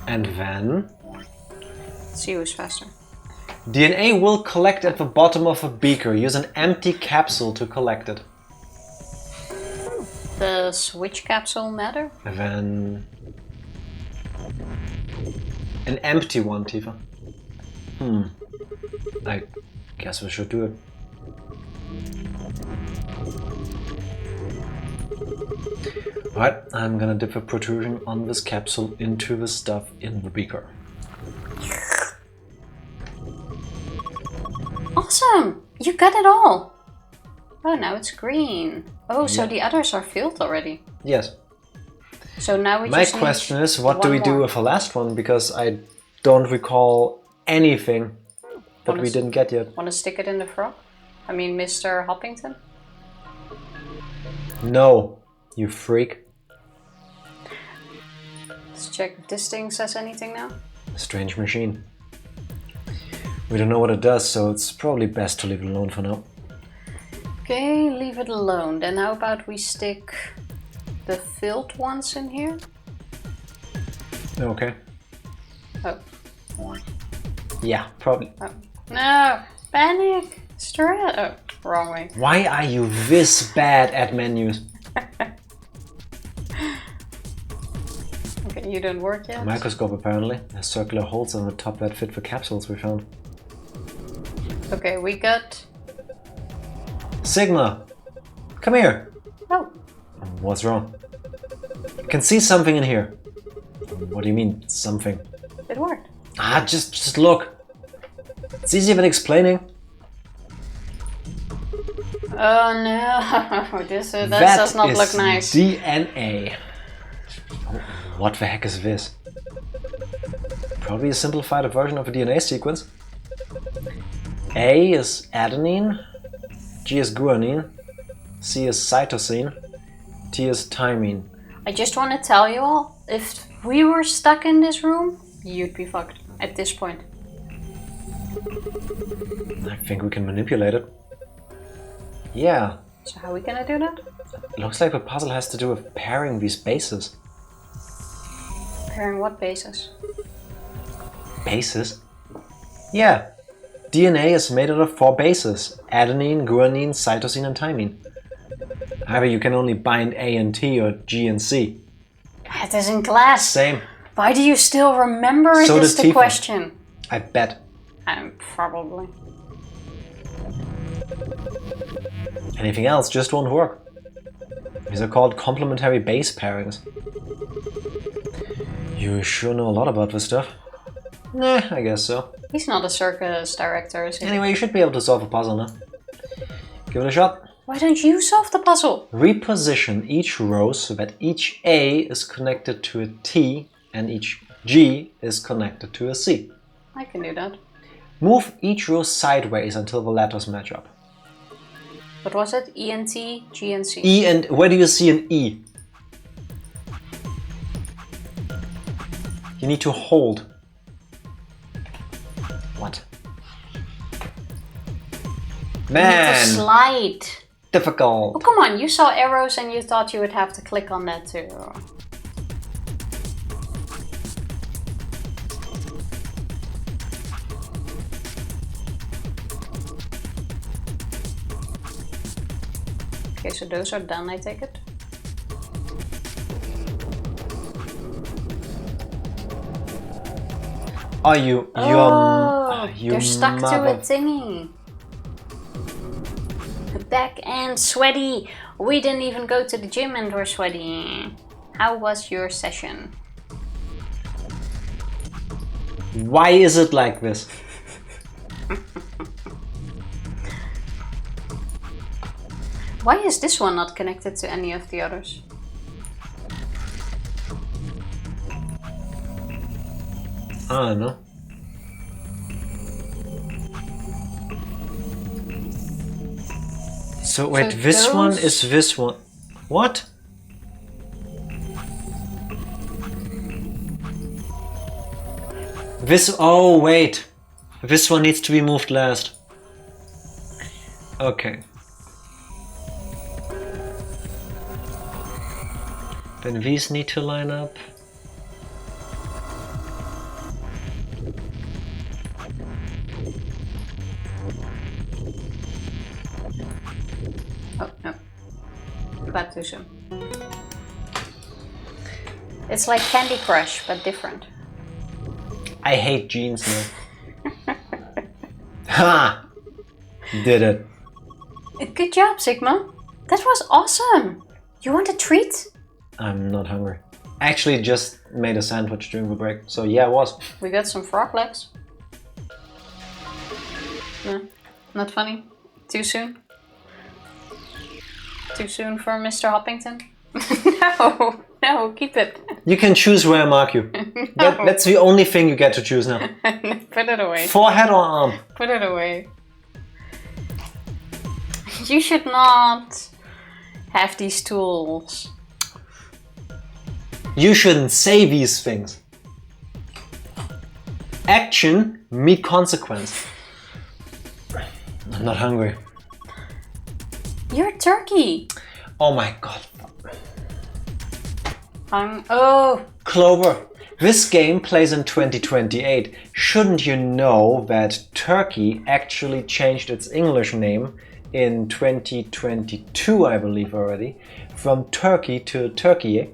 And then... See who's faster. DNA will collect at the bottom of a beaker. Use an empty capsule to collect it. Does which capsule matter? And then... an empty one, Tifa. I guess we should do it. Alright, I'm gonna dip a protrusion on this capsule into the stuff in the beaker. Awesome! You got it all! Oh, now it's green. Oh, so Yeah. the others are filled already. Yes. So now we My just question need is, what do one we do more. with the last one? Because I don't recall anything that we didn't get yet. Want to stick it in the frog? I mean, Mr. Hoppington? No, you freak. Let's check if this thing says anything now. Strange machine. We don't know what it does, so it's probably best to leave it alone for now. Okay, leave it alone. Then how about we stick the filled ones in here? Okay. Oh. Yeah, probably. Oh. No! Panic! Stress! Oh, wrong way. Why are you this bad at menus? Okay, you don't work yet? Microscope apparently. There's circular holes on the top that fit for capsules we found. Okay, we got... Sigma! Come here! Oh, What's wrong? I can see something in here. What do you mean, something? it worked. Ah, just look. It's easier than explaining. Oh no, this that does not look nice. DNA. Oh, what the heck is this? Probably a simplified version of a DNA sequence. A is adenine, G is guanine, C is cytosine, T is thymine. I just want to tell you all, if we were stuck in this room, you'd be fucked at this point. I think we can manipulate it. Yeah, So how are we gonna do that? looks like the puzzle has to do with pairing these bases. Pairing what bases? Bases? Yeah, DNA is made out of 4 bases: adenine, guanine, cytosine, and thymine. However, you can only bind A and T or G and C. It is in class. Same. Why do you still remember it? So Is does the Tifa. question. I bet. Probably. Anything else just won't work. These are called complementary base pairings. You sure know a lot about this stuff. Nah, I guess so. He's not a circus director, is he? Anyway, you should be able to solve a puzzle now. Give it a shot. Why don't you solve the puzzle? Reposition each row so that each A is connected to a T and each G is connected to a C. I can do that. Move each row sideways until the letters match up. What was it? E and T, G and C. E and... where do you see an E? You need to hold. What? You need Man! to slide. Difficult. Oh, come on, you saw arrows and you thought you would have to click on that too. Okay, so those are done, I take it. Oh, you... They're stuck to a thingy. Back and sweaty. We didn't even go to the gym and we're sweaty. How was your session? Why is it like this? Why is this one not connected to any of the others? I don't know. So wait, So this those- one is this one. What? This... oh wait. This one needs to be moved last. Okay. Then these need to line up. Oh, no. About too soon. It's like Candy Crush, but different. I hate jeans now. Ha! Did it. Good job, Sigma. That was awesome. You want a treat? I'm not hungry. I actually just made a sandwich during the break, so yeah, it was. We got some frog legs. No, not funny. Too soon. Too soon for Mr. Hoppington? No, no, keep it. You can choose where I mark you. That's the only thing you get to choose now. Put it away. Forehead or arm? Put it away. You should not have these tools. You shouldn't say these things. Action meet consequence. I'm not hungry. You're turkey. Oh my god. Oh. Clover, this game plays in 2028. Shouldn't you know that Turkey actually changed its English name in 2022, I believe already, from Turkey to Turkey,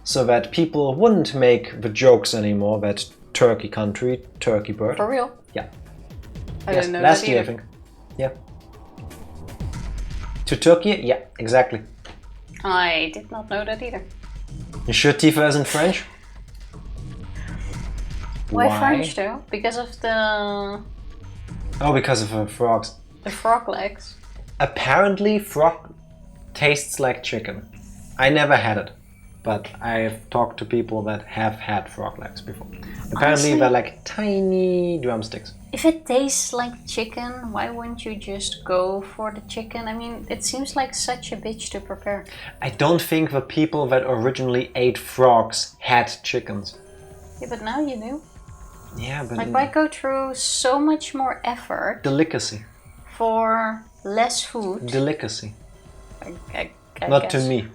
so that people wouldn't make the jokes anymore that Turkey country, Turkey bird. For real? Yeah. I Yes, didn't know last that year I either. think. Yeah. To Turkey? Yeah, exactly. I did not know that either. You sure Tifa isn't French? Why French though? Because of the Oh, because of frogs. frog legs. Apparently frog tastes like chicken. I never had it, but I've talked to people that have had frog legs before. Apparently Honestly, they're like tiny drumsticks. If it tastes like chicken, why wouldn't you just go for the chicken? I mean, it seems like such a bitch to prepare. I don't think the people that originally ate frogs had chickens. Yeah, but now you do. Yeah, but... Like, why go through so much more effort Delicacy. for less food? Delicacy. I Not guess. to me.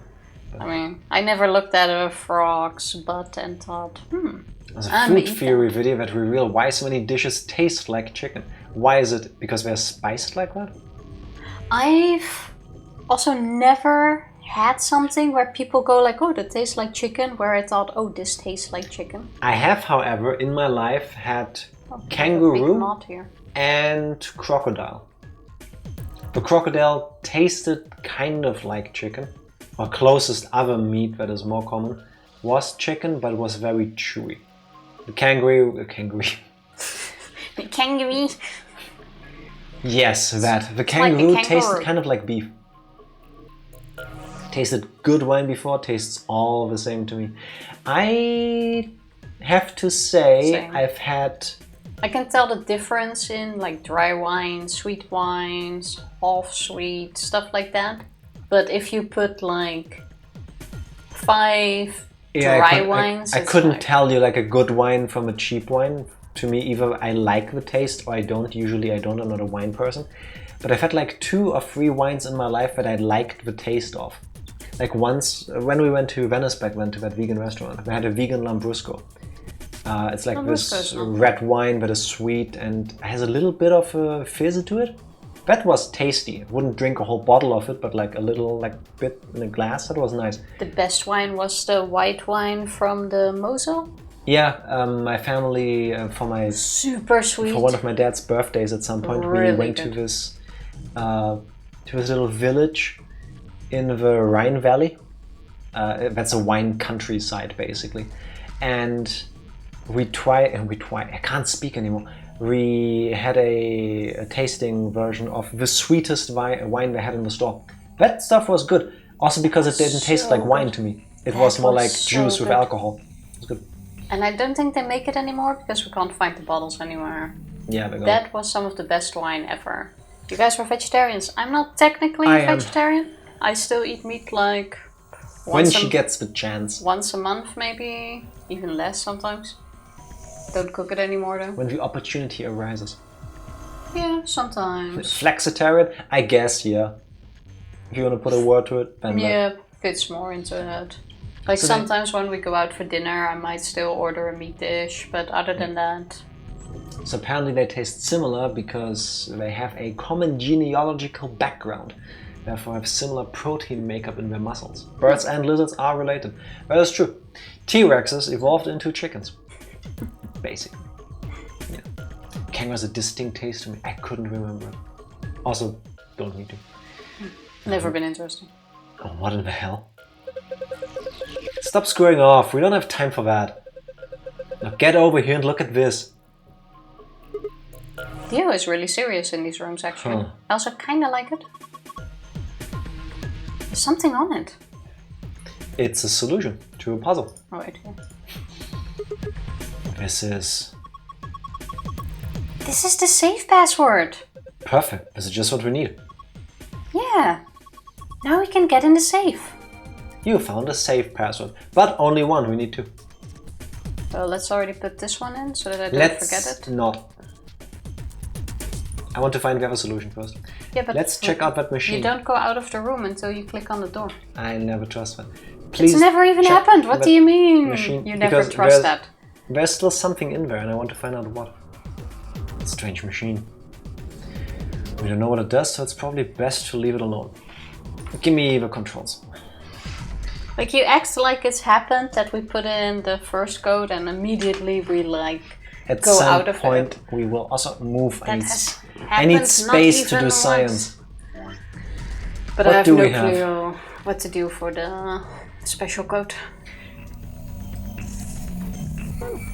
I mean, I never looked at a frog's butt and thought, There's a I'm food eating. theory video that revealed why so many dishes taste like chicken. Why is it? Because they're spiced like that? I've also never had something where people go like, oh, that tastes like chicken, where I thought, oh, this tastes like chicken. I have, however, in my life had Oh, I have a big kangaroo knot here. and crocodile. The crocodile tasted kind of like chicken, or closest other meat that is more common, was chicken, but was very chewy. The kangaroo. The kangaroo. Yes, that. The like a kangaroo kangaroo. tasted kind of like beef. Tasted good wine before, tastes all the same to me. I have to say, Same. I've had... I can tell the difference in like dry wines, sweet wines, half sweet, stuff like that. But if you put like 5 dry wines, I it's couldn't like, tell you like a good wine from a cheap wine. To me, either I like the taste or I don't. Usually I don't, I'm not a wine person. But I've had like 2 or 3 wines in my life that I liked the taste of. Like once, when we went to Venice back then to that vegan restaurant, we had a vegan Lambrusco. It's like this red wine that is sweet and has a little bit of a fizz to it. That was tasty. I wouldn't drink a whole bottle of it, but like a little bit in a glass. That was nice. The best wine was the white wine from the Mosel. Yeah, my family Super sweet. For one of my dad's birthdays at some point, Really we went to this little village in the Rhine Valley. That's a wine countryside basically, and we I can't speak anymore. We had a tasting version of the sweetest wine they had in the store. That stuff was good. Also because it didn't taste like wine to me. It was more like juice with alcohol. It was good. And I don't think they make it anymore because we can't find the bottles anywhere. Yeah, they're gone. That was some of the best wine ever. You guys were vegetarians. I'm not technically a vegetarian. I still eat meat like when she gets the chance. Once a month maybe, even less sometimes. Don't cook it anymore though. When the opportunity arises. Yeah, sometimes. Flexitarian? I guess, yeah. If you want to put a word to it, then yeah, fits more into that. Like so sometimes when we go out for dinner, I might still order a meat dish, but other than that... So apparently they taste similar because they have a common genealogical background. Therefore have similar protein makeup in their muscles. Birds and lizards are related. That is true. T-Rexes evolved into chickens. Basically. Yeah. Kangaroo has a distinct taste to me. I couldn't remember it. Also, don't need to. Never been interested. Oh, what in the hell? Stop screwing off. We don't have time for that. Now get over here and look at this. Theo is really serious in these rooms actually. I also kinda like it. There's something on it. It's a solution to a puzzle. Oh, right here. This is the safe password. perfect. This is just what we need. Yeah. Now we can get in the safe. You found a safe password, but only one. We need 2. Well, let's already put this one in so that I don't forget it. Not. I want to find the other solution first. Yeah, but let's check out that machine. You don't go out of the room until you click on the door. I never trust that. Please. It's never even happened. What do you mean? Machine, you never trust that. There's still something in there, and I want to find out what. Strange machine. We don't know what it does, so it's probably best to leave it alone. Give me the controls. Like you act like it's happened that we put in the first code and immediately we like at go out of it. At some point we will also move. I need space to do science. But what I have do no we have? clue what to do for the special code.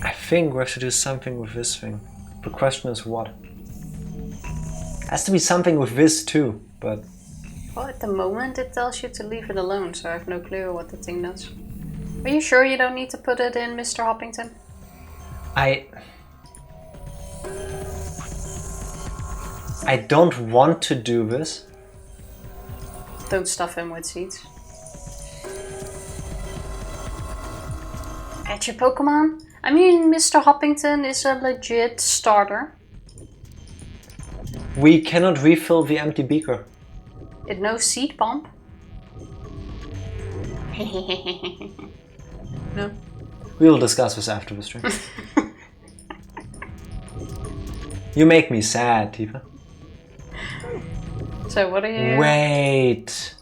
I think we have to do something with this thing. The question is what? Has to be something with this too, but... Well, at the moment it tells you to leave it alone, so I have no clue what the thing does. Are you sure you don't need to put it in, Mr. Hoppington? I don't want to do this. Don't stuff him with seeds. Add your Pokemon? I mean, Mr. Hoppington is a legit starter. We cannot refill the empty beaker. It knows seed pump. No. We will discuss this after the stream. You make me sad, Tifa. So what are you... Wait.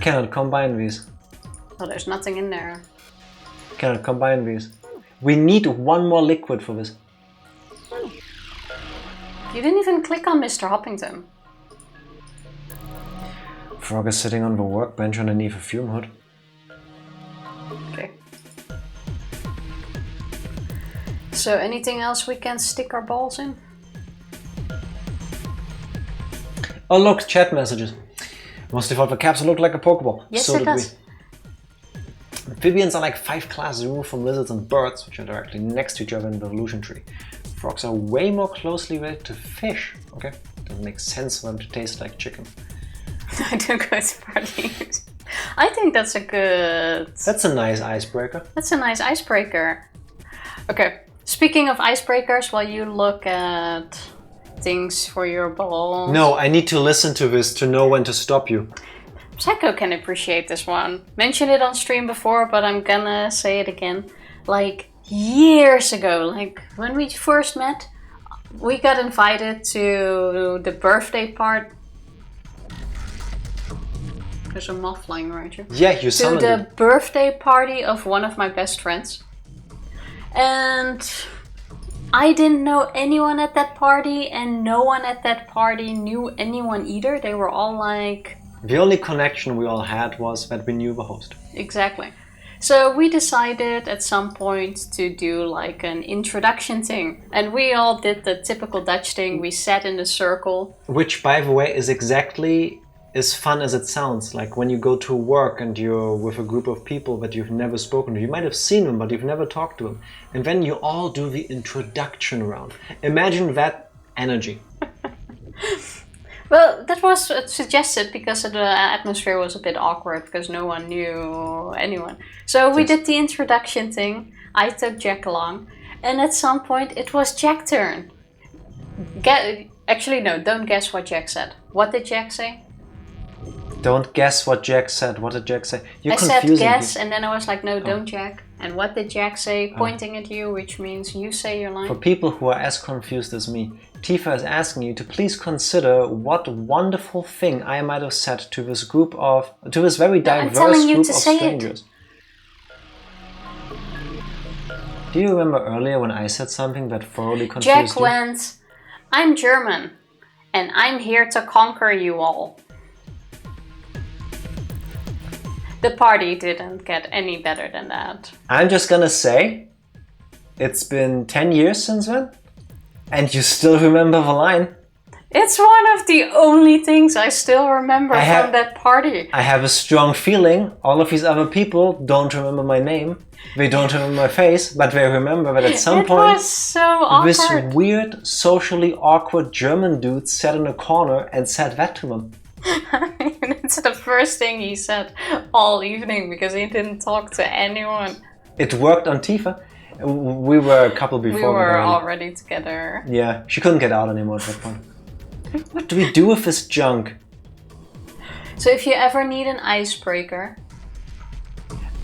Cannot combine these. Oh, there's nothing in there. Cannot combine these. We need one more liquid for this. You didn't even click on Mr. Hoppington. Frog is sitting on the workbench underneath a fume hood. Okay. So anything else we can stick our balls in? Oh look, chat messages. Mostly thought the capsule looked like a Pokeball. Yes, so it did does. We. Amphibians are like 5 classes removed from lizards and birds, which are directly next to each other in the evolution tree. Frogs are way more closely related to fish. Okay, doesn't make sense for them to taste like chicken. I don't go to parties. I think that's a good... That's a nice icebreaker. That's a nice icebreaker. Okay, speaking of icebreakers, while you look at things for your balls... No, I need to listen to this to know when to stop you. Psycho can appreciate this one. Mentioned it on stream before, but I'm gonna say it again. Like, years ago, like when we first met, we got invited to the birthday part. There's a moth flying around you. Yeah, you summoned to the it. birthday party of one of my best friends. And I didn't know anyone at that party, and no one at that party knew anyone either. They were all like... The only connection we all had was that we knew the host. Exactly. So we decided at some point to do like an introduction thing. And we all did the typical Dutch thing. We sat in a circle. Which, by the way, is exactly as fun as it sounds. Like when you go to work and you're with a group of people that you've never spoken to. You might have seen them, but you've never talked to them. And then you all do the introduction round. Imagine that energy. Well, that was suggested because the atmosphere was a bit awkward because no one knew anyone. So we did the introduction thing. I took Jack along. And at some point it was Jack's turn. Actually, no, don't guess what Jack said. What did Jack say? Don't guess what Jack said. What did Jack say? You're I said confusing guess, me. and then I was like, no, don't Jack. And what did Jack say, pointing at you, which means you say your line? For people who are as confused as me, Tifa is asking you to please consider what wonderful thing I might have said to this group of, to this very diverse group of strangers. Do you remember earlier when I said something that thoroughly confused Jack you? went, I'm German, and I'm here to conquer you all. The party didn't get any better than that. I'm just gonna say, it's been 10 years since then, and you still remember the line. It's one of the only things I still remember from that party. I have a strong feeling all of these other people don't remember my name, they don't remember my face, but they remember that at some point was so awkward. This weird, socially awkward German dude sat in a corner and said that to them. I mean, it's the first thing he said all evening because he didn't talk to anyone. It worked on Tifa. We were a couple before. We were already together. Yeah, she couldn't get out anymore at that point. What do we do with this junk? So if you ever need an icebreaker...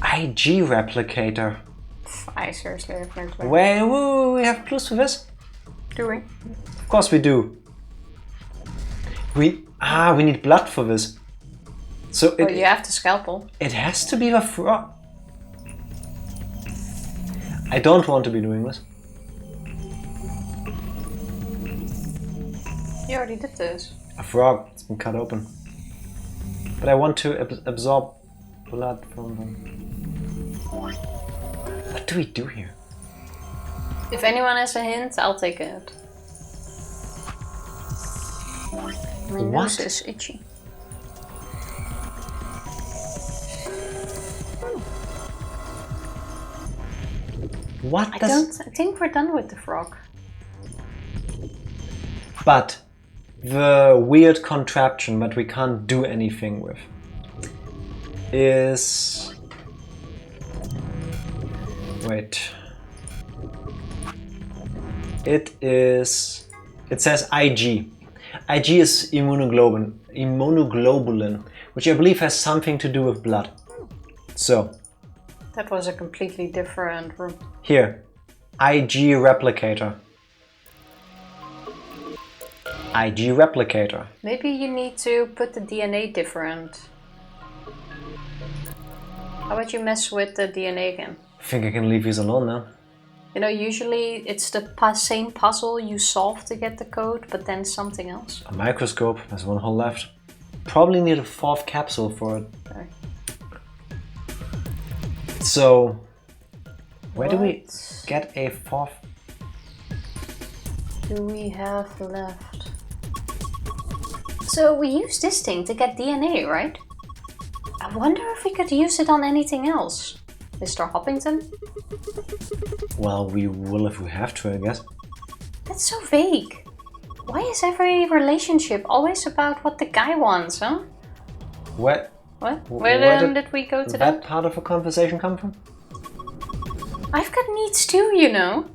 IG replicator. I seriously have no clue. Wait, we have clues for this? Do we? Of course we do. We need blood for this. So you have the scalpel. It has to be a frog. I don't want to be doing this. You already did this. A frog. It's been cut open. But I want to absorb blood from them. What do we do here? If anyone has a hint, I'll take it. My nose is itchy. What I think we're done with the frog. But the weird contraption that we can't do anything with is... Wait. It says IG. IG is immunoglobulin, which I believe has something to do with blood. So. That was a completely different room. Here. IG replicator. IG replicator. Maybe you need to put the DNA different. How about you mess with the DNA again? I think I can leave these alone now. You know, usually it's the same puzzle you solve to get the code, but then something else. A microscope, there's one hole left. probably need a 4th capsule for it. Okay. So, where do we get a 4th? Do we have left? So we use this thing to get DNA, right? I wonder if we could use it on anything else. Mr. Hoppington? Well, we will if we have to, I guess. That's so vague. Why is every relationship always about what the guy wants, huh? What? Where did we go to that part of a conversation come from? I've got needs too, you know.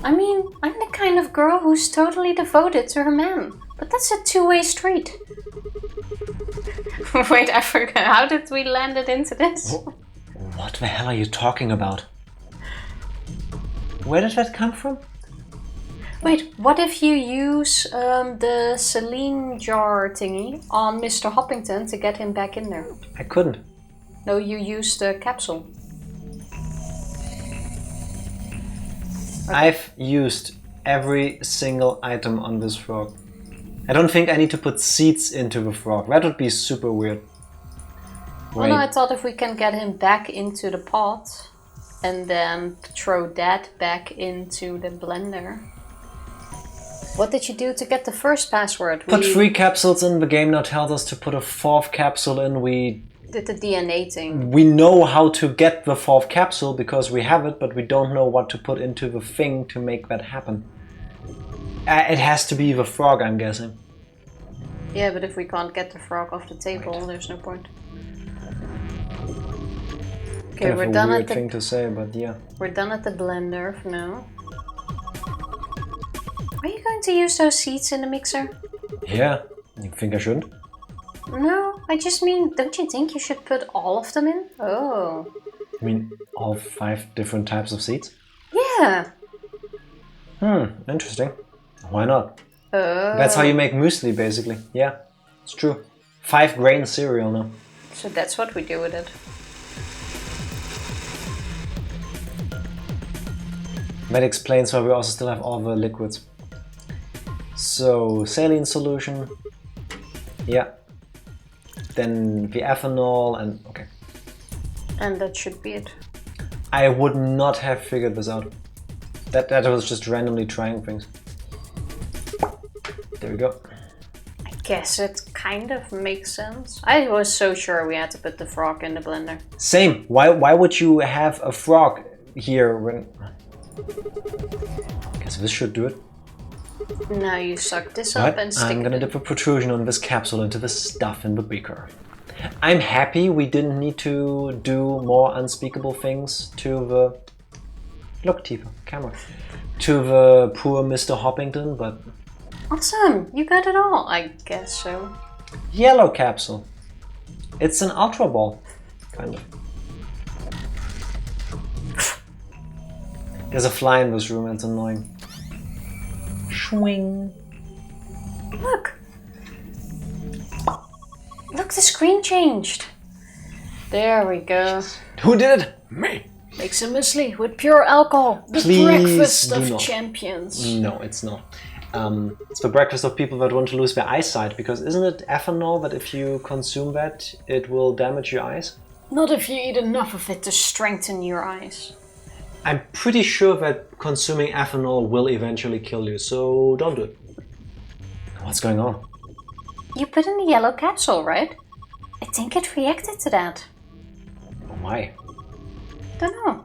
I mean, I'm the kind of girl who's totally devoted to her man. But that's a two-way street. Wait, I forgot. How did we land it into this? What the hell are you talking about? Where did that come from? Wait, what if you use the saline jar thingy on Mr. Hoppington to get him back in there? I couldn't. No, you used the capsule. Okay. I've used every single item on this frog. I don't think I need to put seeds into the frog. That would be super weird. Well, no, I thought if we can get him back into the pot and then throw that back into the blender. What did you do to get the first password? Put 3 capsules in. The game now tells us to put a 4th capsule in. We did the DNA thing. We know how to get the 4th capsule because we have it, but we don't know what to put into the thing to make that happen. It has to be the frog, I'm guessing. Yeah, but if we can't get the frog off the table, there's no point. Okay, we're done at the thing to say, but yeah. We're done at the blender for now. Are you going to use those seeds in the mixer? Yeah. You think I shouldn't? No, I just mean, don't you think you should put all of them in? Oh. You mean all 5 different types of seeds? Yeah. Interesting. Why not? Oh. That's how you make muesli, basically. Yeah, it's true. 5 grain cereal now. So that's what we do with it. That explains why we also still have all the liquids. So, saline solution. Yeah. Then the ethanol and... okay. And that should be it. I would not have figured this out. That was just randomly trying things. There we go. I guess it kind of makes sense. I was so sure we had to put the frog in the blender. Same. Why would you have a frog here when... guess this should do it. Now you suck this up and stick it in. I'm gonna dip a protrusion on this capsule into the stuff in the beaker. I'm happy we didn't need to do more unspeakable things to the... look, Tifa, camera. To the poor Mr. Hoppington, but... awesome! You got it all, I guess so. Yellow capsule. It's an ultra ball, kind of. There's a fly in this room, it's annoying. Swing. Look! Look, the screen changed. There we go. Who did it? Me. Make some muesli with pure alcohol. The breakfast of champions. No, it's not. It's the breakfast of people that want to lose their eyesight, because isn't it ethanol that if you consume that, it will damage your eyes? Not if you eat enough of it to strengthen your eyes. I'm pretty sure that consuming ethanol will eventually kill you, so don't do it. What's going on? You put in the yellow capsule, right? I think it reacted to that. Why? Don't know.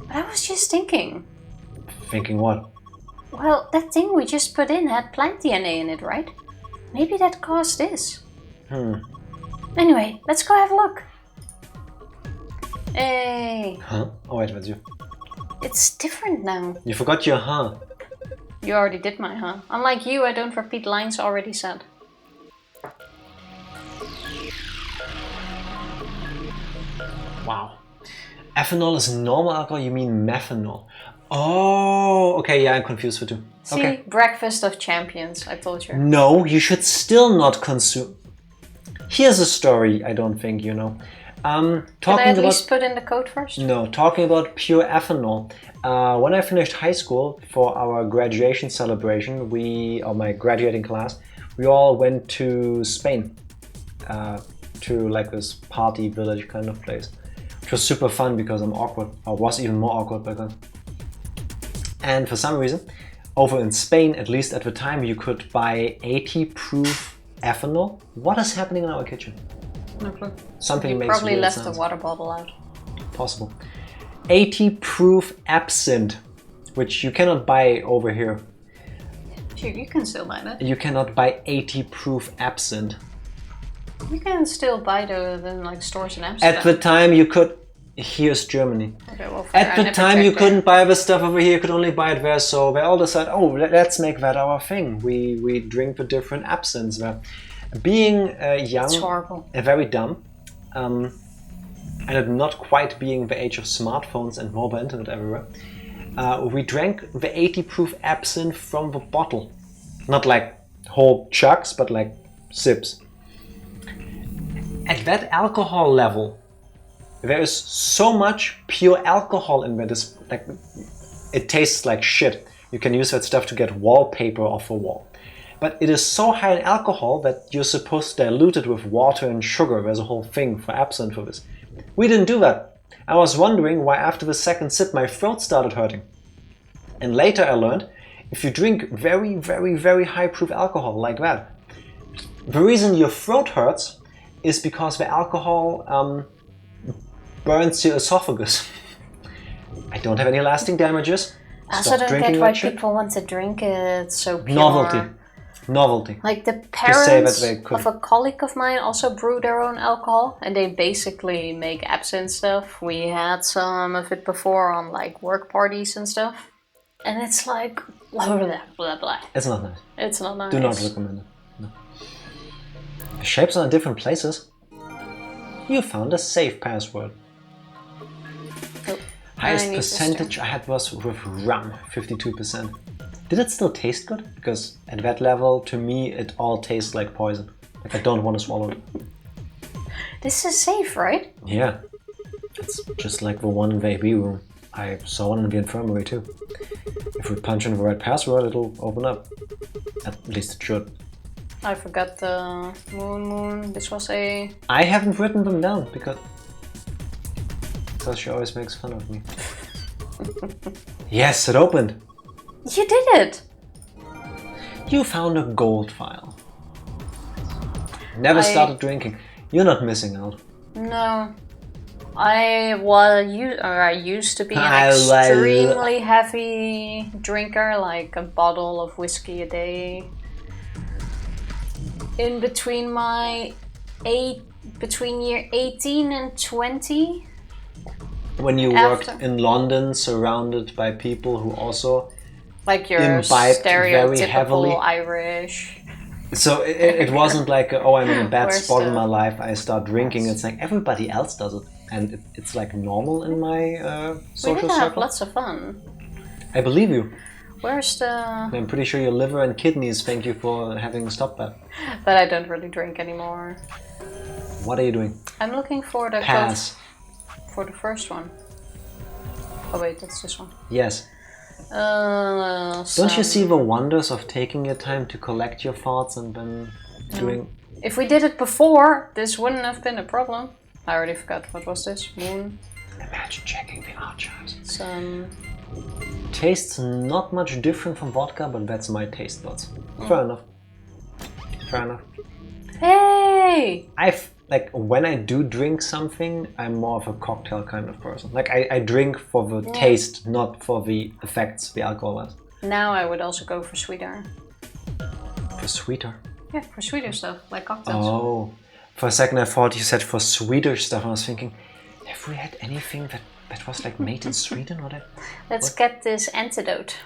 But I was just thinking. Thinking what? Well, that thing we just put in had plant DNA in it, right? Maybe that caused this. Anyway, let's go have a look. Hey. Huh? Oh wait, that's you. It's different now. You forgot your huh. You already did my huh. Unlike you, I don't repeat lines already said. Wow. Ethanol is normal alcohol? You mean methanol? Oh, okay, yeah, I'm confused for two. See, okay. Breakfast of champions, I told you. No, you should still not consume. Here's a story, I don't think you know. Can I at least put in the code first? No, talking about pure ethanol. When I finished high school for our graduation celebration, or my graduating class, we all went to Spain, to like this party village kind of place, which was super fun because I'm awkward. I was even more awkward back then. And for some reason, over in Spain, at least at the time, you could buy 80 proof ethanol. What is happening in our kitchen? No clue. Something You makes probably weird left sounds. the water bottle out. Possible. 80 proof absinthe, which you cannot buy over here. You can still buy that. You cannot buy 80 proof absinthe. You can still buy those in like stores in Amsterdam. At the time you could, here's Germany. Okay, well, fair. At the I never time you checked couldn't buy the stuff over here, you could only buy it there, so they all decided, oh, let's make that our thing. We drink the different absinthes there. Being young, It's horrible. very dumb, and not quite being the age of smartphones and mobile internet everywhere, we drank the 80 proof absinthe from the bottle. Not like whole chugs, but like sips. At that alcohol level, there is so much pure alcohol in there. Like, it tastes like shit. You can use that stuff to get wallpaper off a wall. But it is so high in alcohol that you're supposed to dilute it with water and sugar. There's a whole thing for absinthe for this. We didn't do that. I was wondering why after the second sip my throat started hurting. And later I learned, if you drink very, very, very high proof alcohol like that, the reason your throat hurts is because the alcohol burns your esophagus. I don't have any lasting damages. I also Stop don't drinking get why that shit. people want to drink it so pure. Novelty. Like the say that parents they could- of a colleague of mine also brew their own alcohol, and they basically make absinthe stuff. We had some of it before on like work parties and stuff, and it's like blah blah blah blah. It's not nice. It's not nice. Do not recommend it. No. The shapes are in different places. You found a safe password. Oh, Highest I need this percentage I had was with rum, 52%. Did it still taste good? Because at that level, to me, it all tastes like poison. Like I don't want to swallow it. This is safe, right? Yeah. It's just like the one in the AB room. I saw one in the infirmary too. If we punch in the right password, it'll open up. At least it should. I forgot the moon. This was a... I haven't written them down because she always makes fun of me. Yes, it opened. You did it! You found a gold file. Never started drinking. You're not missing out. No. I used to be an extremely heavy drinker, like a bottle of whiskey a day. In between between year 18 and 20. When you worked in London, surrounded by people who also like your imbibed very stereotypical heavily. Irish. So it wasn't like, oh, I'm in a bad Where's spot in the- my life, I start drinking. It's like everybody else does it. And it's like normal in my We social did have circle. lots of fun. I believe you. Where's the... And I'm pretty sure your liver and kidneys thank you for having stopped that. But I don't really drink anymore. What are you doing? I'm looking for the Pass. code for the first one. Oh wait, that's this one. Yes. Don't you see the wonders of taking your time to collect your thoughts and then doing... If we did it before, this wouldn't have been a problem. I already forgot. What was this? Moon? Imagine checking the archives. Some... Tastes not much different from vodka, but that's my taste buds. Fair enough. Fair enough. Hey! Like, when I do drink something, I'm more of a cocktail kind of person. Like, I drink for the taste, not for the effects the alcohol has. Now I would also go for sweeter. For sweeter? Yeah, for sweeter stuff, like cocktails. Oh. For a second I thought you said for sweeter stuff. I was thinking, have we had anything that was like made in Sweden or that? Let's get this antidote.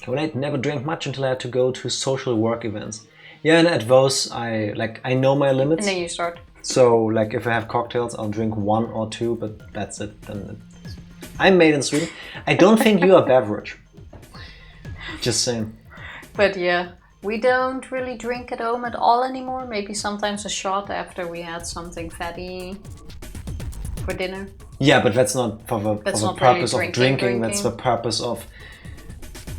Well, I never drank much until I had to go to social work events. Yeah, and at those I know my limits. And then you start. So, like, if I have cocktails, I'll drink 1 or 2, but that's it. I'm made in Sweden. I don't think you are beverage. Just saying. But yeah, we don't really drink at home at all anymore. Maybe sometimes a shot after we had something fatty for dinner. Yeah, but that's not for the That's not purpose really of drinking. That's the purpose of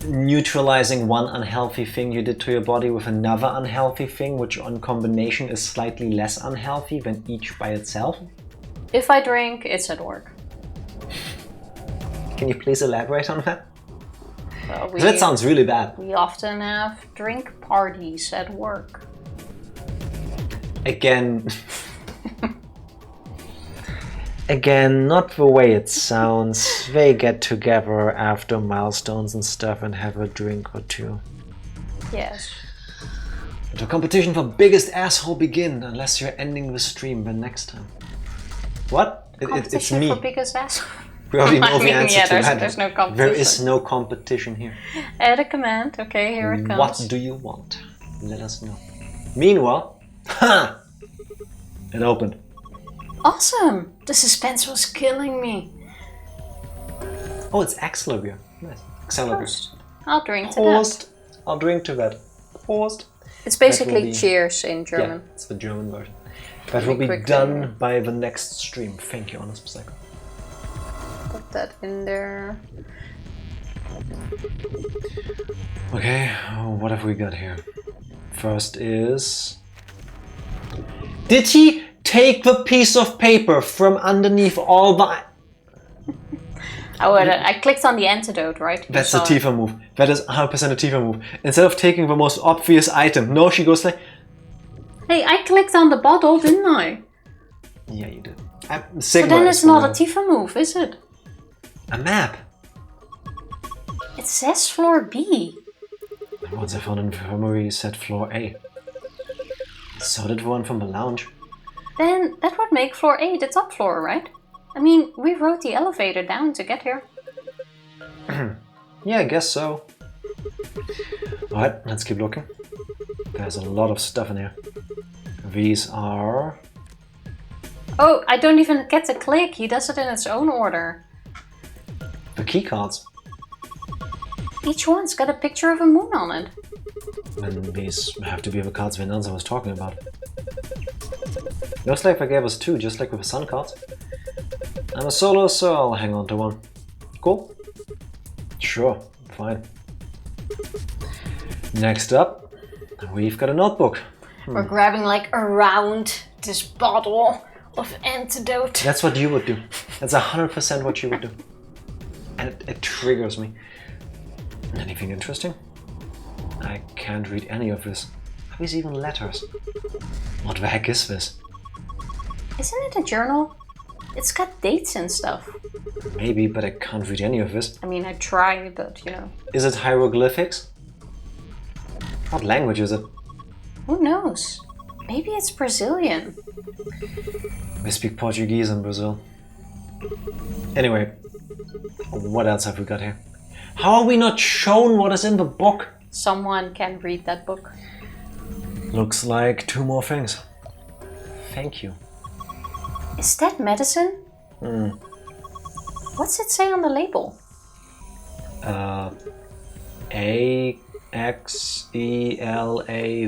neutralizing one unhealthy thing you did to your body with another unhealthy thing, which on combination is slightly less unhealthy than each by itself? If I drink, it's at work. Can you please elaborate on that? Well, That sounds really bad. We often have drink parties at work. Again... Again, not the way it sounds. They get together after milestones and stuff and have a drink or two. Yes. The competition for biggest asshole begin, unless you're ending the stream the next time. What? It's Competition me. for biggest ass. We already know the answer to that. There's no competition. There is no competition here. Add a command. Okay, here it comes. What do you want? Let us know. Meanwhile, ha! It opened. Awesome! The suspense was killing me. Oh, it's Accelavir. Nice. Accelavir. Prost. I'll drink to Prost. that. I'll drink to that. Prost. It's basically That will be- cheers in German. Yeah, it's the German version. That will Very be quickly. done by the next stream. Thank you, Honest Psycho. Put that in there. Okay, what have we got here? First is... Did he take the piece of paper from underneath all the... I clicked on the antidote, right? You That's a saw it. Tifa move. That is 100% a Tifa move. Instead of taking the most obvious item, no, she goes like... Hey, I clicked on the bottle, didn't I? Yeah, you did. So Sigma then is it's not a the- Tifa move, is it? A map. It says floor B. Once I found an infirmary said floor A. So did the one from the lounge. Then that would make floor A the top floor, right? I mean, we rode the elevator down to get here. Yeah, I guess so. Alright, let's keep looking. There's a lot of stuff in here. These are... Oh, I don't even get to click. He does it in its own order. the key cards. Each one's got a picture of a moon on it. And these have to be the cards Venanza was talking about. Looks like they gave us two, just like with the sun cards. I'm a solo, so I'll hang on to one. Cool? Sure, fine. Next up, we've got a notebook. We're grabbing like around this bottle of antidote. That's what you would do. That's 100% what you would do. And it triggers me. Anything interesting? I can't read any of this. Are these even letters? What the heck is this? Isn't it a journal? It's got dates and stuff. Maybe, but I can't read any of this. I mean, I tried, but you know. Is it hieroglyphics? What language is it? Who knows? Maybe it's Brazilian. They speak Portuguese in Brazil. Anyway, what else have we got here? How are we not shown what is in the book? Someone can read that book. Looks like two more things. Thank you. Is that medicine? What's it say on the label?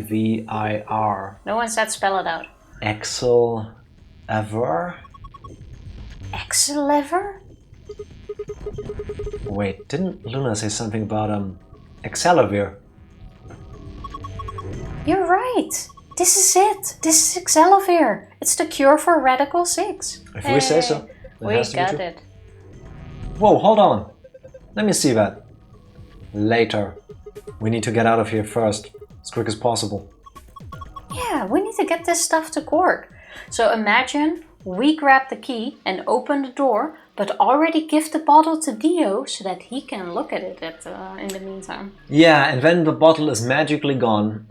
A-X-E-L-A-V-I-R. No one said spell it out. Excel ever? Excelever? Wait, didn't Luna say something about Accelavir? You're right. This is it. This is Excelavir. It's the cure for Radical 6. If we say so. it We has to be got true. it. Whoa, hold on. Let me see that. Later. We need to get out of here first, as quick as possible. Yeah, we need to get this stuff to Cork. So imagine we grab the key and open the door, but already give the bottle to Dio so that he can look at it in the meantime. Yeah, and then the bottle is magically gone.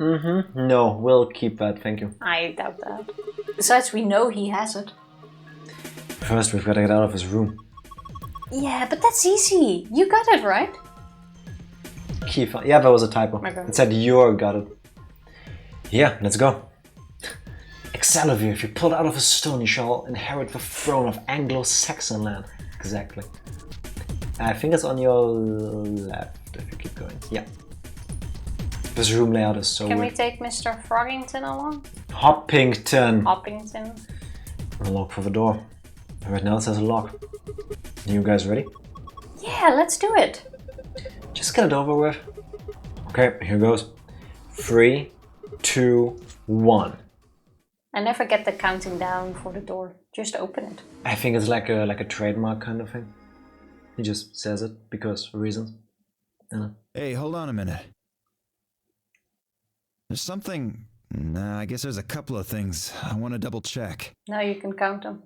No, we'll keep that, thank you. I doubt that. Besides, we know he has it. First, we've got to get out of his room. Yeah, but that's easy. You got it, right? Key found. Yeah, that was a typo. Okay. It said you got it. Yeah, let's go. Excelavir, if you pull it out of a stone, you shall inherit the throne of Anglo-Saxon land. Exactly. I think it's on your left, if you keep going. Yeah. This room layout is so Can we weird. take Mr. Froggington along? Hoppington. Hoppington? Unlock for the door. Right now it says a lock. You guys ready? Yeah, let's do it. Just get it over with. Okay, here goes. 3, 2, 1. I never get the counting down for the door. Just open it. I think it's like a trademark kind of thing. He just says it because reasons. Hey, hold on a minute. There's something... Nah, I guess there's a couple of things I want to double check. Now you can count them.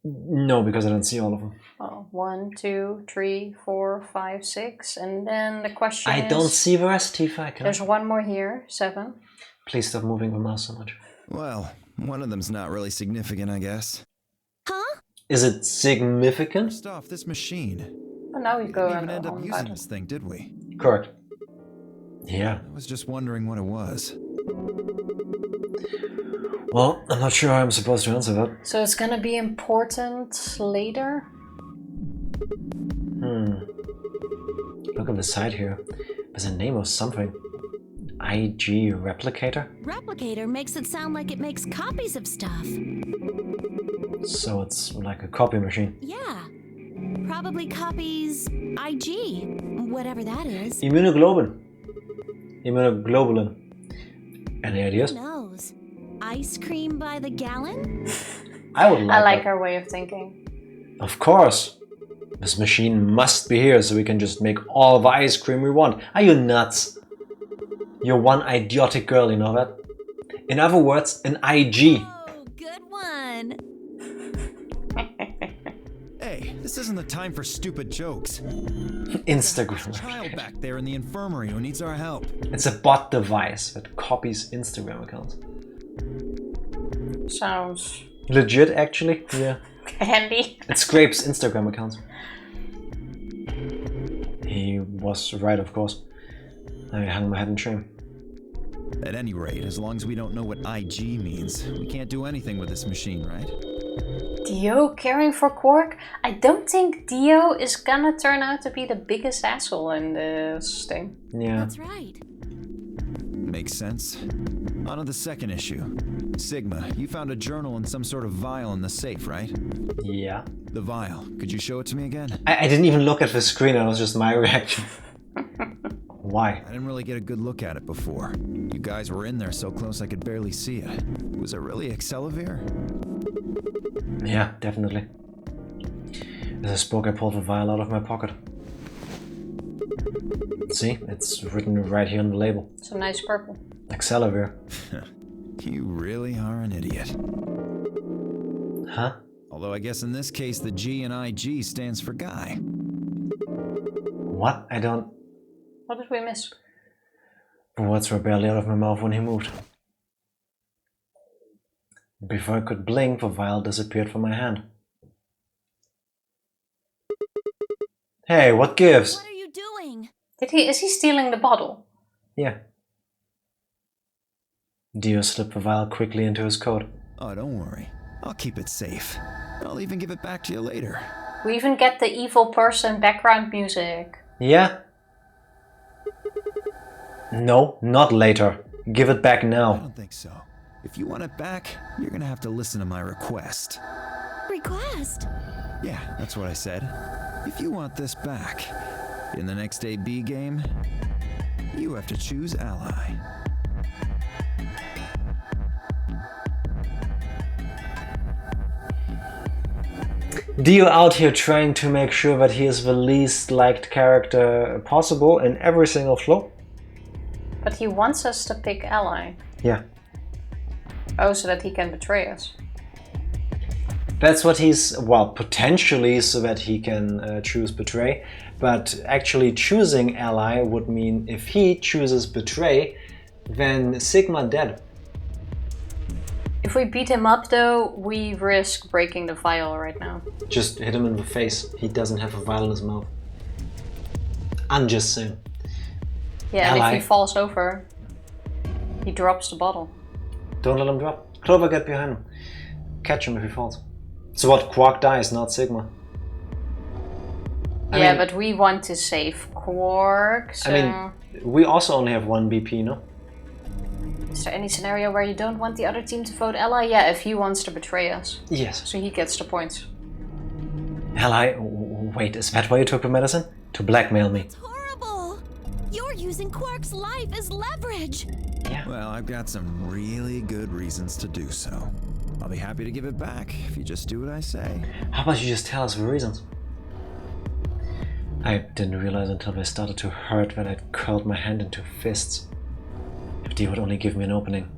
No, because I don't see all of them. Oh, 1, 2, 3, 4, 5, 6. And then the question is... I don't see the rest, Tifa. There's one more here. 7. Please stop moving the mouse so much. Well, one of them's not really significant, I guess. Huh? Is it significant? First off, this machine. Oh, now we We go didn't and even end up using button. this thing, did we? Correct. Yeah. I was just wondering what it was. Well, I'm not sure how I'm supposed to answer that. So it's gonna be important later? Look on the side here. There's a name of something. IG Replicator? Replicator makes it sound like it makes copies of stuff. So it's like a copy machine. Yeah. Probably copies IG, whatever that is. Immunoglobulin. Immunoglobulin. Any ideas? Who knows? Ice cream by the gallon? I would like I like that. our way of thinking. Of course. This machine must be here so we can just make all the ice cream we want. Are you nuts? You're one idiotic girl, you know that? In other words, an IG. Oh, good one. Hey, this isn't the time for stupid jokes. There's a Instagram. child back there in the infirmary who needs our help. It's a bot device that copies Instagram accounts. Sounds Legit, actually? Yeah. handy. It scrapes Instagram accounts. He was right, of course. I hung my head in shame. At any rate, as long as we don't know what IG means, we can't do anything with this machine, right? Dio caring for Quark? I don't think Dio is gonna turn out to be the biggest asshole in this thing. Yeah. That's right. Makes sense. On to the second issue. Sigma, you found a journal and some sort of vial in the safe, right? Yeah. The vial. Could you show it to me again? I didn't even look at the screen, it was just my reaction. Why? I didn't really get a good look at it before. You guys were in there so close I could barely see it. Was it really Excelivir? Yeah, definitely. As I spoke, I pulled the vial out of my pocket. See, it's written right here on the label. It's a nice purple. Excelivir. You really are an idiot. Huh? Although I guess in this case the G in IG stands for guy. What? I don't... What did we miss? The words were barely out of my mouth when he moved. Before I could blink, the vial disappeared from my hand. Hey, what gives? What are you doing? Is he stealing the bottle? Yeah. Dio slipped the vial quickly into his coat. Oh, don't worry. I'll keep it safe. I'll even give it back to you later. We even get the evil person background music. Yeah? No, not later. Give it back I now. don't think so. If you want it back, you're gonna have to listen to my request. Request? Yeah, that's what I said. If you want this back, in the next AB game, you have to choose ally. Dio out here trying to make sure that he is the least liked character possible in every single flow. But he wants us to pick ally. Yeah. Oh, so that he can betray us. That's what he's, well, potentially so that he can choose betray, but actually choosing ally would mean if he chooses betray, then Sigma dead. If we beat him up though, we risk breaking the vial right now. Just hit him in the face. He doesn't have a vial in his mouth. I'm just saying. Yeah, and Ally. if he falls over, he drops the bottle. Don't let him drop. Clover, get behind him. Catch him if he falls. So what? Quark dies, not Sigma. I Yeah, mean- but we want to save Quark, so... I mean, we also only have one BP, no? Is there any scenario where you don't want the other team to vote ally? Yeah, if he wants to betray us. Yes. So he gets the points. Ally, wait, is that why you took the medicine? To blackmail me. It's horrible. using Quark's life as leverage. Yeah. Well, I've got some really good reasons to do so. I'll be happy to give it back if you just do what I say. How about you just tell us the reasons? I didn't realize until I started to hurt that I'd curled my hand into fists. If Dio would only give me an opening.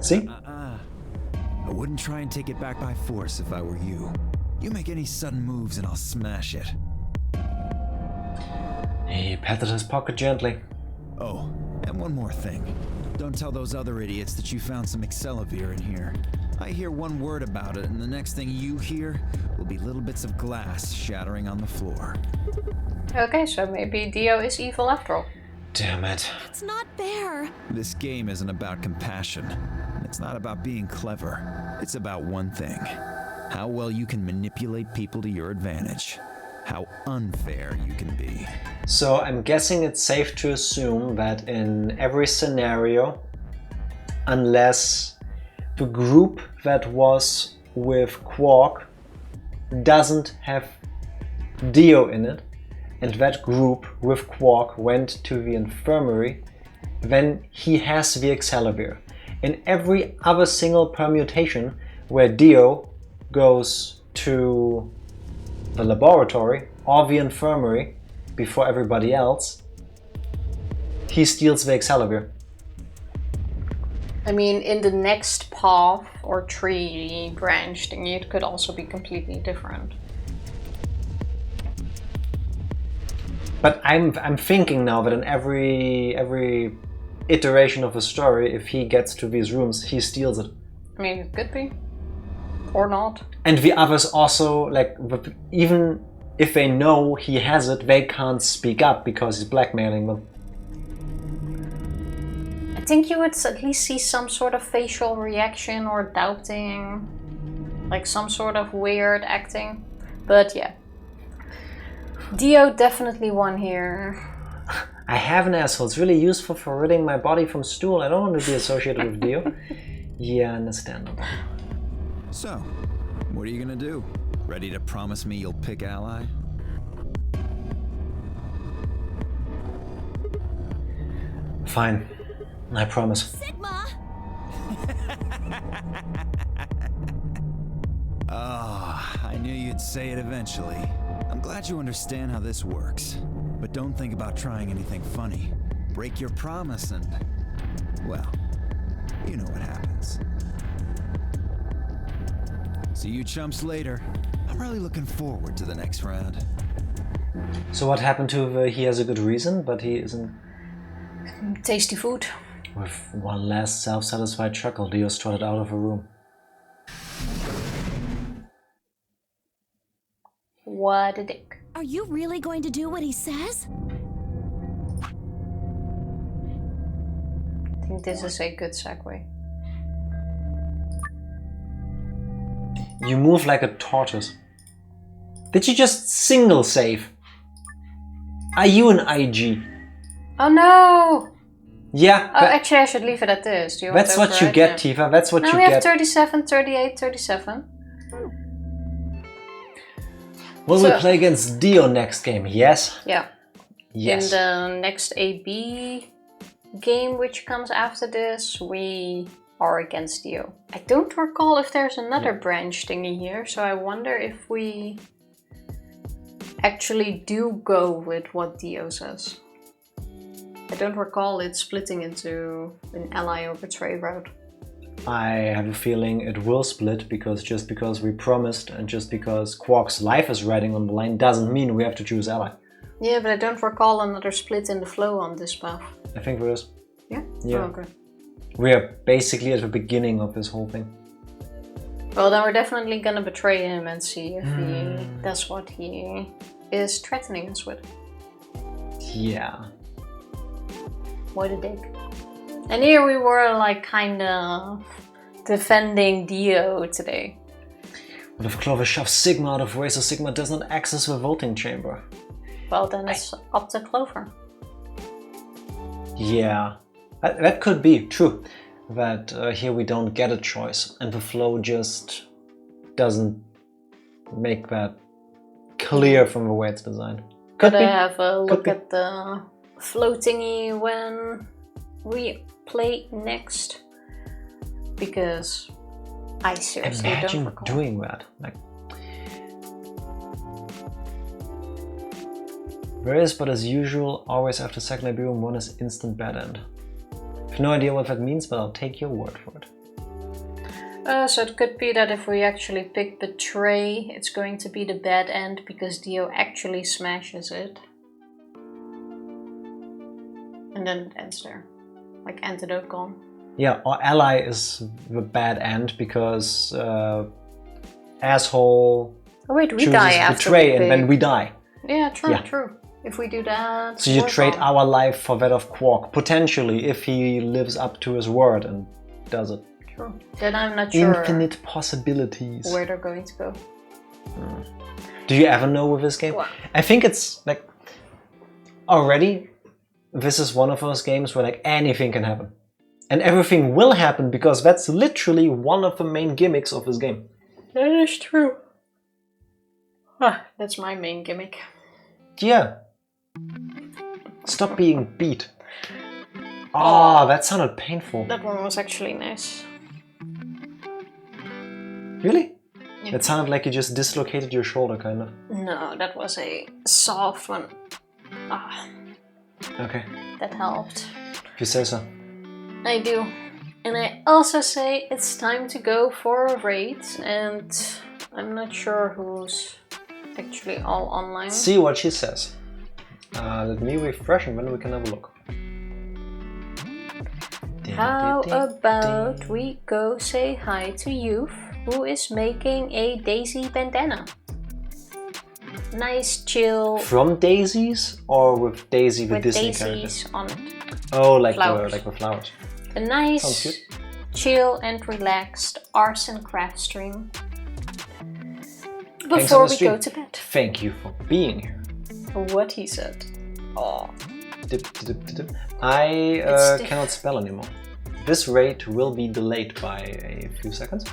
See? I wouldn't try and take it back by force if I were you. You make any sudden moves and I'll smash it. He patted his pocket gently. Oh, and one more thing. Don't tell those other idiots that you found some Excelivir in here. I hear one word about it, and the next thing you hear will be little bits of glass shattering on the floor. Okay, so maybe Dio is evil after all. Damn it. It's not fair. This game isn't about compassion. It's not about being clever. It's about one thing. How well you can manipulate people to your advantage. How unfair you can be. So I'm guessing it's safe to assume that in every scenario, unless the group that was with Quark doesn't have Dio in it, and that group with Quark went to the infirmary, then he has the Excelivir. In every other single permutation where Dio goes to the laboratory or the infirmary before everybody else, he steals the Excelivir. I mean, in the next path or tree branch thingy, it could also be completely different. But I'm thinking now that in every iteration of the story, if he gets to these rooms, he steals it. I mean, it could be. Or not. And the others also, like, even if they know he has it, they can't speak up because he's blackmailing them. I think you would at least see some sort of facial reaction or doubting. Like some sort of weird acting. But yeah. Dio definitely won here. I have an asshole. It's really useful for ridding my body from stool. I don't want to be associated with Dio. Yeah, understandable. So, what are you gonna do? Ready to promise me you'll pick ally? Fine. I promise. Sigma! I knew you'd say it eventually. I'm glad you understand how this works. But don't think about trying anything funny. Break your promise and... well, you know what happens. See you chumps later. I'm really looking forward to the next round. So what happened to the he has a good reason, but he isn't? Tasty food. With one last self-satisfied chuckle, Dio strutted out of the room. What a dick. Are you really going to do what he says? I think this is a good segue. You move like a tortoise. Did you just single save? Are you an IG? Oh no! Yeah. Oh, actually I should leave it at this. Do you want That's to what you override get, it? Tifa. That's what Now you we have get. 37, 38, 37. Will we play against Dio next game? Yes? Yeah. Yes. In the next AB game which comes after this, we are against Dio. I don't recall if there's another branch thingy here, so I wonder if we actually do go with what Dio says. I don't recall it splitting into an ally or betray route. I have a feeling it will split, because just because we promised and just because Quark's life is riding on the line doesn't mean we have to choose ally. Yeah, but I don't recall another split in the flow on this path. I think there is. Yeah? Yeah. Oh, okay. We are basically at the beginning of this whole thing. Well, then we're definitely gonna betray him and see if he does what he is threatening us with. Yeah. What a dick. And here we were like kind of defending Dio today. What if Clover shoves Sigma out of the way so Sigma does not access the voting chamber? Well, then it's up to Clover. Yeah. That could be true. That here we don't get a choice and the flow just doesn't make that clear from the way it's designed. Could Gotta be. have a look be. at the floatingy when we play next, because I seriously don't Imagine recall. doing that. Like, there is, but as usual, always after second Iberium, one is instant bad end. I have no idea what that means, but I'll take your word for it. So it could be that if we actually pick Betray, it's going to be the bad end because Dio actually smashes it. And then it ends there. Like Antidote gone. Yeah, or Ally is the bad end because asshole Oh wait, we chooses die after Betray we and then pick. we die. Yeah, true, Yeah. true. If we do that... So you we're trade gone. our life for that of Quark, potentially, if he lives up to his word and does it. True. Then I'm not sure Infinite possibilities. where they're going to go. Do you ever know with this game? What? I think it's like already this is one of those games where like anything can happen. And everything will happen because that's literally one of the main gimmicks of this game. That is true. Ah, that's my main gimmick. Yeah. Stop being beat. Oh, that sounded painful. That one was actually nice. Really? Yeah. It sounded like you just dislocated your shoulder, kind of. No, that was a soft one. Ah, Okay, that helped. if you say so. I do. And I also say it's time to go for a raid, and I'm not sure who's actually all online. See what she says. Let me refresh and then we can have a look. How about we go say hi to Youth, who is making a Daisy bandana. Nice, chill, From daisies or with Daisy the with Disney daisies character? on it. Oh, like Flowers. the flowers. A Sounds nice, good. chill and relaxed arts and crafts stream. Thanks Before on we the stream. go to bed. Thank you for being here. What he said. Oh. Dip, dip, dip, dip. I It's stiff. cannot spell anymore. This raid will be delayed by a few seconds.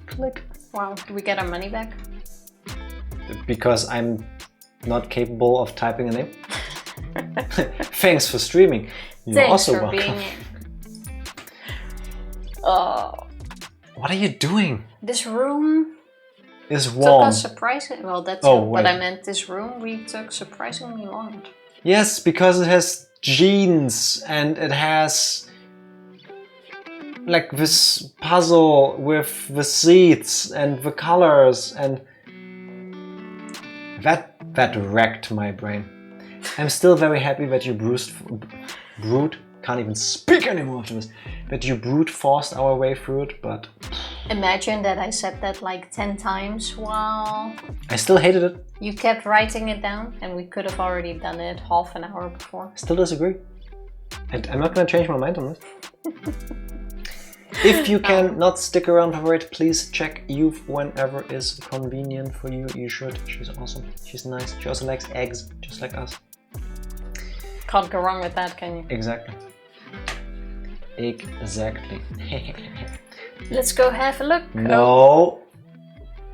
Click. Wow, do we get our money back? Because I'm not capable of typing a name. Thanks for streaming. You're Thanks also for welcome. being here. Oh, What are you doing? this room It's took warm. us surprisingly... Well, that's Oh, it, but wait. I meant this room we took surprisingly long. Yes, because it has jeans and it has like this puzzle with the seats and the colors, and that wrecked my brain. I'm still very happy that you can't even speak anymore after this, that you brute forced our way through it, but Imagine that I said that like 10 times while I still hated it. you kept writing it down, and we could have already done it half an hour before. Still disagree. I'm not gonna change my mind on this. If you can not stick around for it, please check Youth whenever is convenient for you. You should. She's awesome. She's nice. She also likes eggs, just like us. Can't go wrong with that, can you? Exactly. Exactly. Let's go have a look. No.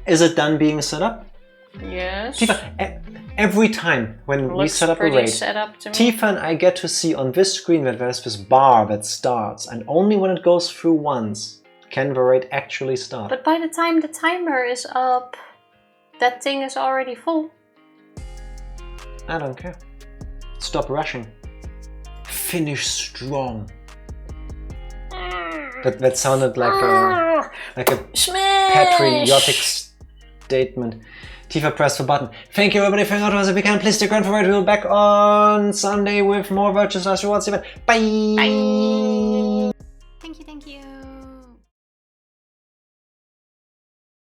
Is it done being set up? Yes. Tifa, every time when we Looks set up a pretty raid, set up to me. Tifa and I get to see on this screen that there's this bar that starts, and only when it goes through once can the raid actually start. But by the time the timer is up, that thing is already full. I don't care. Stop rushing. Finish strong. That sounded like a Smash! patriotic statement. Tifa, press the button. Thank you everybody for hanging out with us. If you can, please stick around for it. We'll be back on Sunday with more Virtuous Last Rewards event. Bye! Bye! Thank you, thank you.